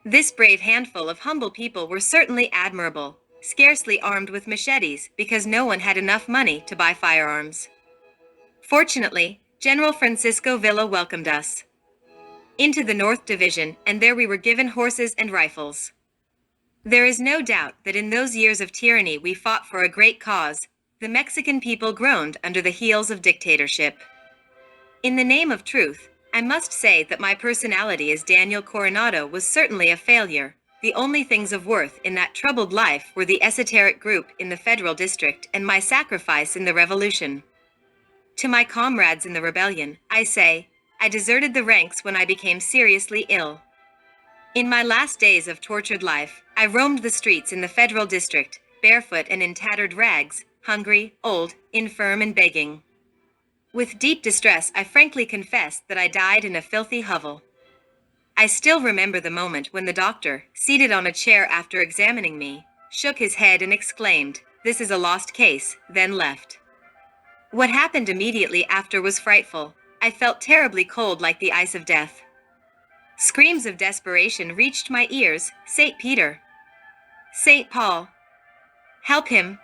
This brave handful of humble people were certainly admirable, scarcely armed with machetes because no one had enough money to buy firearms. Fortunately, General Francisco Villa welcomed us into the North Division, and there we were given horses and rifles. There is no doubt that in those years of tyranny we fought for a great cause. The Mexican people groaned under the heels of dictatorship. In the name of truth, I must say that my personality as Daniel Coronado was certainly a failure. The only things of worth in that troubled life were the esoteric group in the Federal District and my sacrifice in the Revolution. To my comrades in the rebellion, I say, I deserted the ranks when I became seriously ill. In my last days of tortured life, I roamed the streets in the Federal District, barefoot and in tattered rags, hungry, old, infirm and begging. With deep distress, I frankly confess that I died in a filthy hovel. I still remember the moment when the doctor, seated on a chair after examining me, shook his head and exclaimed, "This is a lost case," then left. What happened immediately after was frightful. I felt terribly cold like the ice of death. Screams of desperation reached my ears. "Saint Peter! Saint Paul! Help him!"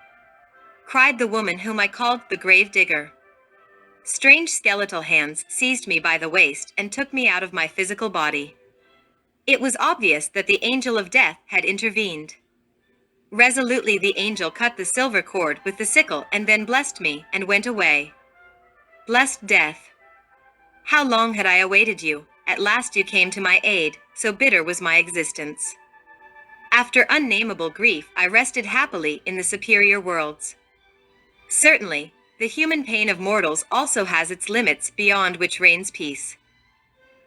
cried the woman whom I called the grave digger. Strange skeletal hands seized me by the waist and took me out of my physical body. It was obvious that the angel of death had intervened. Resolutely the angel cut the silver cord with the sickle and then blessed me and went away. Blessed death! How long had I awaited you? At last you came to my aid, so bitter was my existence. After unnameable grief, I rested happily in the superior worlds. Certainly, the human pain of mortals also has its limits beyond which reigns peace.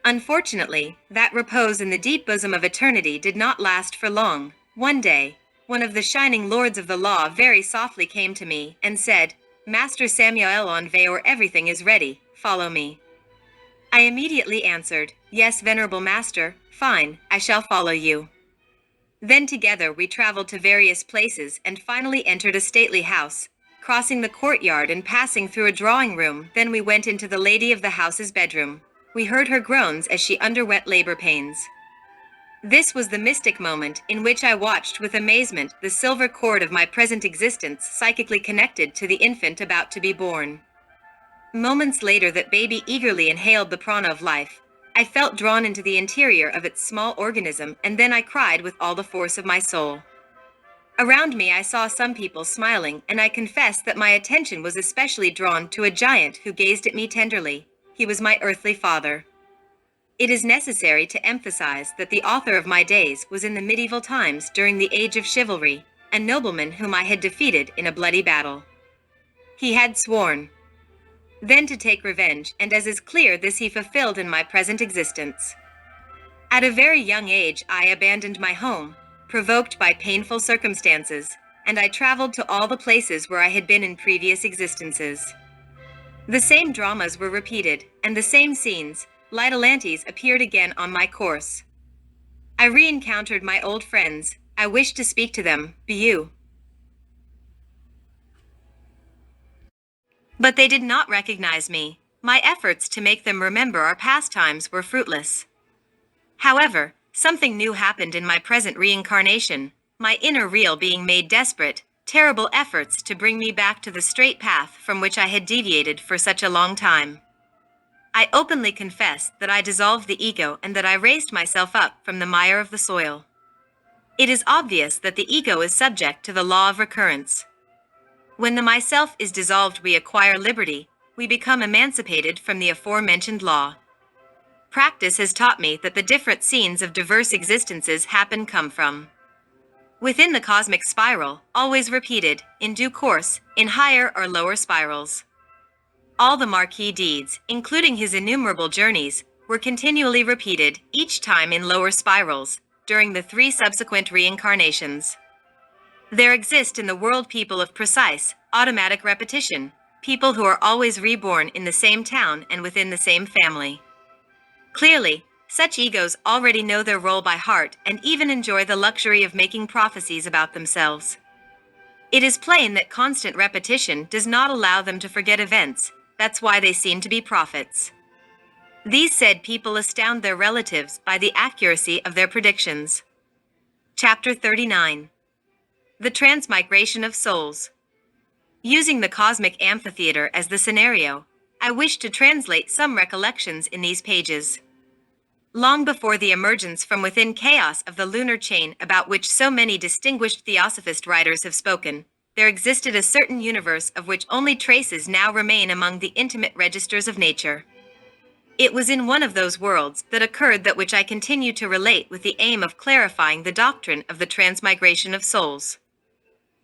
Unfortunately, that repose in the deep bosom of eternity did not last for long. One day, one of the shining lords of the law very softly came to me and said, "Master Samael Aun Weor, everything is ready, follow me." I immediately answered, "Yes, venerable master, fine, I shall follow you." Then together we traveled to various places and finally entered a stately house, crossing the courtyard and passing through a drawing room. Then we went into the lady of the house's bedroom. We heard her groans as she underwent labor pains. This was the mystic moment in which I watched with amazement the silver cord of my present existence psychically connected to the infant about to be born. Moments later that baby eagerly inhaled the prana of life. I felt drawn into the interior of its small organism, and then I cried with all the force of my soul. Around me I saw some people smiling, and I confess that my attention was especially drawn to a giant who gazed at me tenderly. He was my earthly father. It is necessary to emphasize that the author of my days was in the medieval times during the age of chivalry, a nobleman whom I had defeated in a bloody battle. He had sworn then to take revenge, and as is clear this he fulfilled in my present existence. At a very young age I abandoned my home, provoked by painful circumstances, and I traveled to all the places where I had been in previous existences. The same dramas were repeated, and the same scenes, Lytolantes, appeared again on my course. I re-encountered my old friends. I wished to speak to them, but they did not recognize me. My efforts to make them remember our pastimes were fruitless. However, something new happened in my present reincarnation, my inner real being made desperate, terrible efforts to bring me back to the straight path from which I had deviated for such a long time. I openly confess that I dissolved the ego and that I raised myself up from the mire of the soil. It is obvious that the ego is subject to the law of recurrence. When the myself is dissolved, we acquire liberty, we become emancipated from the aforementioned law. Practice has taught me that the different scenes of diverse existences come from within the cosmic spiral, always repeated, in due course, in higher or lower spirals. All the Marquis deeds, including his innumerable journeys, were continually repeated, each time in lower spirals, during the 3 subsequent reincarnations. There exist in the world people of precise, automatic repetition, people who are always reborn in the same town and within the same family. Clearly, such egos already know their role by heart and even enjoy the luxury of making prophecies about themselves. It is plain that constant repetition does not allow them to forget events. That's why they seem to be prophets. These said people astound their relatives by the accuracy of their predictions. Chapter 39. The Transmigration of Souls. Using the cosmic amphitheater as the scenario, I wish to translate some recollections in these pages. Long before the emergence from within chaos of the lunar chain about which so many distinguished theosophist writers have spoken, there existed a certain universe of which only traces now remain among the intimate registers of nature. It was in one of those worlds that occurred that which I continue to relate with the aim of clarifying the doctrine of the transmigration of souls.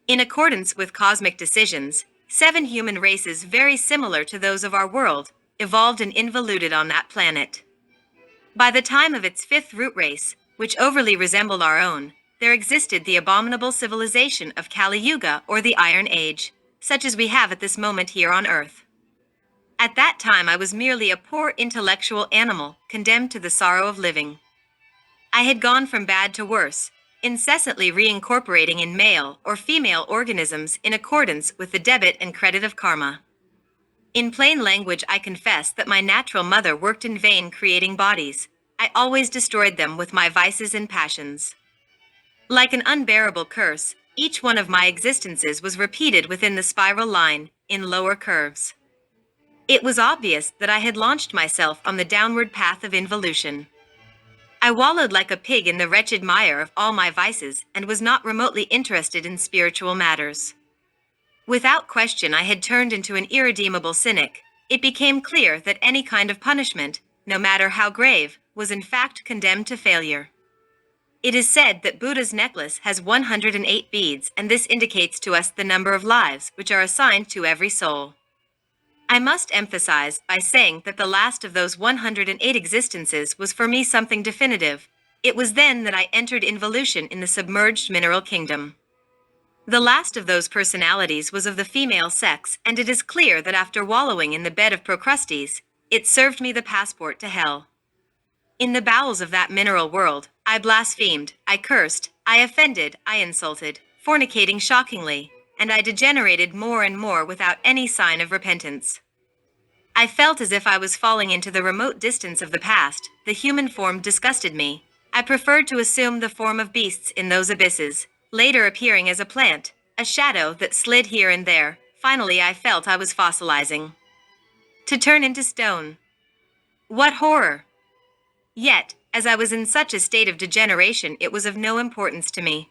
In accordance with cosmic decisions, 7 human races very similar to those of our world evolved and involuted on that planet. By the time of its 5th root race, which overly resembled our own, there existed the abominable civilization of Kali Yuga or the Iron Age, such as we have at this moment here on Earth. At that time I was merely a poor intellectual animal condemned to the sorrow of living. I had gone from bad to worse, incessantly reincorporating in male or female organisms in accordance with the debit and credit of karma. In plain language, I confess that my natural mother worked in vain creating bodies. I always destroyed them with my vices and passions. Like an unbearable curse, each one of my existences was repeated within the spiral line, in lower curves. It was obvious that I had launched myself on the downward path of involution. I wallowed like a pig in the wretched mire of all my vices and was not remotely interested in spiritual matters. Without question, I had turned into an irredeemable cynic. It became clear that any kind of punishment, no matter how grave, was in fact condemned to failure. It is said that Buddha's necklace has 108 beads, and this indicates to us the number of lives which are assigned to every soul. I must emphasize by saying that the last of those 108 existences was for me something definitive. It was then that I entered involution in the submerged mineral kingdom. The last of those personalities was of the female sex, and it is clear that after wallowing in the bed of Procrustes, it served me the passport to hell. In the bowels of that mineral world, I blasphemed, I cursed, I offended, I insulted, fornicating shockingly, and I degenerated more and more without any sign of repentance. I felt as if I was falling into the remote distance of the past. The human form disgusted me. I preferred to assume the form of beasts in those abysses, later appearing as a plant, a shadow that slid here and there. Finally, I felt I was fossilizing. To turn into stone. What horror! Yet, as I was in such a state of degeneration, it was of no importance to me.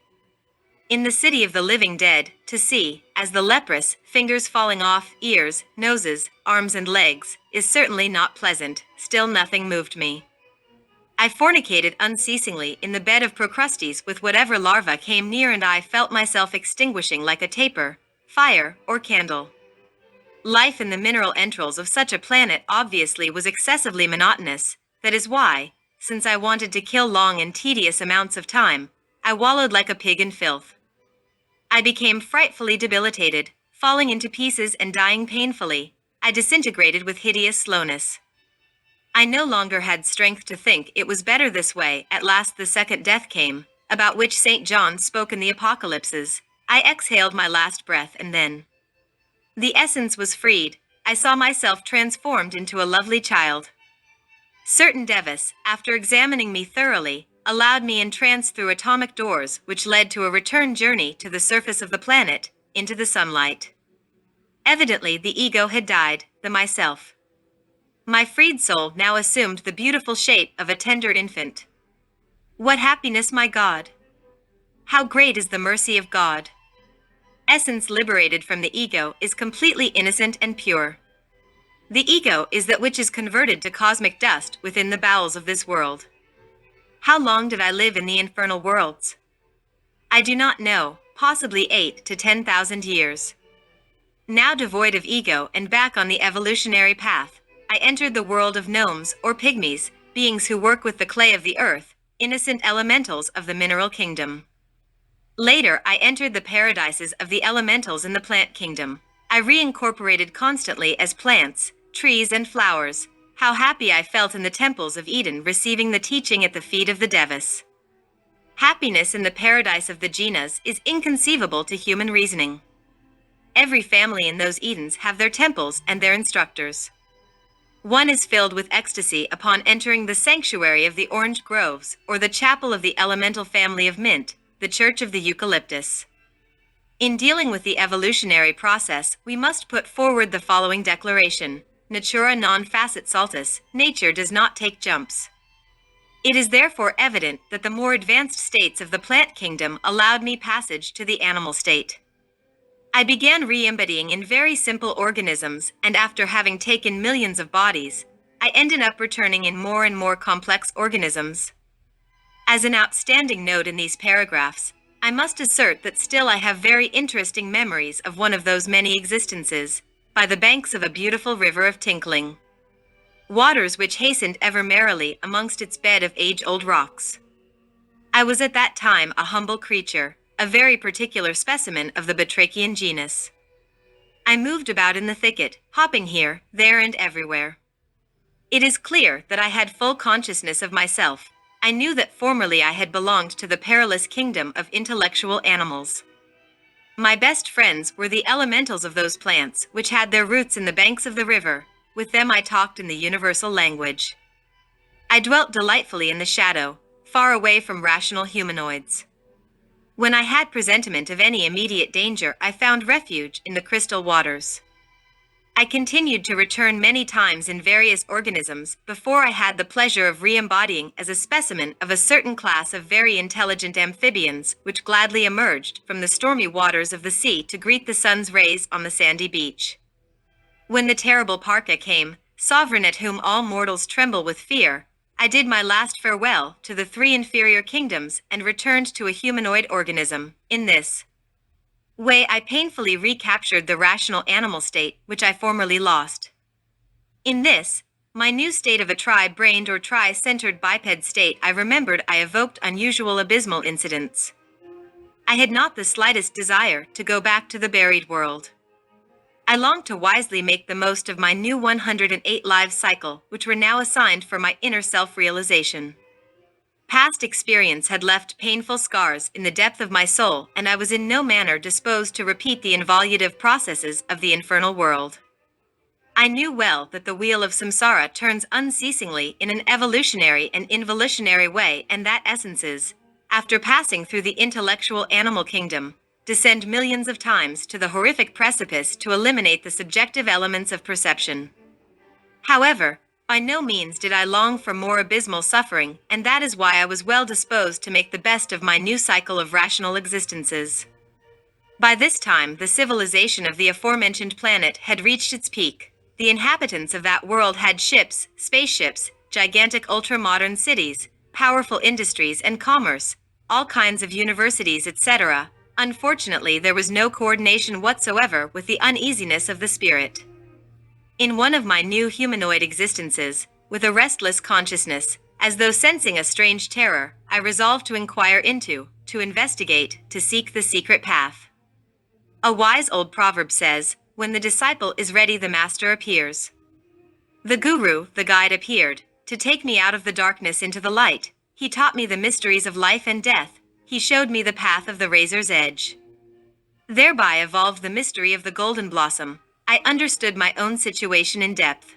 In the city of the living dead, to see, as the leprous, fingers falling off, ears, noses, arms and legs, is certainly not pleasant. Still nothing moved me. I fornicated unceasingly in the bed of Procrustes with whatever larva came near, and I felt myself extinguishing like a taper, fire, or candle. Life in the mineral entrails of such a planet obviously was excessively monotonous. That is why, since I wanted to kill long and tedious amounts of time, I wallowed like a pig in filth. I became frightfully debilitated, falling into pieces and dying painfully. I disintegrated with hideous slowness. I no longer had strength to think. It was better this way. At last the second death came, about which St. John spoke in the Apocalypses. I exhaled my last breath, and then the essence was freed. I saw myself transformed into a lovely child. Certain devas, after examining me thoroughly, allowed me entrance through atomic doors, which led to a return journey to the surface of the planet, into the sunlight. Evidently the ego had died, the myself. My freed soul now assumed the beautiful shape of a tender infant. What happiness, my God! How great is the mercy of God! Essence liberated from the ego is completely innocent and pure. The ego is that which is converted to cosmic dust within the bowels of this world. How long did I live in the infernal worlds? I do not know, possibly 8 to 10,000 years. Now devoid of ego and back on the evolutionary path, I entered the world of gnomes or pygmies, beings who work with the clay of the earth, innocent elementals of the mineral kingdom. Later, I entered the paradises of the elementals in the plant kingdom. I reincorporated constantly as plants, trees and flowers. How happy I felt in the temples of Eden, receiving the teaching at the feet of the devas. Happiness in the paradise of the Jinas is inconceivable to human reasoning. Every family in those Edens have their temples and their instructors. One is filled with ecstasy upon entering the sanctuary of the orange groves, or the chapel of the elemental family of mint, the church of the eucalyptus. In dealing with the evolutionary process, we must put forward the following declaration. natura non facit saltus, nature does not take jumps. It is therefore evident that the more advanced states of the plant kingdom allowed me passage to the animal state. I began re-embodying in very simple organisms, and after having taken millions of bodies, I ended up returning in more and more complex organisms. As an outstanding note in these paragraphs, I must assert that still I have very interesting memories of one of those many existences, by the banks of a beautiful river of tinkling waters which hastened ever merrily amongst its bed of age-old rocks. I was at that time a humble creature, a very particular specimen of the batrachian genus. I moved about in the thicket, hopping here, there and everywhere. It is clear that I had full consciousness of myself. I knew that formerly I had belonged to the perilous kingdom of intellectual animals. My best friends were the elementals of those plants which had their roots in the banks of the river. With them I talked in the universal language. I dwelt delightfully in the shadow, far away from rational humanoids. When I had presentiment of any immediate danger, I found refuge in the crystal waters. I continued to return many times in various organisms before I had the pleasure of re-embodying as a specimen of a certain class of very intelligent amphibians which gladly emerged from the stormy waters of the sea to greet the sun's rays on the sandy beach. When the terrible Parca came, sovereign at whom all mortals tremble with fear, I did my last farewell to the three inferior kingdoms and returned to a humanoid organism. In this way, I painfully recaptured the rational animal state which I formerly lost. In this, my new state of a tri-brained or tri-centered biped state, I remembered I evoked unusual abysmal incidents. I had not the slightest desire to go back to the buried world. I longed to wisely make the most of my new 108 lives cycle, which were now assigned for my inner self-realization. Past experience had left painful scars in the depth of my soul, and I was in no manner disposed to repeat the involutive processes of the infernal world. I knew well that the wheel of samsara turns unceasingly in an evolutionary and involutionary way, and that essences, after passing through the intellectual animal kingdom, descend millions of times to the horrific precipice to eliminate the subjective elements of perception. However, by no means did I long for more abysmal suffering, and that is why I was well disposed to make the best of my new cycle of rational existences. By this time, the civilization of the aforementioned planet had reached its peak. The inhabitants of that world had ships, spaceships, gigantic ultra-modern cities, powerful industries and commerce, all kinds of universities, etc. Unfortunately, there was no coordination whatsoever with the uneasiness of the spirit. In one of my new humanoid existences, with a restless consciousness, as though sensing a strange terror, I resolved to inquire into, to investigate, to seek the secret path. A wise old proverb says, "When the disciple is ready, the master appears." The guru, the guide, appeared, to take me out of the darkness into the light. He taught me the mysteries of life and death. He showed me the path of the razor's edge. Thereby evolved the mystery of the golden blossom. I understood my own situation in depth.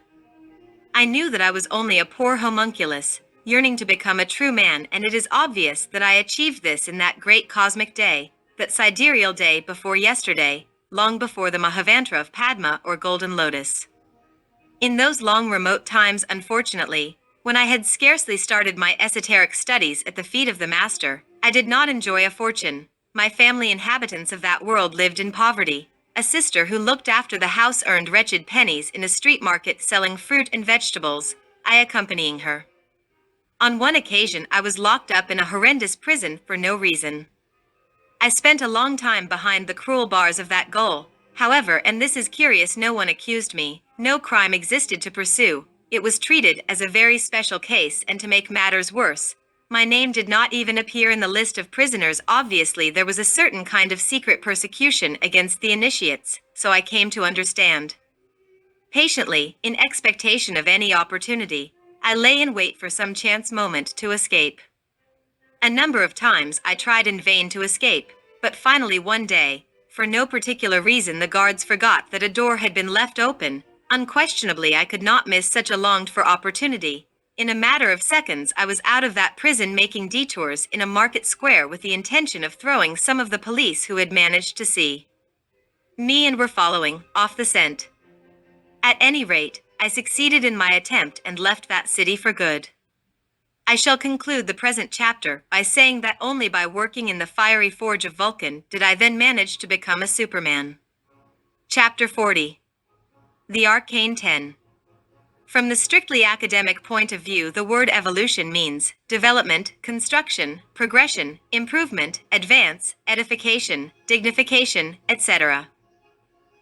I knew that I was only a poor homunculus, yearning to become a true man, and it is obvious that I achieved this in that great cosmic day, that sidereal day before yesterday, long before the Mahavantra of Padma or Golden Lotus. In those long remote times, unfortunately, when I had scarcely started my esoteric studies at the feet of the Master, I did not enjoy a fortune. My family inhabitants of that world lived in poverty. A sister who looked after the house earned wretched pennies in a street market selling fruit and vegetables, I accompanying her. On one occasion I was locked up in a horrendous prison for no reason. I spent a long time behind the cruel bars of that gaol. However, and this is curious, no one accused me, no crime existed to pursue. It was treated as a very special case, and to make matters worse, my name did not even appear in the list of prisoners. Obviously, there was a certain kind of secret persecution against the initiates, so I came to understand. Patiently, in expectation of any opportunity, I lay in wait for some chance moment to escape. A number of times I tried in vain to escape, but finally one day, for no particular reason, the guards forgot that a door had been left open. Unquestionably, I could not miss such a longed-for opportunity. In a matter of seconds, I was out of that prison, making detours in a market square with the intention of throwing some of the police who had managed to see me and were following, off the scent. At any rate, I succeeded in my attempt and left that city for good. I shall conclude the present chapter by saying that only by working in the fiery forge of Vulcan did I then manage to become a Superman. Chapter 40. The Arcane 10. From the strictly academic point of view, the word evolution means development, construction, progression, improvement, advance, edification, dignification, etc.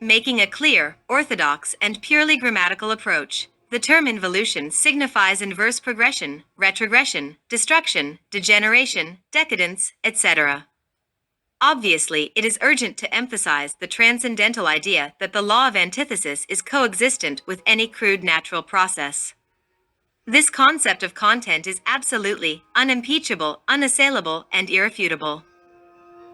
Making a clear, orthodox, and purely grammatical approach, the term involution signifies inverse progression, retrogression, destruction, degeneration, decadence, etc. Obviously, it is urgent to emphasize the transcendental idea that the law of antithesis is coexistent with any crude natural process. This concept of content is absolutely, unimpeachable, unassailable, and irrefutable.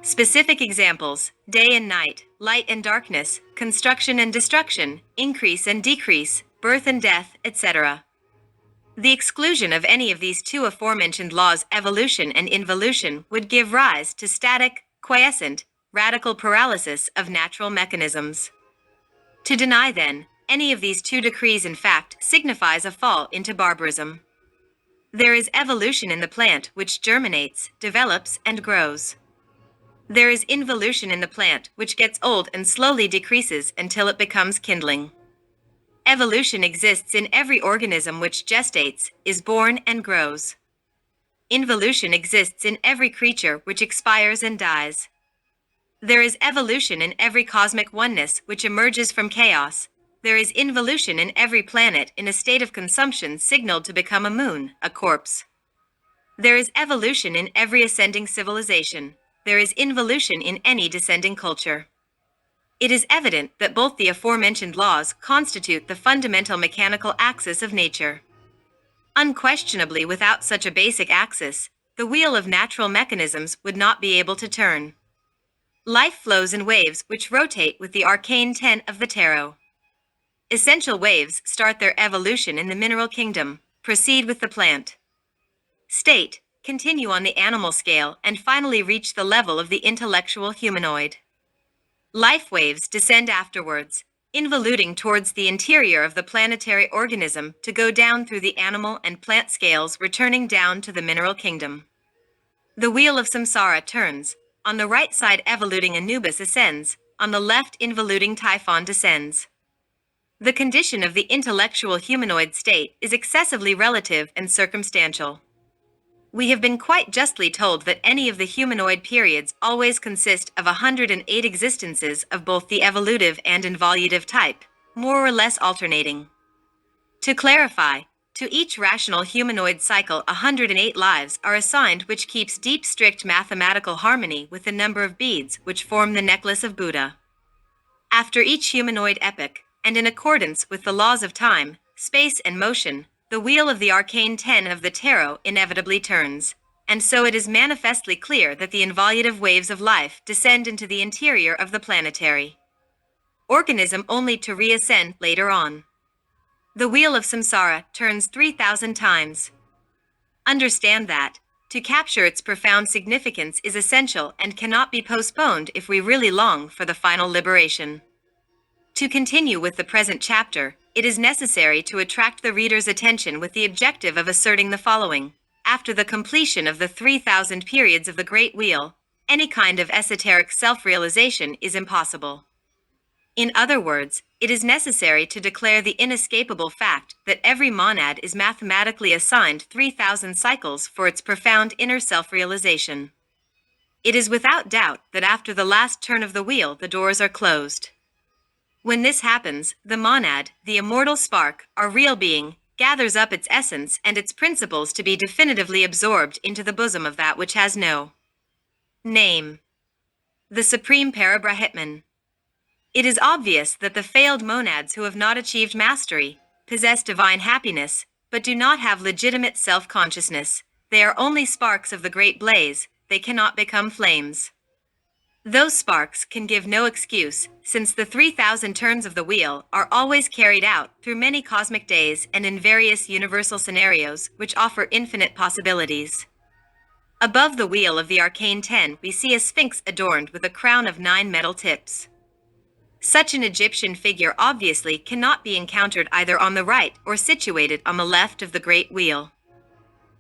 Specific examples: day and night, light and darkness, construction and destruction, increase and decrease, birth and death, etc. The exclusion of any of these two aforementioned laws, evolution and involution, would give rise to static, quiescent, radical paralysis of natural mechanisms. To deny, then, any of these two decrees in fact signifies a fall into barbarism. There is evolution in the plant which germinates, develops, and grows. There is involution in the plant which gets old and slowly decreases until it becomes kindling. Evolution exists in every organism which gestates, is born, and grows. Involution exists in every creature which expires and dies. There is evolution in every cosmic oneness which emerges from chaos. There is involution in every planet in a state of consumption signaled to become a moon, a corpse. There is evolution in every ascending civilization. There is involution in any descending culture. It is evident that both the aforementioned laws constitute the fundamental mechanical axis of nature. Unquestionably, without such a basic axis, the wheel of natural mechanisms would not be able to turn. Life flows in waves which rotate with the arcane 10 of the tarot. Essential waves start their evolution in the mineral kingdom, proceed with the plant state, continue on the animal scale, and finally reach the level of the intellectual humanoid. Life waves descend afterwards, involuting towards the interior of the planetary organism to go down through the animal and plant scales, returning down to the mineral kingdom. The wheel of samsara turns. On the right side, evoluting Anubis ascends. On the left, involuting Typhon descends. The condition of the intellectual humanoid state is excessively relative and circumstantial. We have been quite justly told that any of the humanoid periods always consist of 108 existences of both the evolutive and involutive type, more or less alternating. To clarify, to each rational humanoid cycle 108 lives are assigned, which keeps deep strict mathematical harmony with the number of beads which form the necklace of Buddha. After each humanoid epoch, and in accordance with the laws of time, space, and motion, the wheel of the arcane 10 of the tarot inevitably turns, and so it is manifestly clear that the involutive waves of life descend into the interior of the planetary organism only to reascend later on. The wheel of samsara turns 3,000 times. Understand that, to capture its profound significance is essential and cannot be postponed if we really long for the final liberation. To continue with the present chapter, it is necessary to attract the reader's attention with the objective of asserting the following. After the completion of the 3,000 periods of the Great Wheel, any kind of esoteric self-realization is impossible. In other words, it is necessary to declare the inescapable fact that every monad is mathematically assigned 3,000 cycles for its profound inner self-realization. It is without doubt that after the last turn of the wheel, the doors are closed. When this happens, the monad, the immortal spark, our real being, gathers up its essence and its principles to be definitively absorbed into the bosom of that which has no name, the Supreme Parabrahman. It is obvious that the failed monads who have not achieved mastery possess divine happiness, but do not have legitimate self-consciousness. They are only sparks of the great blaze, they cannot become flames. Those sparks can give no excuse, since the 3,000 turns of the wheel are always carried out through many cosmic days and in various universal scenarios which offer infinite possibilities. Above the wheel of the arcane 10 we see a sphinx adorned with a crown of 9 metal tips. Such an Egyptian figure obviously cannot be encountered either on the right or situated on the left of the great wheel.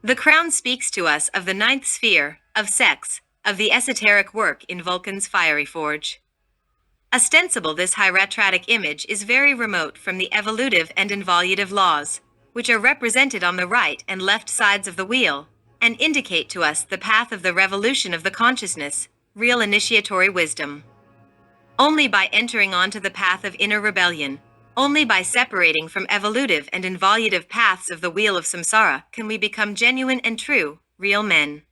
The crown speaks to us of the ninth sphere, of sex, of the esoteric work in Vulcan's fiery forge. Ostensible, this hieratic image is very remote from the evolutive and involutive laws, which are represented on the right and left sides of the wheel, and indicate to us the path of the revolution of the consciousness, real initiatory wisdom. Only by entering onto the path of inner rebellion, only by separating from evolutive and involutive paths of the wheel of samsara can we become genuine and true, real men.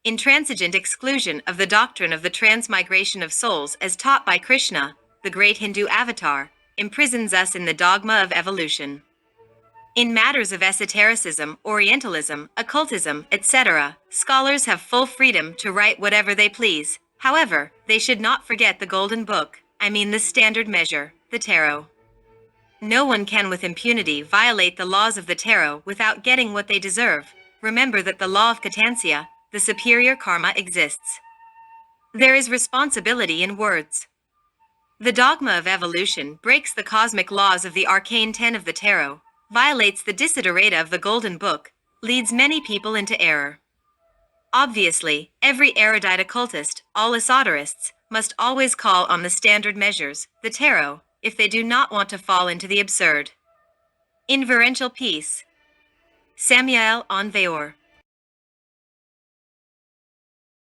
Intransigent exclusion of the doctrine of the transmigration of souls as taught by Krishna, the great Hindu avatar, imprisons us in the dogma of evolution. In matters of esotericism, Orientalism, occultism, etc., scholars have full freedom to write whatever they please. However, they should not forget the golden book, the standard measure, the tarot. No one can with impunity violate the laws of the tarot without getting what they deserve. Remember that the law of Katansia, the superior karma, exists. There is responsibility in words. The dogma of evolution breaks the cosmic laws of the arcane 10 of the tarot, violates the desiderata of the golden book, leads many people into error. Obviously, every erudite occultist, all esoterists, must always call on the standard measures, the tarot, if they do not want to fall into the absurd. Inverential peace. Samael Aun Weor.